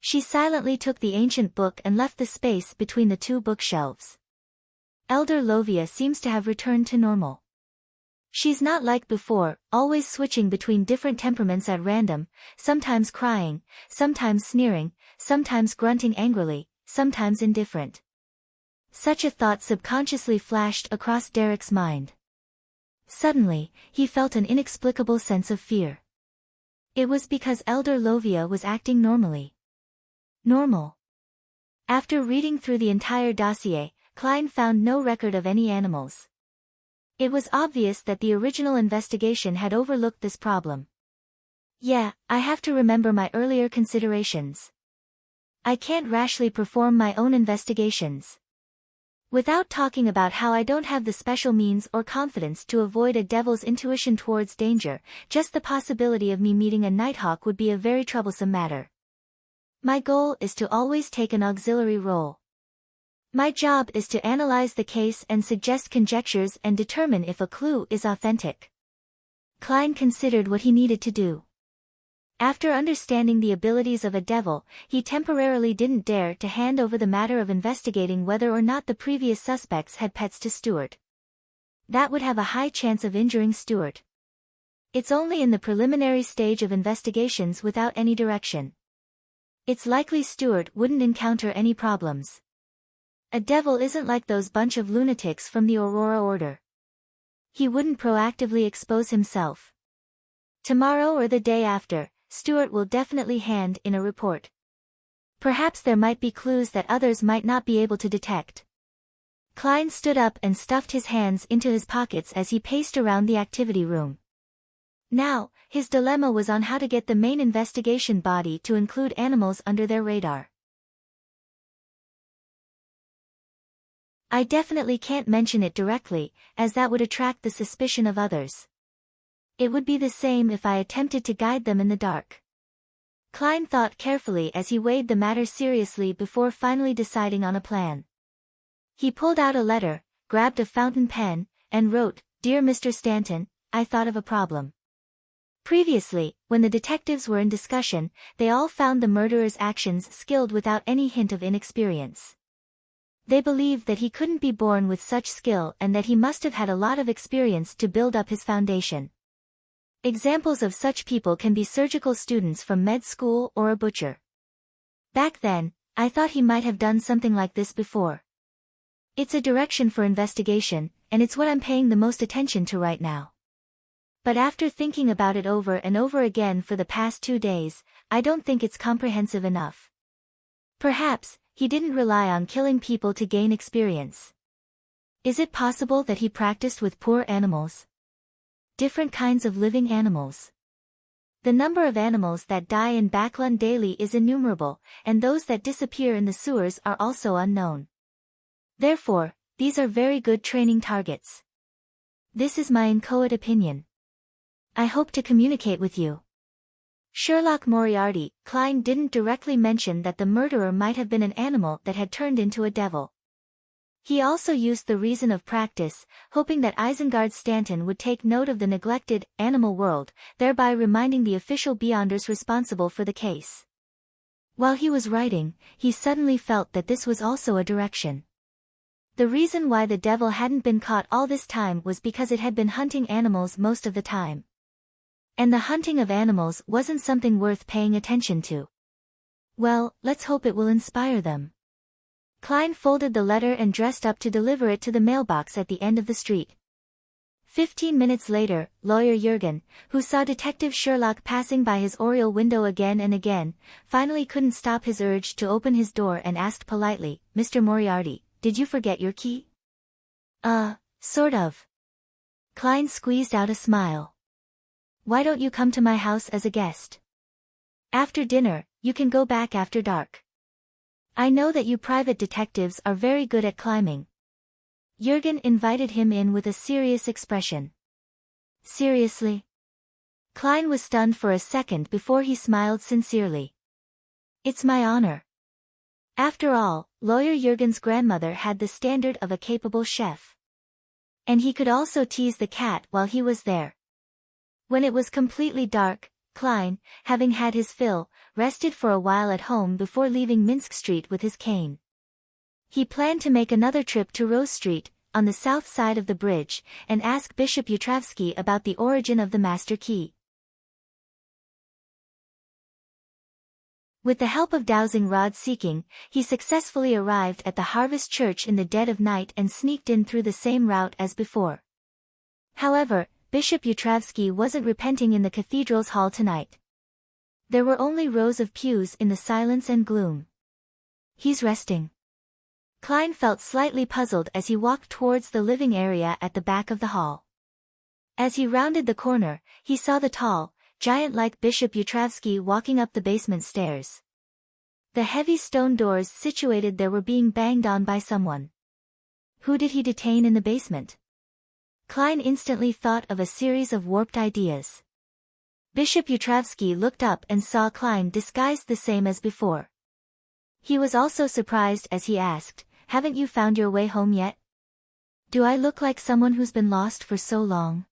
She silently took the ancient book and left the space between the 2 bookshelves. Elder Lovia seems to have returned to normal. She's not like before, always switching between different temperaments at random, sometimes crying, sometimes sneering, sometimes grunting angrily, sometimes indifferent. Such a thought subconsciously flashed across Derek's mind. Suddenly, he felt an inexplicable sense of fear. It was because Elder Lovia was acting normally. Normal. After reading through the entire dossier, Klein found no record of any animals. It was obvious that the original investigation had overlooked this problem. Yeah, I have to remember my earlier considerations. I can't rashly perform my own investigations. Without talking about how I don't have the special means or confidence to avoid a devil's intuition towards danger, just the possibility of me meeting a nighthawk would be a very troublesome matter. My goal is to always take an auxiliary role. My job is to analyze the case and suggest conjectures and determine if a clue is authentic. Klein considered what he needed to do. After understanding the abilities of a devil, he temporarily didn't dare to hand over the matter of investigating whether or not the previous suspects had pets to Stuart. That would have a high chance of injuring Stuart. It's only in the preliminary stage of investigations without any direction. It's likely Stuart wouldn't encounter any problems. A devil isn't like those bunch of lunatics from the Aurora Order. He wouldn't proactively expose himself. Tomorrow or the day after, Stuart will definitely hand in a report. Perhaps there might be clues that others might not be able to detect. Klein stood up and stuffed his hands into his pockets as he paced around the activity room. Now, his dilemma was on how to get the main investigation body to include animals under their radar. I definitely can't mention it directly, as that would attract the suspicion of others. It would be the same if I attempted to guide them in the dark. Klein thought carefully as he weighed the matter seriously before finally deciding on a plan. He pulled out a letter, grabbed a fountain pen, and wrote, "Dear Mr. Stanton, I thought of a problem." Previously, when the detectives were in discussion, they all found the murderer's actions skilled without any hint of inexperience. They believed that he couldn't be born with such skill and that he must have had a lot of experience to build up his foundation. Examples of such people can be surgical students from med school or a butcher. Back then, I thought he might have done something like this before. It's a direction for investigation, and it's what I'm paying the most attention to right now. But after thinking about it over and over again for the past 2 days, I don't think it's comprehensive enough. Perhaps, he didn't rely on killing people to gain experience. Is it possible that he practiced with poor animals? Different kinds of living animals. The number of animals that die in Backlund daily is innumerable, and those that disappear in the sewers are also unknown. Therefore, these are very good training targets. This is my inchoate opinion. I hope to communicate with you. Sherlock Moriarty. Klein didn't directly mention that the murderer might have been an animal that had turned into a devil. He also used the reason of practice, hoping that Isengard Stanton would take note of the neglected animal world, thereby reminding the official Beyonders responsible for the case. While he was writing, he suddenly felt that this was also a direction. The reason why the devil hadn't been caught all this time was because it had been hunting animals most of the time. And the hunting of animals wasn't something worth paying attention to. Well, let's hope it will inspire them. Klein folded the letter and dressed up to deliver it to the mailbox at the end of the street. 15 minutes later, lawyer Jurgen, who saw Detective Sherlock passing by his oriel window again and again, finally couldn't stop his urge to open his door and asked politely, "Mr. Moriarty, did you forget your key?" Sort of." Klein squeezed out a smile. "Why don't you come to my house as a guest? After dinner, you can go back after dark. I know that you private detectives are very good at climbing." Jurgen invited him in with a serious expression. "Seriously?" Klein was stunned for a second before he smiled sincerely. "It's my honor." After all, lawyer Jurgen's grandmother had the standard of a capable chef. And he could also tease the cat while he was there. When it was completely dark, Klein, having had his fill, rested for a while at home before leaving Minsk Street with his cane. He planned to make another trip to Rose Street, on the south side of the bridge, and ask Bishop Yutravsky about the origin of the master key. With the help of dowsing rod seeking, he successfully arrived at the Harvest Church in the dead of night and sneaked in through the same route as before. However, Bishop Yutravsky wasn't repenting in the cathedral's hall tonight. There were only rows of pews in the silence and gloom. "He's resting." Klein felt slightly puzzled as he walked towards the living area at the back of the hall. As he rounded the corner, he saw the tall, giant-like Bishop Yutravsky walking up the basement stairs. The heavy stone doors situated there were being banged on by someone. Who did he detain in the basement? Klein instantly thought of a series of warped ideas. Bishop Yutravsky looked up and saw Klein disguised the same as before. He was also surprised as he asked, "Haven't you found your way home yet? Do I look like someone who's been lost for so long?"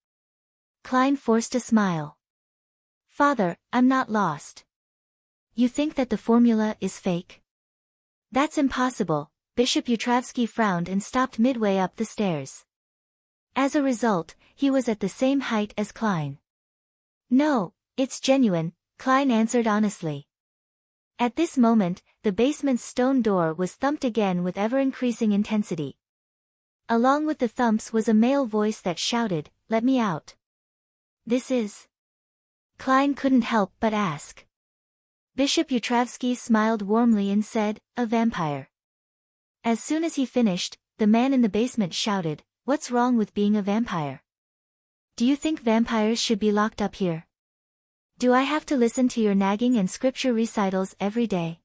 Klein forced a smile. Father, I'm not lost. You think that the formula is fake? That's impossible. Bishop Yutravsky frowned and stopped midway up the stairs. As a result, he was at the same height as Klein. No, it's genuine, Klein answered honestly. At this moment, the basement's stone door was thumped again with ever-increasing intensity. Along with the thumps was a male voice that shouted, "Let me out." This is... Klein couldn't help but ask. Bishop Yutravsky smiled warmly and said, "A vampire." As soon as he finished, the man in the basement shouted, "What's wrong with being a vampire? Do you think vampires should be locked up here? Do I have to listen to your nagging and scripture recitals every day?"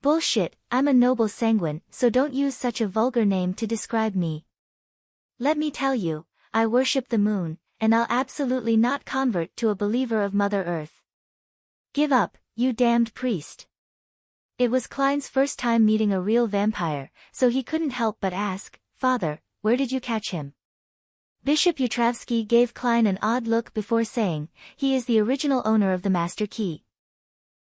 "Bullshit, I'm a noble sanguine, so don't use such a vulgar name to describe me. Let me tell you, I worship the moon, and I'll absolutely not convert to a believer of Mother Earth. Give up, you damned priest." It was Klein's first time meeting a real vampire, so he couldn't help but ask, "Father, where did you catch him?" Bishop Yutravsky gave Klein an odd look before saying, "He is the original owner of the master key.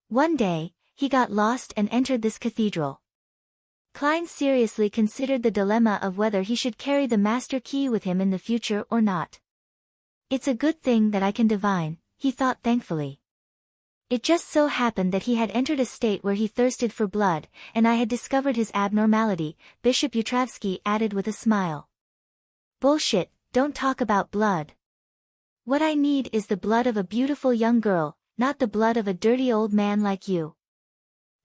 One day, he got lost and entered this cathedral." Klein seriously considered the dilemma of whether he should carry the master key with him in the future or not. "It's a good thing that I can divine," he thought thankfully. It just so happened that he had entered a state where he thirsted for blood, and I had discovered his abnormality, Bishop Yutravsky added with a smile. "Bullshit, don't talk about blood. What I need is the blood of a beautiful young girl, not the blood of a dirty old man like you."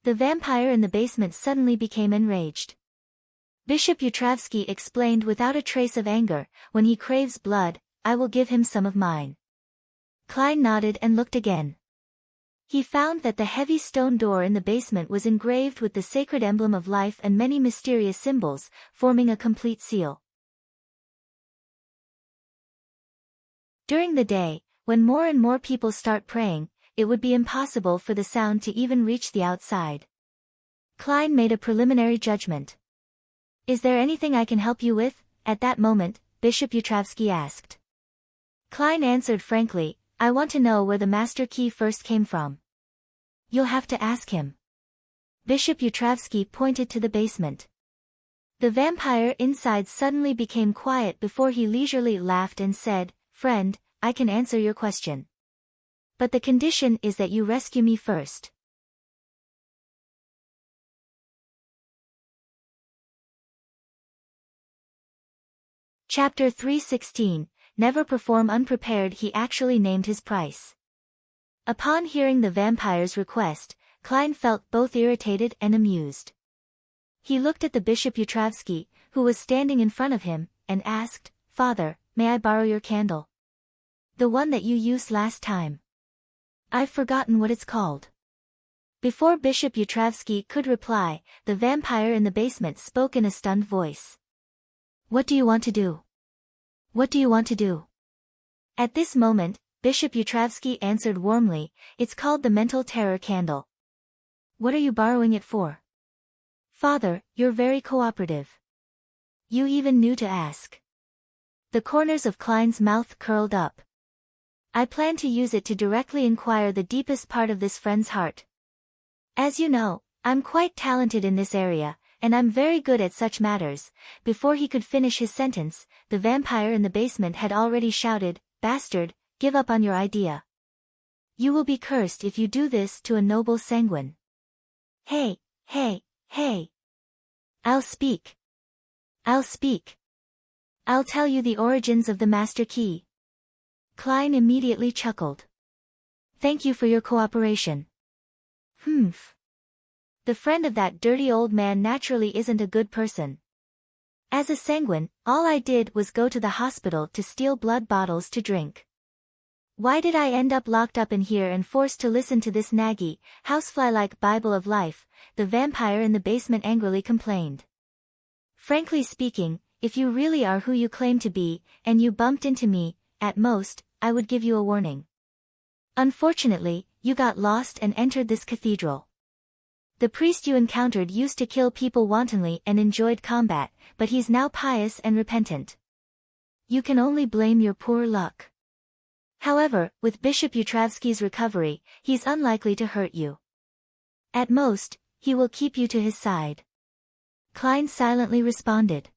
The vampire in the basement suddenly became enraged. Bishop Yutravsky explained without a trace of anger, "When he craves blood, I will give him some of mine." Klein nodded and looked again. He found that the heavy stone door in the basement was engraved with the sacred emblem of life and many mysterious symbols, forming a complete seal. During the day, when more and more people start praying, it would be impossible for the sound to even reach the outside. Klein made a preliminary judgment. "Is there anything I can help you with?" At that moment, Bishop Yutravsky asked. Klein answered frankly, "I want to know where the master key first came from." "You'll have to ask him." Bishop Yutravsky pointed to the basement. The vampire inside suddenly became quiet before he leisurely laughed and said, "Friend, I can answer your question. But the condition is that you rescue me first." Chapter 316, Never Perform Unprepared. He actually named his price. Upon hearing the vampire's request, Klein felt both irritated and amused. He looked at the Bishop Yutravsky, who was standing in front of him, and asked, "Father, may I borrow your candle? The one that you used last time. I've forgotten what it's called." Before Bishop Yutravsky could reply, the vampire in the basement spoke in a stunned voice. "What do you want to do? What do you want to do?" At this moment, Bishop Yutravsky answered warmly, "It's called the mental terror candle." "What are you borrowing it for?" "Father, you're very cooperative. You even knew to ask." The corners of Klein's mouth curled up. "I plan to use it to directly inquire the deepest part of this friend's heart. As you know, I'm quite talented in this area, and I'm very good at such matters." Before he could finish his sentence, the vampire in the basement had already shouted, "Bastard, give up on your idea. You will be cursed if you do this to a noble sanguine." Hey, hey. I'll speak. I'll speak. I'll tell you the origins of the master key." Klein immediately chuckled. "Thank you for your cooperation." "Humph. The friend of that dirty old man naturally isn't a good person. As a sanguine, all I did was go to the hospital to steal blood bottles to drink. Why did I end up locked up in here and forced to listen to this naggy, housefly-like Bible of life?" the vampire in the basement angrily complained. "Frankly speaking, if you really are who you claim to be, and you bumped into me, at most, I would give you a warning. Unfortunately, you got lost and entered this cathedral. The priest you encountered used to kill people wantonly and enjoyed combat, but he's now pious and repentant. You can only blame your poor luck. However, with Bishop Yutravsky's recovery, he's unlikely to hurt you. At most, he will keep you to his side. Klein silently responded.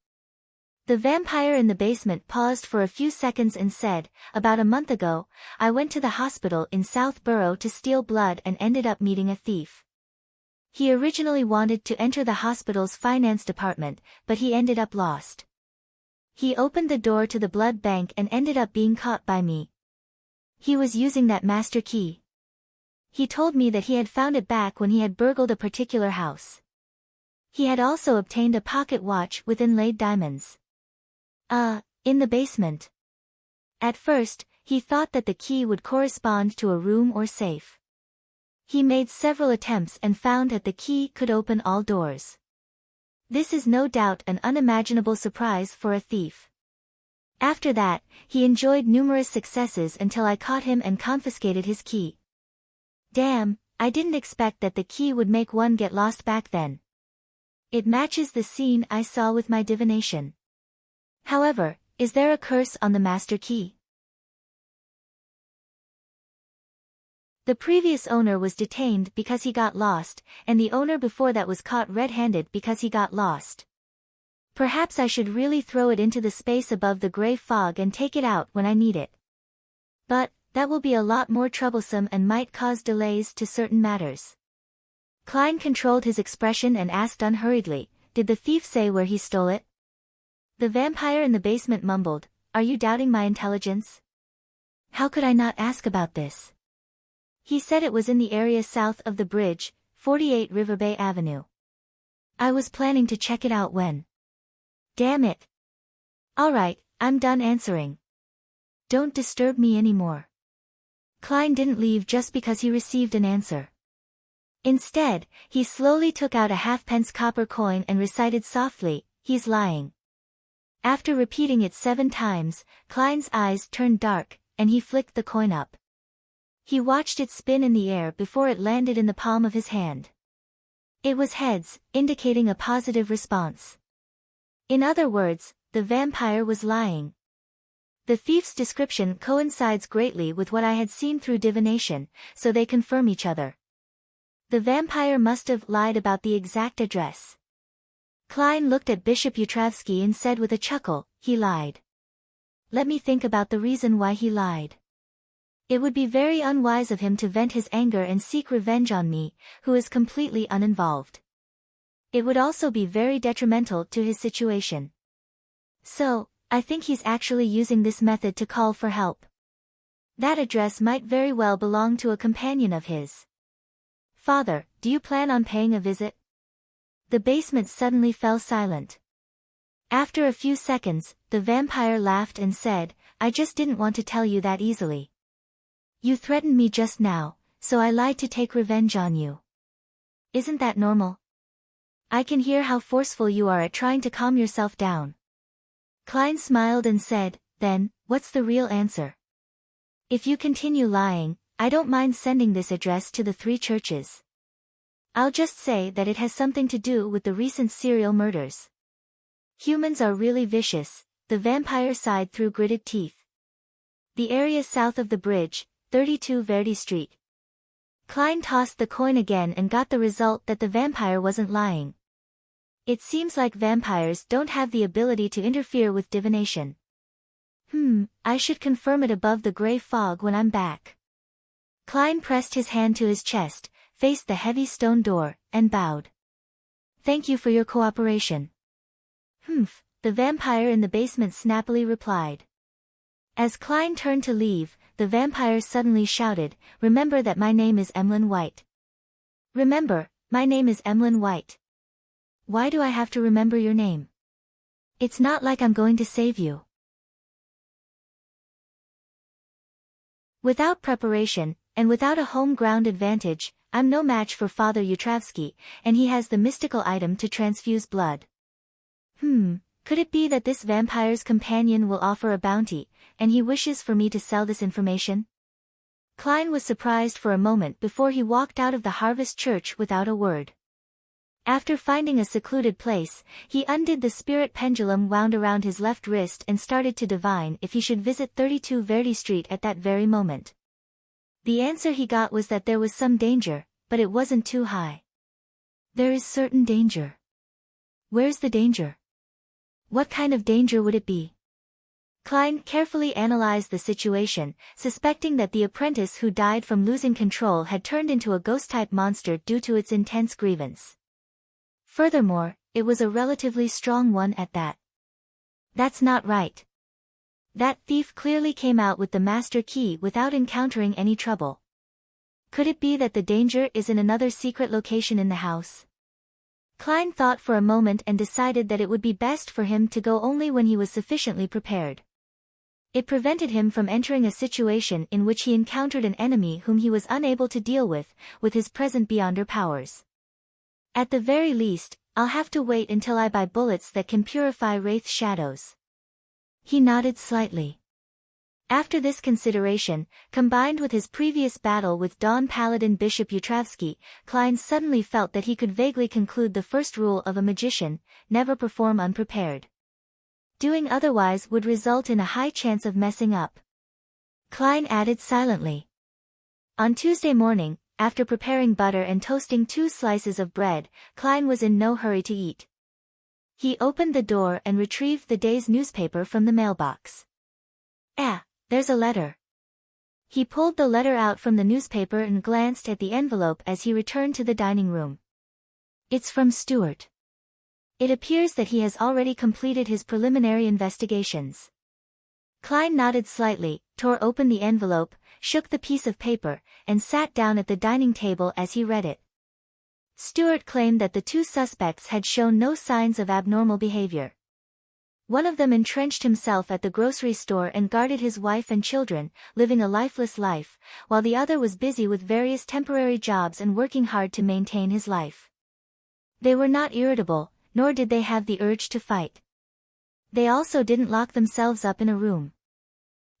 The vampire in the basement paused for a few seconds and said, "About a month ago, I went to the hospital in Southborough to steal blood and ended up meeting a thief. He originally wanted to enter the hospital's finance department, but he ended up lost. He opened the door to the blood bank and ended up being caught by me. He was using that master key. He told me that he had found it back when he had burgled a particular house. He had also obtained a pocket watch with inlaid diamonds. In the basement. At first, he thought that the key would correspond to a room or safe. He made several attempts and found that the key could open all doors. This is no doubt an unimaginable surprise for a thief. After that, he enjoyed numerous successes until I caught him and confiscated his key. Damn, I didn't expect that the key would make one get lost back then. It matches the scene I saw with my divination. However, is there a curse on the master key? The previous owner was detained because he got lost, and the owner before that was caught red-handed because he got lost. Perhaps I should really throw it into the space above the gray fog and take it out when I need it. But, that will be a lot more troublesome and might cause delays to certain matters. Klein controlled his expression and asked unhurriedly, "Did the thief say where he stole it?" The vampire in the basement mumbled, "Are you doubting my intelligence? How could I not ask about this?" He said it was in the area south of the bridge, 48 River Bay Avenue. I was planning to check it out when. Damn it. Alright, I'm done answering. Don't disturb me anymore. Klein didn't leave just because he received an answer. Instead, he slowly took out a halfpence copper coin and recited softly, "He's lying." After repeating it 7 times, Klein's eyes turned dark, and he flicked the coin up. He watched it spin in the air before it landed in the palm of his hand. It was heads, indicating a positive response. In other words, the vampire was lying. The thief's description coincides greatly with what I had seen through divination, so they confirm each other. The vampire must have lied about the exact address. Klein looked at Bishop Yutravsky and said with a chuckle, "He lied. Let me think about the reason why he lied. It would be very unwise of him to vent his anger and seek revenge on me, who is completely uninvolved. It would also be very detrimental to his situation. So, I think he's actually using this method to call for help. That address might very well belong to a companion of his. Father, do you plan on paying a visit?" The basement suddenly fell silent. After a few seconds, the vampire laughed and said, "I just didn't want to tell you that easily. You threatened me just now, so I lied to take revenge on you. Isn't that normal? I can hear how forceful you are at trying to calm yourself down." Klein smiled and said, "Then, what's the real answer? If you continue lying, I don't mind sending this address to the 3 churches. I'll just say that it has something to do with the recent serial murders." Humans are really vicious, the vampire sighed through gritted teeth. The area south of the bridge, 32 Verdi Street. Klein tossed the coin again and got the result that the vampire wasn't lying. It seems like vampires don't have the ability to interfere with divination. I should confirm it above the gray fog when I'm back. Klein pressed his hand to his chest, faced the heavy stone door, and bowed. "Thank you for your cooperation." The vampire in the basement snappily replied. As Klein turned to leave, the vampire suddenly shouted, "Remember that my name is Emlyn White. Remember, my name is Emlyn White. Why do I have to remember your name? It's not like I'm going to save you." Without preparation, and without a home ground advantage, I'm no match for Father Yutravsky, and he has the mystical item to transfuse blood. Could it be that this vampire's companion will offer a bounty, and he wishes for me to sell this information? Klein was surprised for a moment before he walked out of the Harvest Church without a word. After finding a secluded place, he undid the spirit pendulum wound around his left wrist and started to divine if he should visit 32 Verdi Street at that very moment. The answer he got was that there was some danger, but it wasn't too high. There is certain danger. Where's the danger? What kind of danger would it be? Klein carefully analyzed the situation, suspecting that the apprentice who died from losing control had turned into a ghost-type monster due to its intense grievance. Furthermore, it was a relatively strong one at that. That's not right. That thief clearly came out with the master key without encountering any trouble. Could it be that the danger is in another secret location in the house? Klein thought for a moment and decided that it would be best for him to go only when he was sufficiently prepared. It prevented him from entering a situation in which he encountered an enemy whom he was unable to deal with his present Beyonder powers. At the very least, I'll have to wait until I buy bullets that can purify Wraith's shadows. He nodded slightly. After this consideration, combined with his previous battle with Dawn Paladin Bishop Yutravsky, Klein suddenly felt that he could vaguely conclude the first rule of a magician: never perform unprepared. Doing otherwise would result in a high chance of messing up. Klein added silently. On Tuesday morning, after preparing butter and toasting 2 slices of bread, Klein was in no hurry to eat. He opened the door and retrieved the day's newspaper from the mailbox. There's a letter. He pulled the letter out from the newspaper and glanced at the envelope as he returned to the dining room. It's from Stuart. It appears that he has already completed his preliminary investigations. Klein nodded slightly, tore open the envelope, shook the piece of paper, and sat down at the dining table as he read it. Stuart claimed that the 2 suspects had shown no signs of abnormal behavior. One of them entrenched himself at the grocery store and guarded his wife and children, living a lifeless life, while the other was busy with various temporary jobs and working hard to maintain his life. They were not irritable, nor did they have the urge to fight. They also didn't lock themselves up in a room.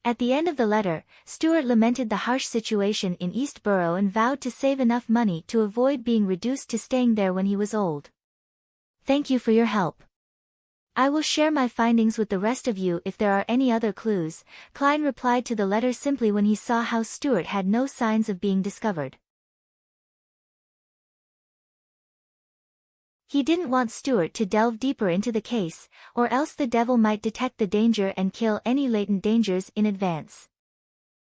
At the end of the letter, Stuart lamented the harsh situation in East Borough and vowed to save enough money to avoid being reduced to staying there when he was old. Thank you for your help. I will share my findings with the rest of you if there are any other clues. Klein replied to the letter simply when he saw how Stuart had no signs of being discovered. He didn't want Stuart to delve deeper into the case, or else the devil might detect the danger and kill any latent dangers in advance.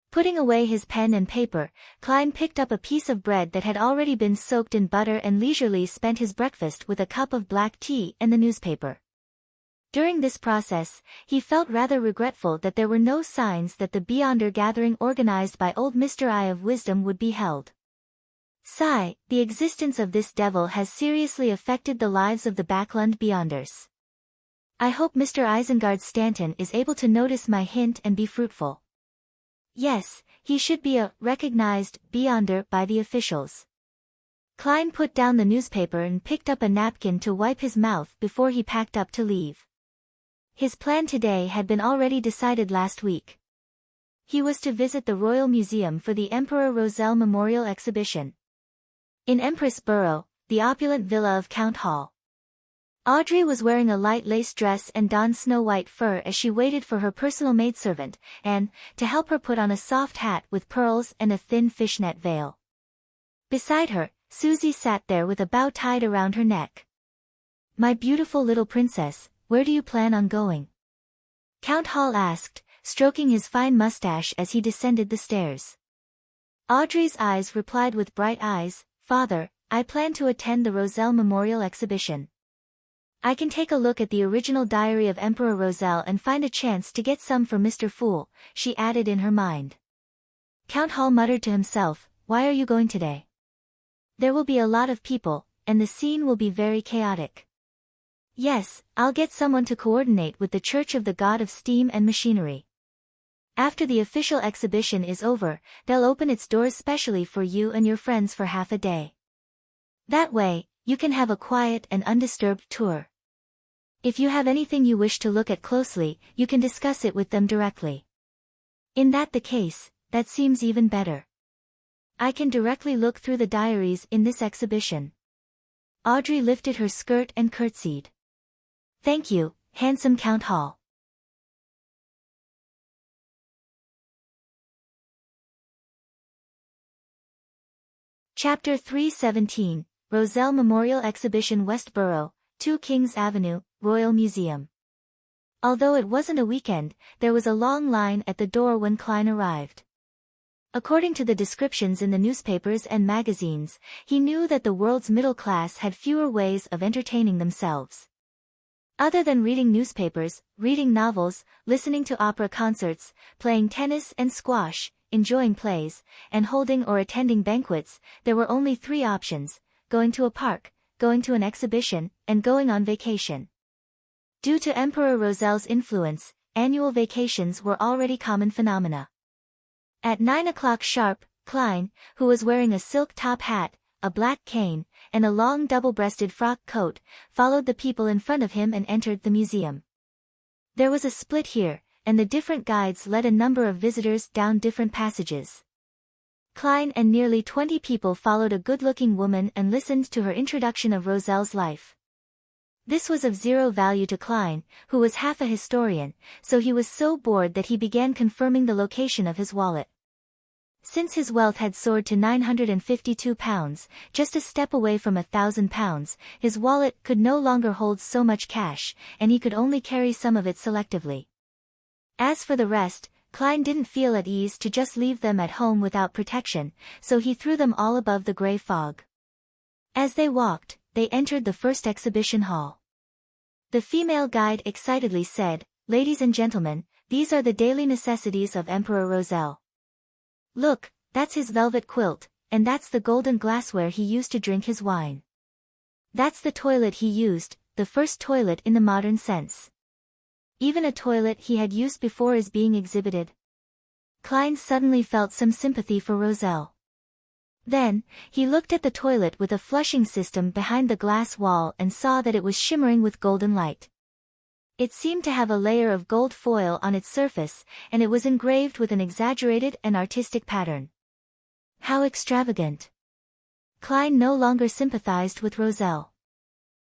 Putting away his pen and paper, Klein picked up a piece of bread that had already been soaked in butter and leisurely spent his breakfast with a cup of black tea and the newspaper. During this process, he felt rather regretful that there were no signs that the Beyonder gathering organized by old Mr. Eye of Wisdom would be held. Sigh, the existence of this devil has seriously affected the lives of the Backlund Beyonders. I hope Mr. Isengard Stanton is able to notice my hint and be fruitful. Yes, he should be a recognized Beyonder by the officials. Klein put down the newspaper and picked up a napkin to wipe his mouth before he packed up to leave. His plan today had been already decided last week. He was to visit the Royal Museum for the Emperor Roselle Memorial Exhibition. In Empress Borough, the opulent villa of Count Hall. Audrey was wearing a light lace dress and Dawn's snow-white fur as she waited for her personal maidservant, Anne, to help her put on a soft hat with pearls and a thin fishnet veil. Beside her, Susie sat there with a bow tied around her neck. My beautiful little princess, where do you plan on going? Count Hall asked, stroking his fine mustache as he descended the stairs. Audrey's eyes replied with bright eyes, Father, I plan to attend the Roselle Memorial Exhibition. I can take a look at the original diary of Emperor Roselle and find a chance to get some for Mr. Fool, she added in her mind. Count Hall muttered to himself, why are you going today? There will be a lot of people, and the scene will be very chaotic. Yes, I'll get someone to coordinate with the Church of the God of Steam and Machinery. After the official exhibition is over, they'll open its doors specially for you and your friends for half a day. That way, you can have a quiet and undisturbed tour. If you have anything you wish to look at closely, you can discuss it with them directly. In that the case, that seems even better. I can directly look through the diaries in this exhibition. Audrey lifted her skirt and curtsied. Thank you, handsome Count Hall. Chapter 317, Roselle Memorial Exhibition, Westboro, 2 Kings Avenue, Royal Museum. Although it wasn't a weekend, there was a long line at the door when Klein arrived. According to the descriptions in the newspapers and magazines, he knew that the world's middle class had fewer ways of entertaining themselves. Other than reading newspapers, reading novels, listening to opera concerts, playing tennis and squash, enjoying plays, and holding or attending banquets, there were only 3 options: going to a park, going to an exhibition, and going on vacation. Due to Emperor Roselle's influence, annual vacations were already common phenomena. At 9 o'clock sharp, Klein, who was wearing a silk top hat, a black cane, and a long double-breasted frock coat, followed the people in front of him and entered the museum. There was a split here, and the different guides led a number of visitors down different passages. Klein and nearly 20 people followed a good-looking woman and listened to her introduction of Roselle's life. This was of zero value to Klein, who was half a historian, so he was so bored that he began confirming the location of his wallet. Since his wealth had soared to £952, just a step away from £1,000, his wallet could no longer hold so much cash, and he could only carry some of it selectively. As for the rest, Klein didn't feel at ease to just leave them at home without protection, so he threw them all above the grey fog. As they walked, they entered the first exhibition hall. The female guide excitedly said, "Ladies and gentlemen, these are the daily necessities of Emperor Roselle. Look, that's his velvet quilt, and that's the golden glassware he used to drink his wine. That's the toilet he used, the first toilet in the modern sense. Even a toilet he had used before is being exhibited." Klein suddenly felt some sympathy for Roselle. Then, he looked at the toilet with a flushing system behind the glass wall and saw that it was shimmering with golden light. It seemed to have a layer of gold foil on its surface, and it was engraved with an exaggerated and artistic pattern. How extravagant! Klein no longer sympathized with Roselle.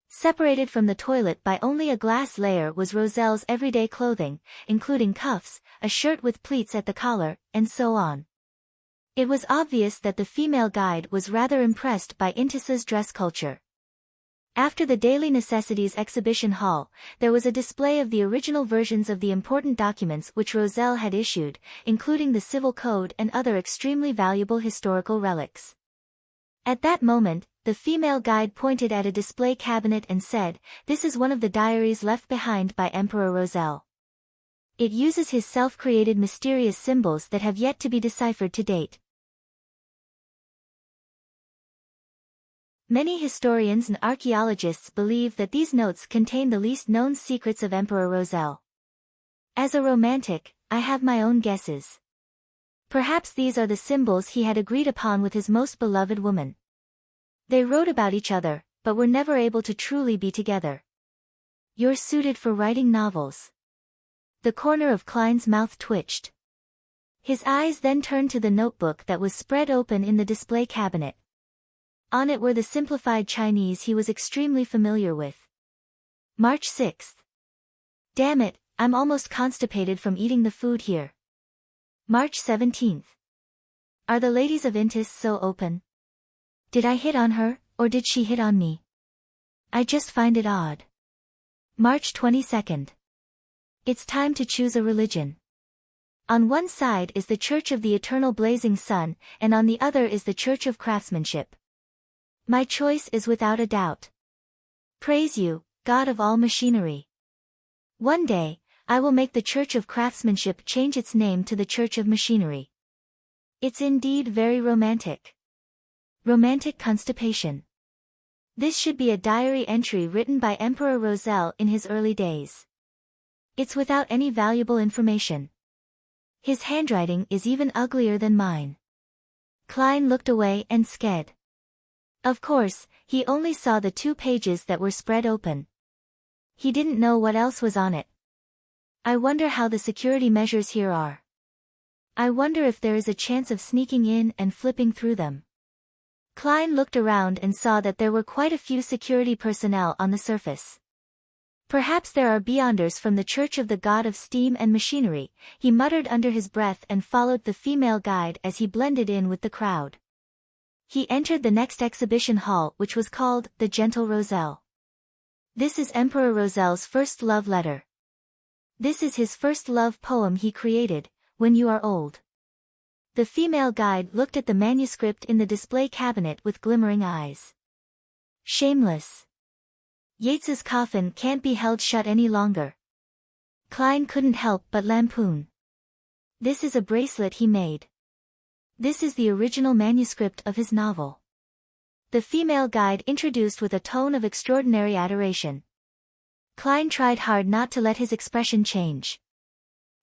Separated from the toilet by only a glass layer was Roselle's everyday clothing, including cuffs, a shirt with pleats at the collar, and so on. It was obvious that the female guide was rather impressed by Intissa's dress culture. After the Daily Necessities exhibition hall, there was a display of the original versions of the important documents which Roselle had issued, including the Civil Code and other extremely valuable historical relics. At that moment, the female guide pointed at a display cabinet and said, "This is one of the diaries left behind by Emperor Roselle. It uses his self-created mysterious symbols that have yet to be deciphered to date." Many historians and archaeologists believe that these notes contain the least known secrets of Emperor Roselle. As a romantic, I have my own guesses. Perhaps these are the symbols he had agreed upon with his most beloved woman. They wrote about each other, but were never able to truly be together. "You're suited for writing novels." The corner of Klein's mouth twitched. His eyes then turned to the notebook that was spread open in the display cabinet. On it were the simplified Chinese he was extremely familiar with. March 6th. Damn it, I'm almost constipated from eating the food here. March 17th. Are the ladies of Intis so open? Did I hit on her, or did she hit on me? I just find it odd. March 22nd. It's time to choose a religion. On one side is the Church of the Eternal Blazing Sun, and on the other is the Church of Craftsmanship. My choice is without a doubt. Praise you, God of all machinery. One day, I will make the Church of Craftsmanship change its name to the Church of Machinery. It's indeed very romantic. Romantic constipation. This should be a diary entry written by Emperor Roselle in his early days. It's without any valuable information. His handwriting is even uglier than mine. Klein looked away and sked. Of course, he only saw the 2 pages that were spread open. He didn't know what else was on it. I wonder how the security measures here are. I wonder if there is a chance of sneaking in and flipping through them. Klein looked around and saw that there were quite a few security personnel on the surface. Perhaps there are beyonders from the Church of the God of Steam and Machinery, he muttered under his breath and followed the female guide as he blended in with the crowd. He entered the next exhibition hall, which was called The Gentle Roselle. This is Emperor Roselle's first love letter. This is his first love poem he created, When You Are Old. The female guide looked at the manuscript in the display cabinet with glimmering eyes. Shameless. Yeats's coffin can't be held shut any longer. Klein couldn't help but lampoon. This is a bracelet he made. This is the original manuscript of his novel. The female guide introduced with a tone of extraordinary adoration. Klein tried hard not to let his expression change.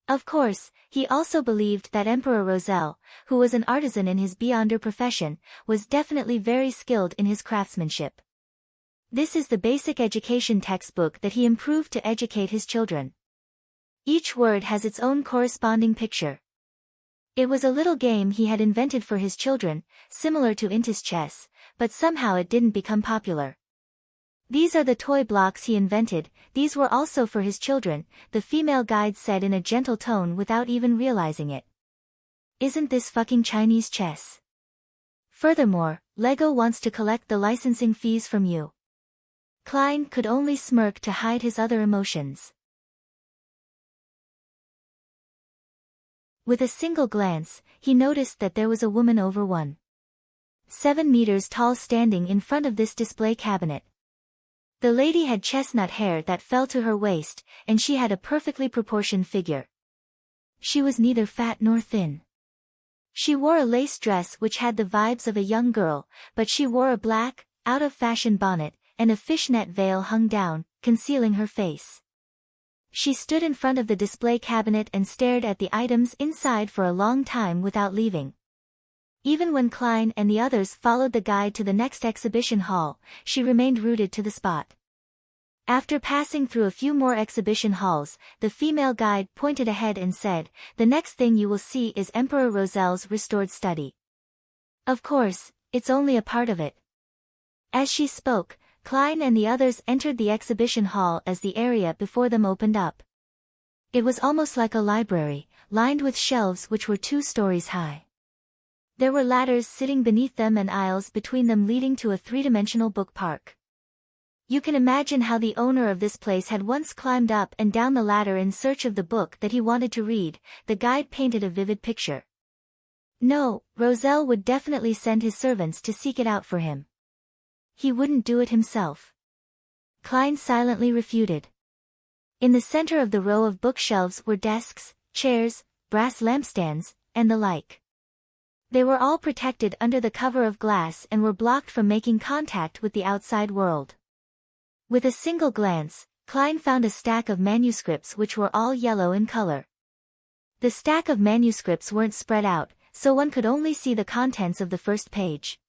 Of course, he also believed that Emperor Roselle, who was an artisan in his beyonder profession, was definitely very skilled in his craftsmanship. This is the basic education textbook that he improved to educate his children. Each word has its own corresponding picture. It was a little game he had invented for his children, similar to Intis chess, but somehow it didn't become popular. These are the toy blocks he invented, these were also for his children, the female guide said in a gentle tone without even realizing it. Isn't this fucking Chinese chess? Furthermore, Lego wants to collect the licensing fees from you. Klein could only smirk to hide his other emotions. With a single glance, he noticed that there was a woman over 1.7 meters tall standing in front of this display cabinet. The lady had chestnut hair that fell to her waist, and she had a perfectly proportioned figure. She was neither fat nor thin. She wore a lace dress which had the vibes of a young girl, but she wore a black, out-of-fashion bonnet, and a fishnet veil hung down, concealing her face. She stood in front of the display cabinet and stared at the items inside for a long time without leaving. Even when Klein and the others followed the guide to the next exhibition hall, she remained rooted to the spot. After passing through a few more exhibition halls, the female guide pointed ahead and said, "The next thing you will see is Emperor Roselle's restored study. Of course, it's only a part of it." As she spoke, Klein and the others entered the exhibition hall as the area before them opened up. It was almost like a library, lined with shelves which were 2 stories high. There were ladders sitting beneath them and aisles between them leading to a 3-dimensional book park. You can imagine how the owner of this place had once climbed up and down the ladder in search of the book that he wanted to read. The guide painted a vivid picture. No, Roselle would definitely send his servants to seek it out for him. He wouldn't do it himself. Klein silently refuted. In the center of the row of bookshelves were desks, chairs, brass lampstands, and the like. They were all protected under the cover of glass and were blocked from making contact with the outside world. With a single glance, Klein found a stack of manuscripts which were all yellow in color. The stack of manuscripts weren't spread out, so one could only see the contents of the first page.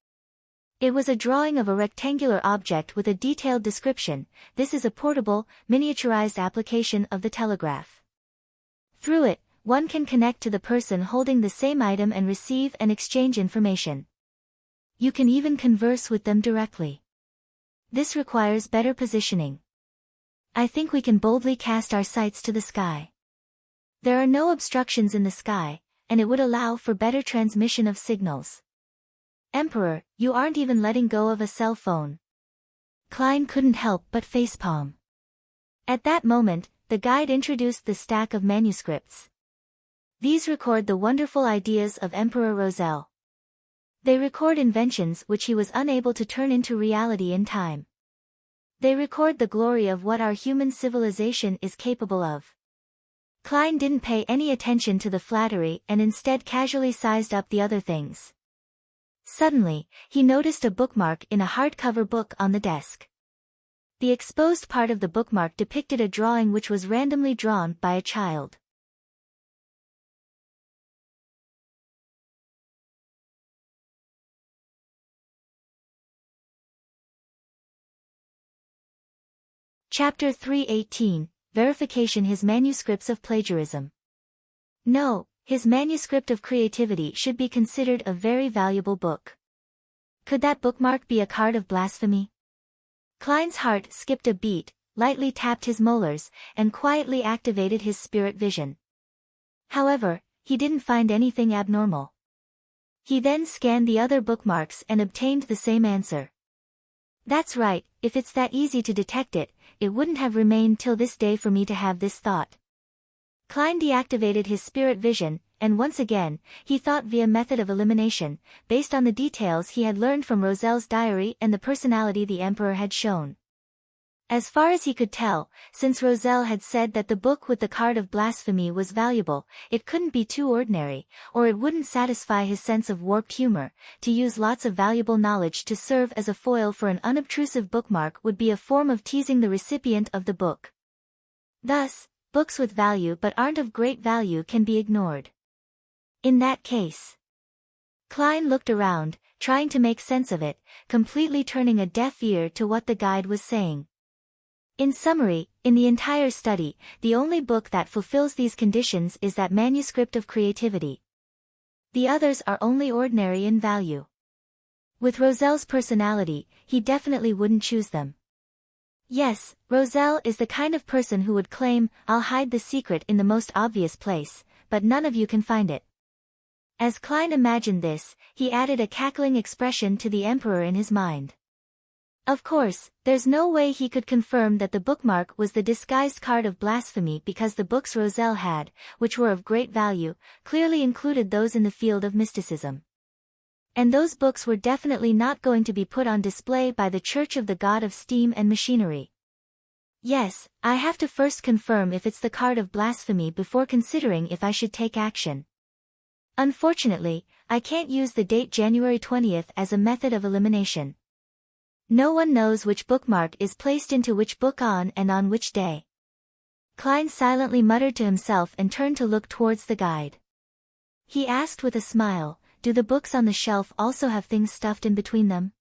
It was a drawing of a rectangular object with a detailed description. This is a portable, miniaturized application of the telegraph. Through it, one can connect to the person holding the same item and receive and exchange information. You can even converse with them directly. This requires better positioning. I think we can boldly cast our sights to the sky. There are no obstructions in the sky, and it would allow for better transmission of signals. Emperor, you aren't even letting go of a cell phone. Klein couldn't help but facepalm. At that moment, the guide introduced the stack of manuscripts. These record the wonderful ideas of Emperor Roselle. They record inventions which he was unable to turn into reality in time. They record the glory of what our human civilization is capable of. Klein didn't pay any attention to the flattery and instead casually sized up the other things. Suddenly, he noticed a bookmark in a hardcover book on the desk. The exposed part of the bookmark depicted a drawing which was randomly drawn by a child. Chapter 318, Verification. His manuscripts of plagiarism. No, his manuscript of creativity should be considered a very valuable book. Could that bookmark be a card of blasphemy? Klein's heart skipped a beat, lightly tapped his molars, and quietly activated his spirit vision. However, he didn't find anything abnormal. He then scanned the other bookmarks and obtained the same answer. That's right, if it's that easy to detect it, it wouldn't have remained till this day for me to have this thought. Klein deactivated his spirit vision, and once again, he thought via method of elimination, based on the details he had learned from Roselle's diary and the personality the Emperor had shown. As far as he could tell, since Roselle had said that the book with the card of blasphemy was valuable, it couldn't be too ordinary, or it wouldn't satisfy his sense of warped humor. To use lots of valuable knowledge to serve as a foil for an unobtrusive bookmark would be a form of teasing the recipient of the book. Thus, books with value but aren't of great value can be ignored. In that case, Klein looked around, trying to make sense of it, completely turning a deaf ear to what the guide was saying. In summary, in the entire study, the only book that fulfills these conditions is that manuscript of creativity. The others are only ordinary in value. With Roselle's personality, he definitely wouldn't choose them. Yes, Roselle is the kind of person who would claim, "I'll hide the secret in the most obvious place, but none of you can find it." As Klein imagined this, he added a cackling expression to the Emperor in his mind. Of course, there's no way he could confirm that the bookmark was the disguised card of blasphemy because the books Roselle had, which were of great value, clearly included those in the field of mysticism. And those books were definitely not going to be put on display by the Church of the God of Steam and Machinery. Yes, I have to first confirm if it's the card of blasphemy before considering if I should take action. Unfortunately, I can't use the date January 20th as a method of elimination. No one knows which bookmark is placed into which book on which day. Klein silently muttered to himself and turned to look towards the guide. He asked with a smile, "Do the books on the shelf also have things stuffed in between them?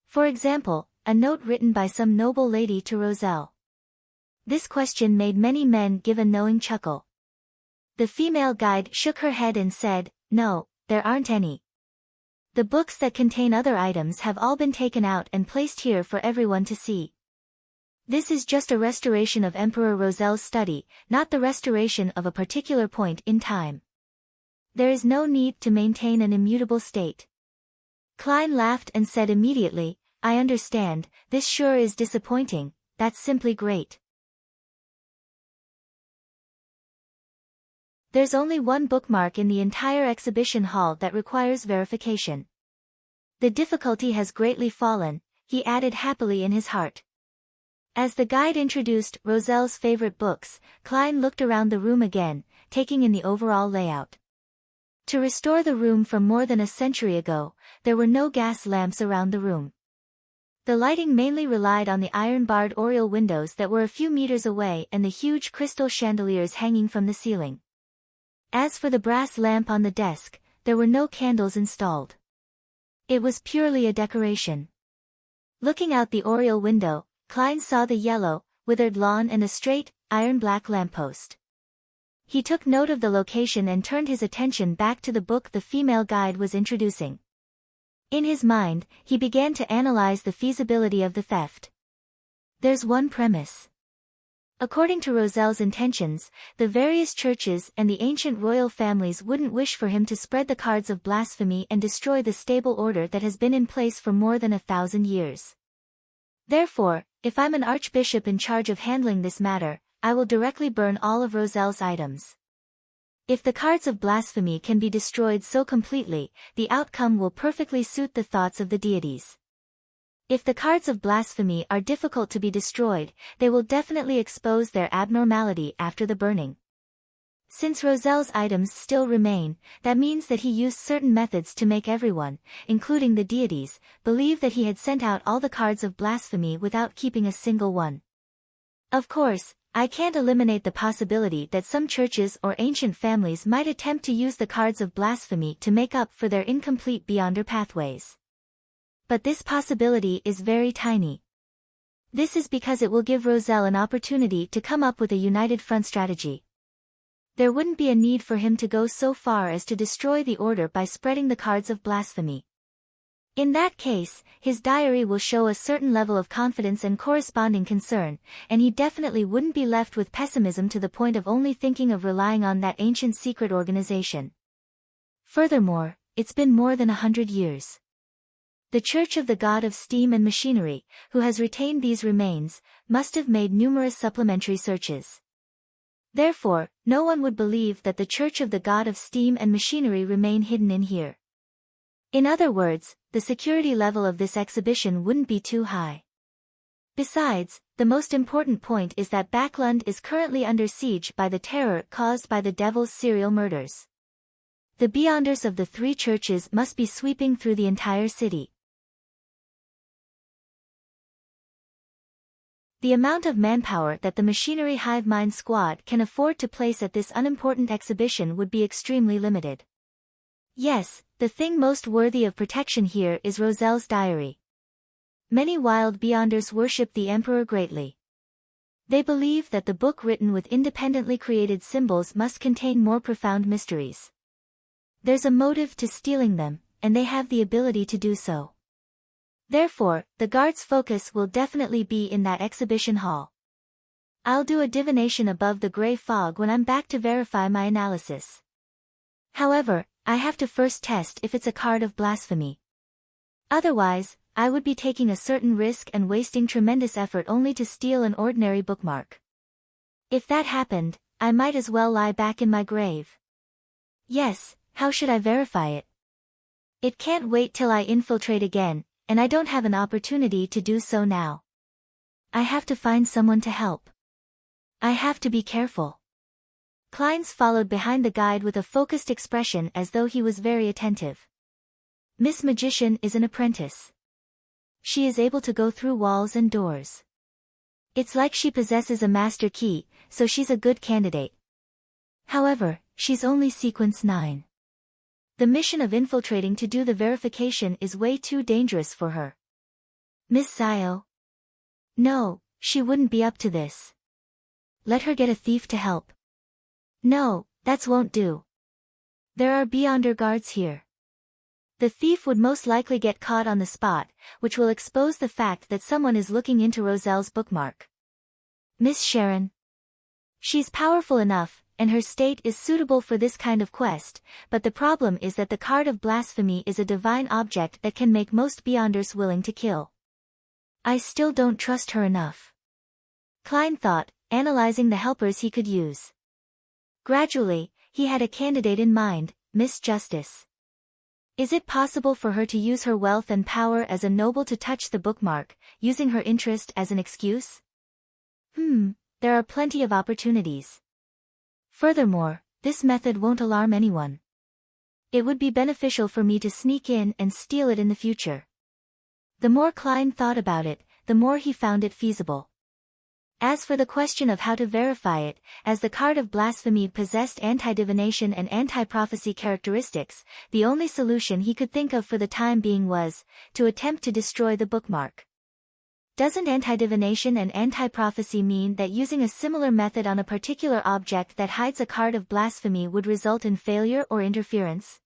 For example, a note written by some noble lady to Roselle?" This question made many men give a knowing chuckle. The female guide shook her head and said, "No, there aren't any. The books that contain other items have all been taken out and placed here for everyone to see. This is just a restoration of Emperor Roselle's study, not the restoration of a particular point in time. There is no need to maintain an immutable state." Klein laughed and said immediately, "I understand, this sure is disappointing, that's simply great. There's only one bookmark in the entire exhibition hall that requires verification. The difficulty has greatly fallen," he added happily in his heart. As the guide introduced Roselle's favorite books, Klein looked around the room again, taking in the overall layout. To restore the room from more than a century ago, there were no gas lamps around the room. The lighting mainly relied on the iron-barred oriel windows that were a few meters away and the huge crystal chandeliers hanging from the ceiling. As for the brass lamp on the desk, there were no candles installed. It was purely a decoration. Looking out the oriel window, Klein saw the yellow, withered lawn and a straight, iron-black lamppost. He took note of the location and turned his attention back to the book the female guide was introducing. In his mind, he began to analyze the feasibility of the theft. There's one premise. According to Roselle's intentions, the various churches and the ancient royal families wouldn't wish for him to spread the cards of blasphemy and destroy the stable order that has been in place for more than 1,000 years. Therefore, if I'm an archbishop in charge of handling this matter, I will directly burn all of Roselle's items. If the cards of blasphemy can be destroyed so completely, the outcome will perfectly suit the thoughts of the deities. If the cards of blasphemy are difficult to be destroyed, they will definitely expose their abnormality after the burning. Since Roselle's items still remain, that means that he used certain methods to make everyone, including the deities, believe that he had sent out all the cards of blasphemy without keeping a single one. Of course, I can't eliminate the possibility that some churches or ancient families might attempt to use the cards of blasphemy to make up for their incomplete beyonder pathways. But this possibility is very tiny. This is because it will give Roselle an opportunity to come up with a united front strategy. There wouldn't be a need for him to go so far as to destroy the order by spreading the cards of blasphemy. In that case, his diary will show a certain level of confidence and corresponding concern, and he definitely wouldn't be left with pessimism to the point of only thinking of relying on that ancient secret organization. Furthermore, it's been more than 100 years. The Church of the God of Steam and Machinery, who has retained these remains, must have made numerous supplementary searches. Therefore, no one would believe that the Church of the God of Steam and Machinery remain hidden in here. In other words, the security level of this exhibition wouldn't be too high. Besides, the most important point is that Backlund is currently under siege by the terror caused by the Devil's serial murders. The Beyonders of the three churches must be sweeping through the entire city. The amount of manpower that the Machinery Hive Mind Squad can afford to place at this unimportant exhibition would be extremely limited. Yes, the thing most worthy of protection here is Roselle's diary. Many wild Beyonders worship the Emperor greatly. They believe that the book written with independently created symbols must contain more profound mysteries. There's a motive to stealing them, and they have the ability to do so. Therefore, the guard's focus will definitely be in that exhibition hall. I'll do a divination above the gray fog when I'm back to verify my analysis. However, I have to first test if it's a card of blasphemy. Otherwise, I would be taking a certain risk and wasting tremendous effort only to steal an ordinary bookmark. If that happened, I might as well lie back in my grave. Yes, how should I verify it? It can't wait till I infiltrate again, and I don't have an opportunity to do so now. I have to find someone to help. I have to be careful. Kleins followed behind the guide with a focused expression as though he was very attentive. Miss Magician is an apprentice. She is able to go through walls and doors. It's like she possesses a master key, so she's a good candidate. However, she's only sequence 9. The mission of infiltrating to do the verification is way too dangerous for her. Miss Zio? No, she wouldn't be up to this. Let her get a thief to help. No, that won't do. There are Beyonder guards here. The thief would most likely get caught on the spot, which will expose the fact that someone is looking into Roselle's bookmark. Miss Sharon. She's powerful enough, and her state is suitable for this kind of quest, but the problem is that the card of blasphemy is a divine object that can make most Beyonders willing to kill. I still don't trust her enough. Klein thought, analyzing the helpers he could use. Gradually, he had a candidate in mind, Miss Justice. Is it possible for her to use her wealth and power as a noble to touch the bookmark, using her interest as an excuse? There are plenty of opportunities. Furthermore, this method won't alarm anyone. It would be beneficial for me to sneak in and steal it in the future. The more Klein thought about it, the more he found it feasible. As for the question of how to verify it, as the card of blasphemy possessed anti-divination and anti-prophecy characteristics, the only solution he could think of for the time being was to attempt to destroy the bookmark. Doesn't anti-divination and anti-prophecy mean that using a similar method on a particular object that hides a card of blasphemy would result in failure or interference?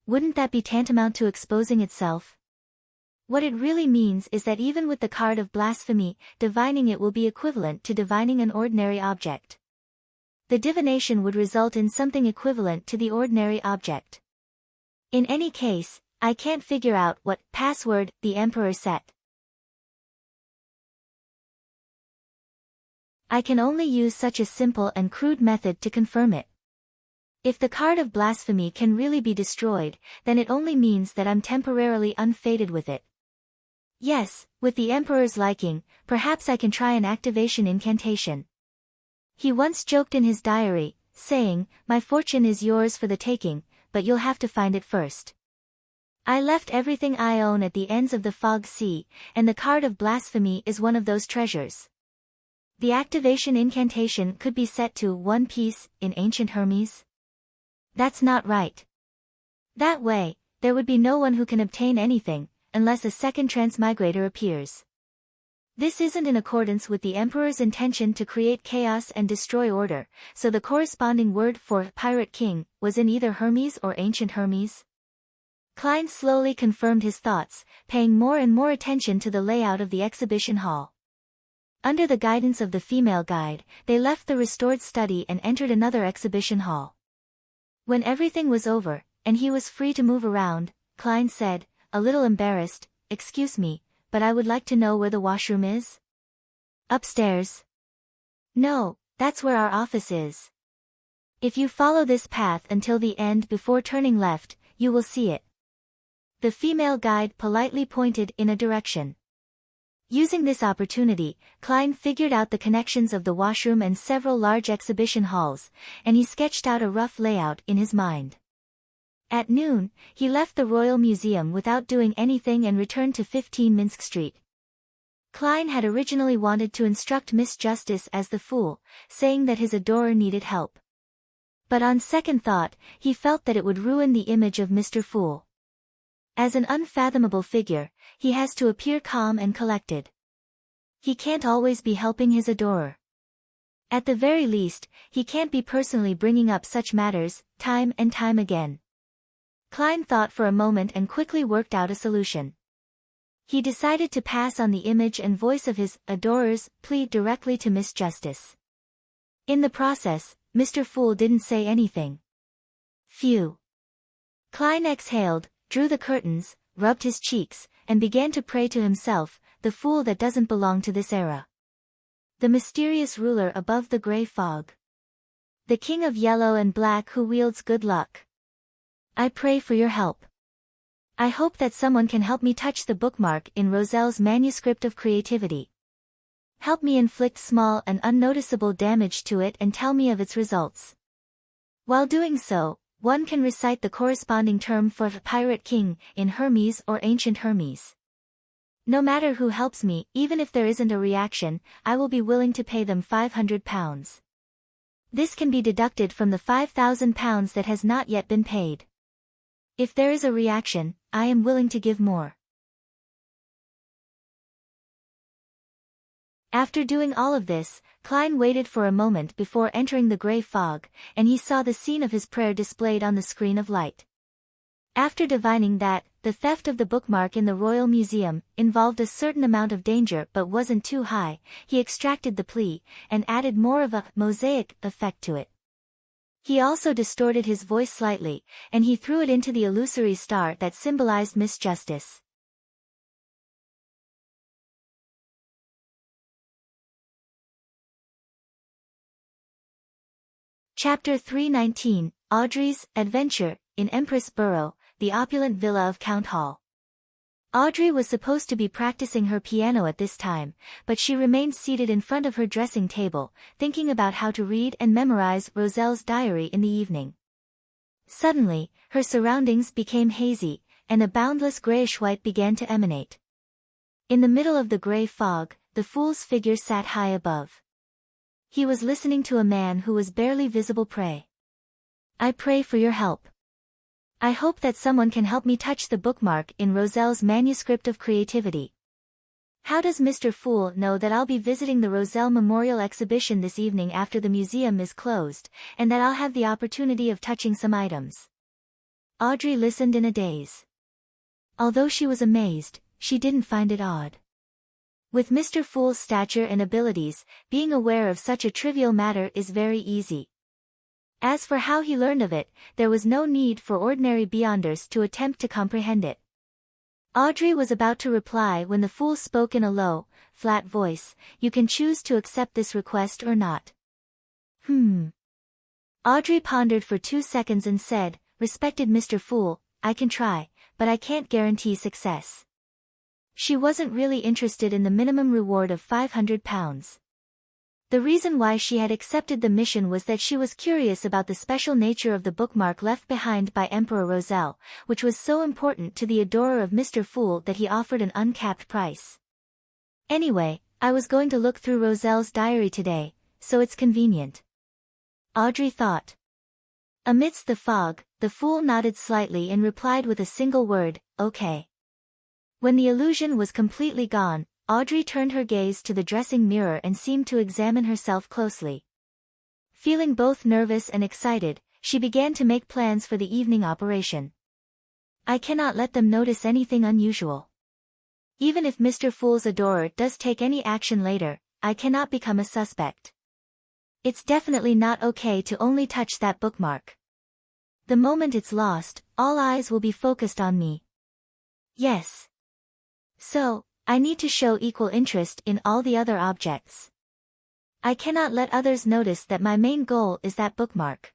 Wouldn't that be tantamount to exposing itself? What it really means is that even with the card of blasphemy, divining it will be equivalent to divining an ordinary object. The divination would result in something equivalent to the ordinary object. In any case, I can't figure out what password the Emperor set. I can only use such a simple and crude method to confirm it. If the card of blasphemy can really be destroyed, then it only means that I'm temporarily unfated with it. Yes, with the Emperor's liking, perhaps I can try an activation incantation. He once joked in his diary, saying, "My fortune is yours for the taking, but you'll have to find it first." I left everything I own at the ends of the fog sea, and the card of blasphemy is one of those treasures. The activation incantation could be set to one piece in ancient Hermes. That's not right. That way, there would be no one who can obtain anything, unless a second transmigrator appears. This isn't in accordance with the Emperor's intention to create chaos and destroy order, so the corresponding word for Pirate King was in either Hermes or ancient Hermes. Klein slowly confirmed his thoughts, paying more and more attention to the layout of the exhibition hall. Under the guidance of the female guide, they left the restored study and entered another exhibition hall. When everything was over, and he was free to move around, Klein said, a little embarrassed, "Excuse me, but I would like to know where the washroom is?" "Upstairs." "No, that's where our office is. If you follow this path until the end before turning left, you will see it." The female guide politely pointed in a direction. Using this opportunity, Klein figured out the connections of the washroom and several large exhibition halls, and he sketched out a rough layout in his mind. At noon, he left the Royal Museum without doing anything and returned to 15 Minsk Street. Klein had originally wanted to instruct Miss Justice as the fool, saying that his adorer needed help. But on second thought, he felt that it would ruin the image of Mr. Fool. As an unfathomable figure, he has to appear calm and collected. He can't always be helping his adorer. At the very least, he can't be personally bringing up such matters, time and time again. Klein thought for a moment and quickly worked out a solution. He decided to pass on the image and voice of his adorer's plea directly to Miss Justice. In the process, Mr. Fool didn't say anything. Phew. Klein exhaled, drew the curtains, rubbed his cheeks, and began to pray to himself, the fool that doesn't belong to this era. The mysterious ruler above the gray fog. The king of yellow and black who wields good luck. I pray for your help. I hope that someone can help me touch the bookmark in Roselle's manuscript of creativity. Help me inflict small and unnoticeable damage to it and tell me of its results. While doing so, one can recite the corresponding term for pirate king in Hermes or ancient Hermes. No matter who helps me, even if there isn't a reaction, I will be willing to pay them £500. This can be deducted from the £5,000 that has not yet been paid. If there is a reaction, I am willing to give more. After doing all of this, Klein waited for a moment before entering the gray fog, and he saw the scene of his prayer displayed on the screen of light. After divining that, the theft of the bookmark in the Royal Museum involved a certain amount of danger but wasn't too high, he extracted the plea, and added more of a mosaic effect to it. He also distorted his voice slightly, and he threw it into the illusory star that symbolized Miss Justice. Chapter 319, Audrey's Adventure, in Empress Borough, the opulent villa of Count Hall. Audrey was supposed to be practicing her piano at this time, but she remained seated in front of her dressing table, thinking about how to read and memorize Roselle's diary in the evening. Suddenly, her surroundings became hazy, and a boundless grayish-white began to emanate. In the middle of the gray fog, the fool's figure sat high above. He was listening to a man who was barely visible prey. I pray for your help. I hope that someone can help me touch the bookmark in Roselle's manuscript of creativity. How does Mr. Fool know that I'll be visiting the Roselle Memorial Exhibition this evening after the museum is closed, and that I'll have the opportunity of touching some items? Audrey listened in a daze. Although she was amazed, she didn't find it odd. With Mr. Fool's stature and abilities, being aware of such a trivial matter is very easy. As for how he learned of it, there was no need for ordinary beyonders to attempt to comprehend it. Audrey was about to reply when the fool spoke in a low, flat voice, "You can choose to accept this request or not." Audrey pondered for 2 seconds and said, "Respected Mr. Fool, I can try, but I can't guarantee success." She wasn't really interested in the minimum reward of £500. The reason why she had accepted the mission was that she was curious about the special nature of the bookmark left behind by Emperor Roselle, which was so important to the adorer of Mr. Fool that he offered an uncapped price. Anyway, I was going to look through Roselle's diary today, so it's convenient. Audrey thought. Amidst the fog, the fool nodded slightly and replied with a single word, "Okay." When the illusion was completely gone, Audrey turned her gaze to the dressing mirror and seemed to examine herself closely. Feeling both nervous and excited, she began to make plans for the evening operation. I cannot let them notice anything unusual. Even if Mr. Fool's adorer does take any action later, I cannot become a suspect. It's definitely not okay to only touch that bookmark. The moment it's lost, all eyes will be focused on me. Yes. So, I need to show equal interest in all the other objects. I cannot let others notice that my main goal is that bookmark.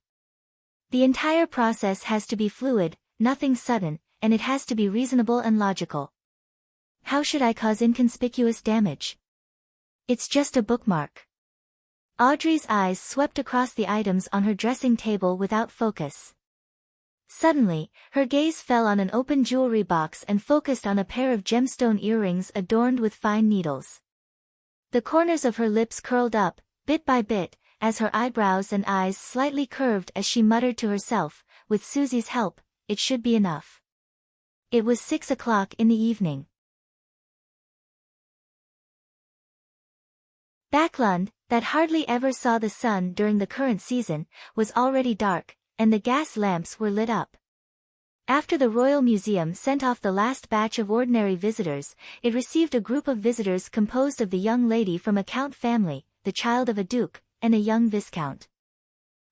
The entire process has to be fluid, nothing sudden, and it has to be reasonable and logical. How should I cause inconspicuous damage? It's just a bookmark. Audrey's eyes swept across the items on her dressing table without focus. Suddenly, her gaze fell on an open jewelry box and focused on a pair of gemstone earrings adorned with fine needles. The corners of her lips curled up, bit by bit, as her eyebrows and eyes slightly curved as she muttered to herself, with Susie's help, it should be enough. It was 6 o'clock in the evening. Backlund, that hardly ever saw the sun during the current season, was already dark, and the gas lamps were lit up. After the Royal Museum sent off the last batch of ordinary visitors, it received a group of visitors composed of the young lady from a count family, the child of a duke, and a young viscount.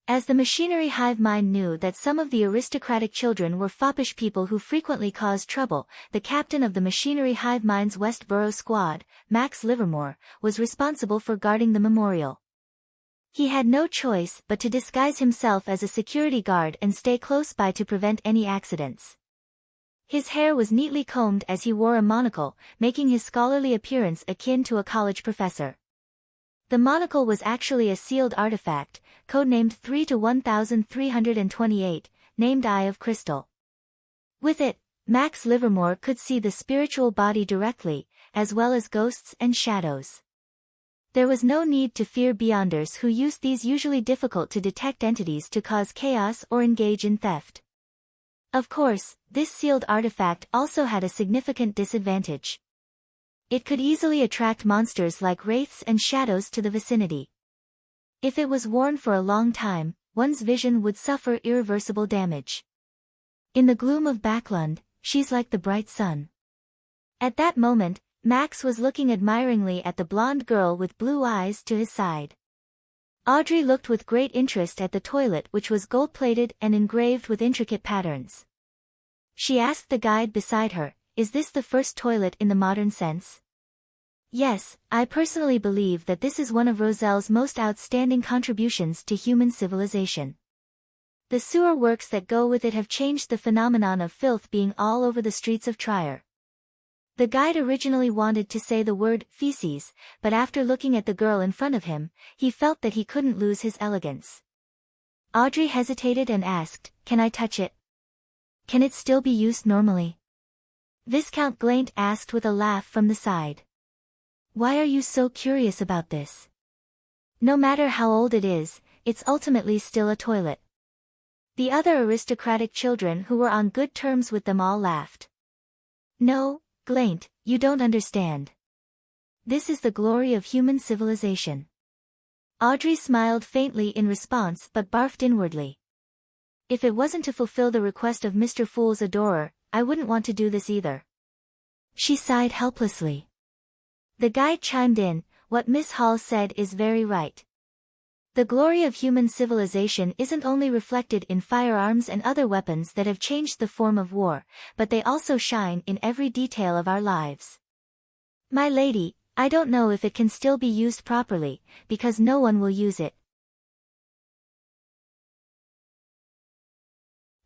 As the machinery hive mind knew that some of the aristocratic children were foppish people who frequently caused trouble, the captain of the machinery hive mind's Westboro squad, Max Livermore, was responsible for guarding the memorial. He had no choice but to disguise himself as a security guard and stay close by to prevent any accidents. His hair was neatly combed as he wore a monocle, making his scholarly appearance akin to a college professor. The monocle was actually a sealed artifact, codenamed 3-1328, named Eye of Crystal. With it, Max Livermore could see the spiritual body directly, as well as ghosts and shadows. There was no need to fear beyonders who used these usually difficult to detect entities to cause chaos or engage in theft. Of course, this sealed artifact also had a significant disadvantage. It could easily attract monsters like wraiths and shadows to the vicinity. If it was worn for a long time, one's vision would suffer irreversible damage. In the gloom of Backlund, she's like the bright sun. At that moment, Max was looking admiringly at the blonde girl with blue eyes to his side. Audrey looked with great interest at the toilet, which was gold-plated and engraved with intricate patterns. She asked the guide beside her, "Is this the first toilet in the modern sense?" "Yes, I personally believe that this is one of Roselle's most outstanding contributions to human civilization. The sewer works that go with it have changed the phenomenon of filth being all over the streets of Trier." The guide originally wanted to say the word feces, but after looking at the girl in front of him, he felt that he couldn't lose his elegance. Audrey hesitated and asked, "Can I touch it? Can it still be used normally?" Viscount Glaint asked with a laugh from the side. "Why are you so curious about this? No matter how old it is, it's ultimately still a toilet." The other aristocratic children who were on good terms with them all laughed. "No, Glaint, you don't understand. This is the glory of human civilization." Audrey smiled faintly in response but barfed inwardly. "If it wasn't to fulfill the request of Mr. Fool's adorer, I wouldn't want to do this either." She sighed helplessly. The guide chimed in, "What Miss Hall said is very right. The glory of human civilization isn't only reflected in firearms and other weapons that have changed the form of war, but they also shine in every detail of our lives. My lady, I don't know if it can still be used properly, because no one will use it."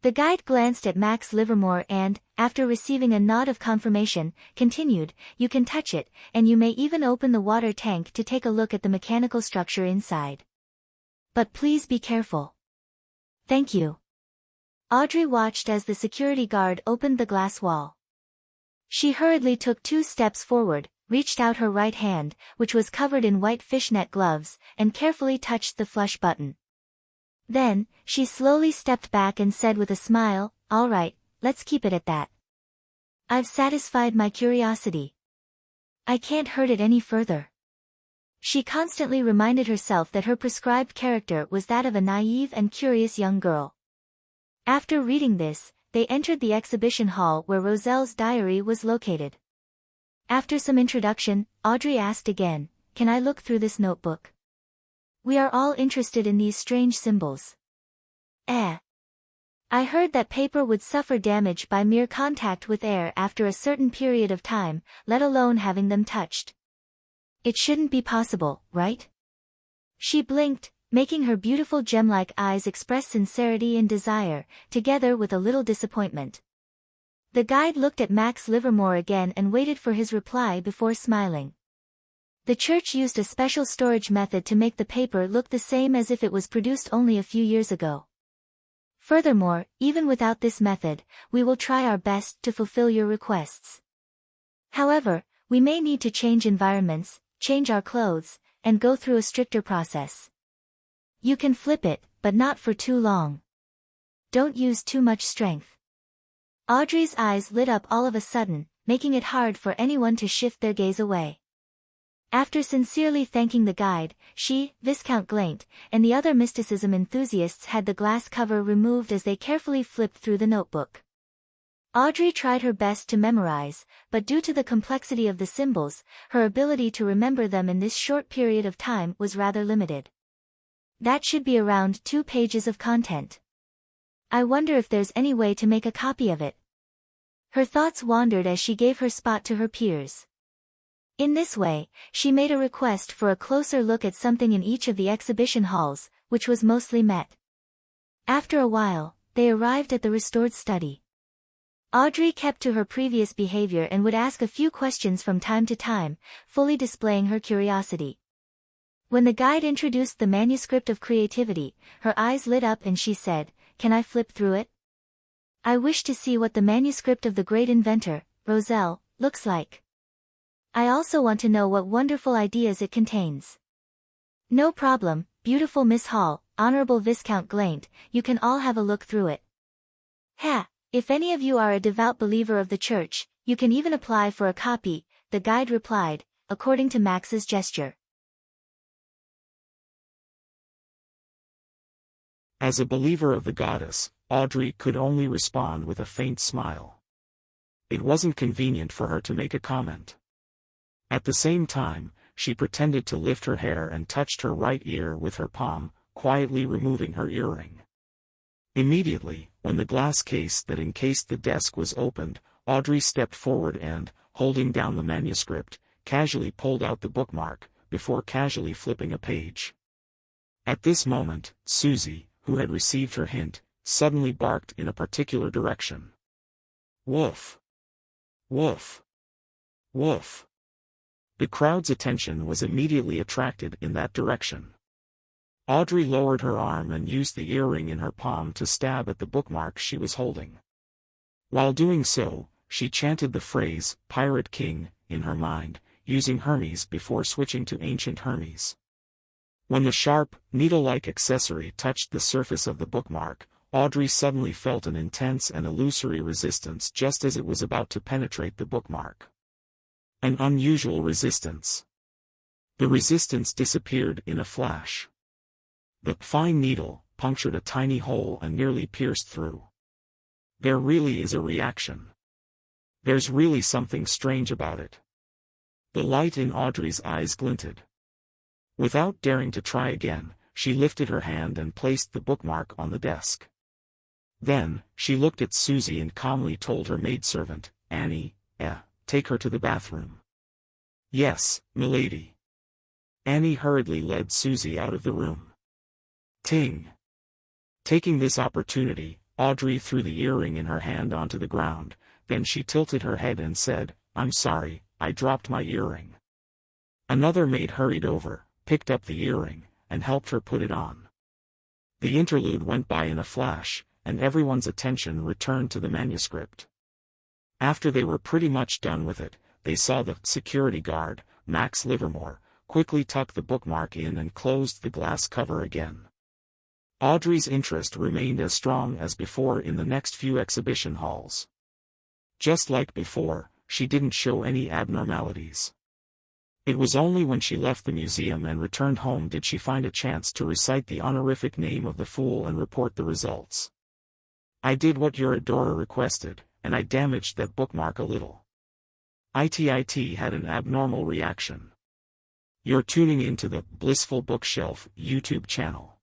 The guide glanced at Max Livermore and, after receiving a nod of confirmation, continued, "You can touch it, and you may even open the water tank to take a look at the mechanical structure inside. But please be careful." "Thank you." Audrey watched as the security guard opened the glass wall. She hurriedly took 2 steps forward, reached out her right hand, which was covered in white fishnet gloves, and carefully touched the flush button. Then, she slowly stepped back and said with a smile, "All right, let's keep it at that. I've satisfied my curiosity. I can't hurt it any further." She constantly reminded herself that her prescribed character was that of a naive and curious young girl. After reading this, they entered the exhibition hall where Roselle's diary was located. After some introduction, Audrey asked again, "Can I look through this notebook? We are all interested in these strange symbols." I heard that paper would suffer damage by mere contact with air after a certain period of time, let alone having them touched. It shouldn't be possible, right?" She blinked, making her beautiful gem-like eyes express sincerity and desire, together with a little disappointment. The guide looked at Max Livermore again and waited for his reply before smiling. The church used a special storage method to make the paper look the same as if it was produced only a few years ago. Furthermore, even without this method, we will try our best to fulfill your requests. However, we may need to change environments, change our clothes, and go through a stricter process. You can flip it, but not for too long. Don't use too much strength. Audrey's eyes lit up all of a sudden, making it hard for anyone to shift their gaze away. After sincerely thanking the guide, she, Viscount Glaint, and the other mysticism enthusiasts had the glass cover removed as they carefully flipped through the notebook. Audrey tried her best to memorize, but due to the complexity of the symbols, her ability to remember them in this short period of time was rather limited. That should be around 2 pages of content. I wonder if there's any way to make a copy of it. Her thoughts wandered as she gave her spot to her peers. In this way, she made a request for a closer look at something in each of the exhibition halls, which was mostly met. After a while, they arrived at the restored study. Audrey kept to her previous behavior and would ask a few questions from time to time, fully displaying her curiosity. When the guide introduced the manuscript of creativity, her eyes lit up and she said, "Can I flip through it? I wish to see what the manuscript of the great inventor, Roselle, looks like. I also want to know what wonderful ideas it contains." "No problem, beautiful Miss Hall, Honorable Viscount Glaint, you can all have a look through it. If any of you are a devout believer of the church, you can even apply for a copy," the guide replied, according to Max's gesture. As a believer of the goddess, Audrey could only respond with a faint smile. It wasn't convenient for her to make a comment. At the same time, she pretended to lift her hair and touched her right ear with her palm, quietly removing her earring. Immediately, when the glass case that encased the desk was opened, Audrey stepped forward and, holding down the manuscript, casually pulled out the bookmark, before casually flipping a page. At this moment, Susie, who had received her hint, suddenly barked in a particular direction. "Woof! Woof! Woof!" The crowd's attention was immediately attracted in that direction. Audrey lowered her arm and used the earring in her palm to stab at the bookmark she was holding. While doing so, she chanted the phrase, "Pirate King," in her mind, using Hermes before switching to ancient Hermes. When the sharp, needle-like accessory touched the surface of the bookmark, Audrey suddenly felt an intense and illusory resistance just as it was about to penetrate the bookmark. An unusual resistance. The resistance disappeared in a flash. The fine needle punctured a tiny hole and nearly pierced through. There really is a reaction. There's really something strange about it. The light in Audrey's eyes glinted. Without daring to try again, she lifted her hand and placed the bookmark on the desk. Then, she looked at Susie and calmly told her maidservant, "Annie, take her to the bathroom." "Yes, milady." Annie hurriedly led Susie out of the room. Ting! Taking this opportunity, Audrey threw the earring in her hand onto the ground, then she tilted her head and said, "I'm sorry, I dropped my earring." Another maid hurried over, picked up the earring, and helped her put it on. The interlude went by in a flash, and everyone's attention returned to the manuscript. After they were pretty much done with it, they saw the security guard, Max Livermore, quickly tuck the bookmark in and closed the glass cover again. Audrey's interest remained as strong as before in the next few exhibition halls. Just like before, she didn't show any abnormalities. It was only when she left the museum and returned home did she find a chance to recite the honorific name of the fool and report the results. I did what your adorer requested, and I damaged that bookmark a little. IT had an abnormal reaction. You're tuning into the Blissful Bookshelf YouTube channel.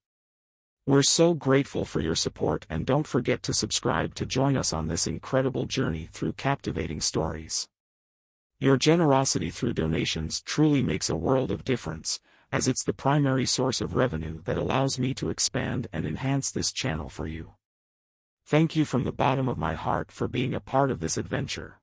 We're so grateful for your support, and don't forget to subscribe to join us on this incredible journey through captivating stories. Your generosity through donations truly makes a world of difference, as it's the primary source of revenue that allows me to expand and enhance this channel for you. Thank you from the bottom of my heart for being a part of this adventure.